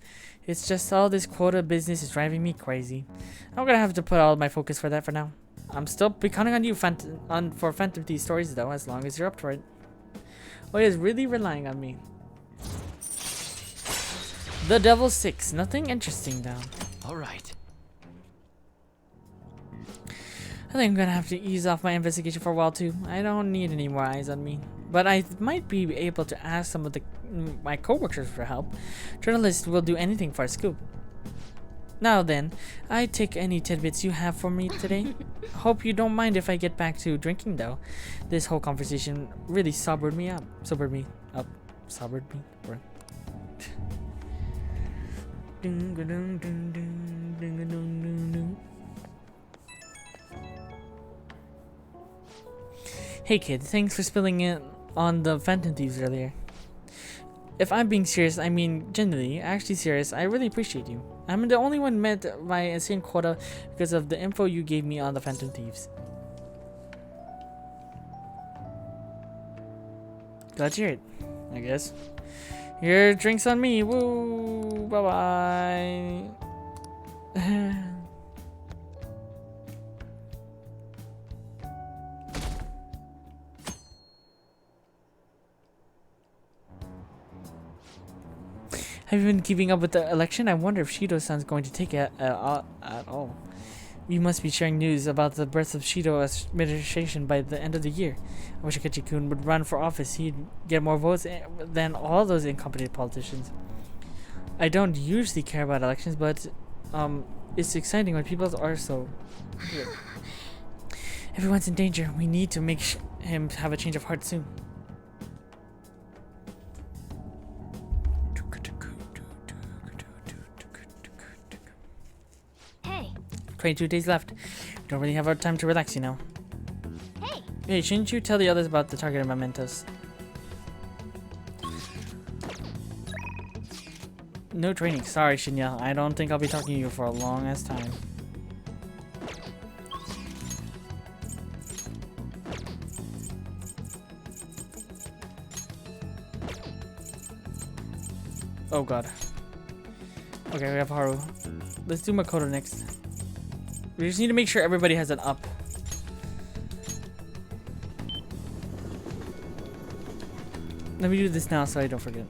It's just all this quota business is driving me crazy. I'm gonna have to put all my focus for that for now. I'm still be counting on you for Phantom Thieves stories though, as long as you're up for it. Ohya is really relying on me. The Devil's 6. Nothing interesting though. Alright. I think I'm gonna have to ease off my investigation for a while too. I don't need any more eyes on me. But I might be able to ask some of my co-workers for help. Journalists will do anything for a scoop. Now then, I take any tidbits you have for me today. Hope you don't mind if I get back to drinking though. This whole conversation really sobered me up. Sobered me. Right. Hey kid, thanks for spilling it on the Phantom Thieves earlier. If I'm being serious, I mean genuinely, actually serious, I really appreciate you. I'm the only one met my insane quota because of the info you gave me on the Phantom Thieves. Glad to hear it, I guess. Your drinks on me, woo, bye bye. Have you been keeping up with the election? I wonder if Shido-san's going to take it at all. We must be sharing news about the birth of Shido's administration by the end of the year. I wish Akechi-kun would run for office. He'd get more votes than all those incompetent politicians. I don't usually care about elections, but it's exciting when people are so good. Everyone's in danger. We need to make him have a change of heart soon. Hey. 22 days left. We don't really have our time to relax, you know. Hey. Hey, shouldn't you tell the others about the targeted mementos? No training. Sorry, Shinya. I don't think I'll be talking to you for a long ass time. Oh god. Okay, we have Haru. Let's do Makoto next. We just need to make sure everybody has an up. Let me do this now so I don't forget.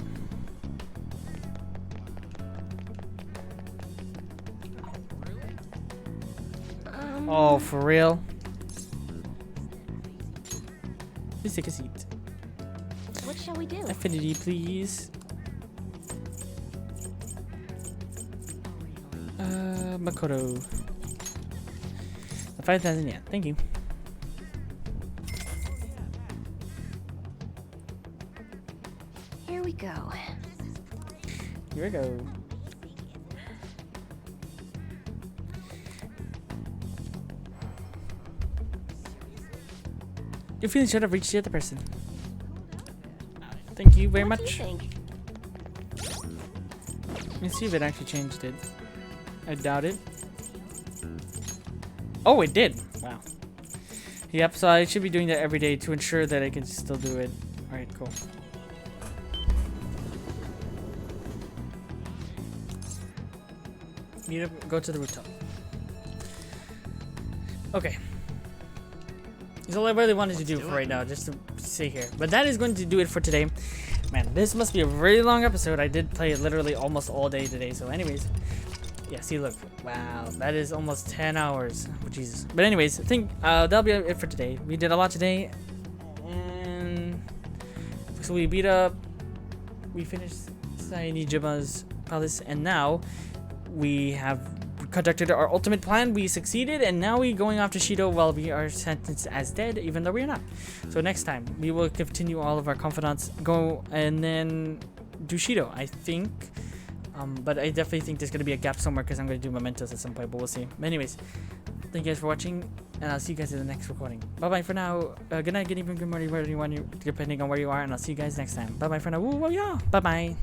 Oh, for real? Please take a seat. What shall we do? Affinity, please. Makoto. 5,000, yeah. Thank you. Here we go. Here we go. Your feelings should have reached the other person. Thank you very much. What do you think? Let me see if it actually changed it. I doubt it. Oh, it did. Wow. Yep, so I should be doing that every day to ensure that I can still do it. Alright, cool. Meet up, go to the rooftop. Okay. That's all I really wanted to do for right now, just to stay here. But that is going to do it for today. Man, this must be a really long episode. I did play it literally almost all day today. So anyways, yeah, see, look. Wow, that is almost 10 hours. Oh, Jesus. But anyways, I think that'll be it for today. We did a lot today. And so we beat up, we finished Sainijima's palace, and now we have conducted our ultimate plan. We succeeded, and now we're going off to Shido while we are sentenced as dead, even though we're not. So next time, we will continue all of our confidants, go and then do Shido, I think. But I definitely think there's going to be a gap somewhere because I'm going to do mementos at some point, but we'll see. But anyways, thank you guys for watching, and I'll see you guys in the next recording. Bye-bye for now. Good night, good evening, good morning, wherever you want, depending on where you are, and I'll see you guys next time. Bye-bye for now. Woo, yeah. Bye-bye.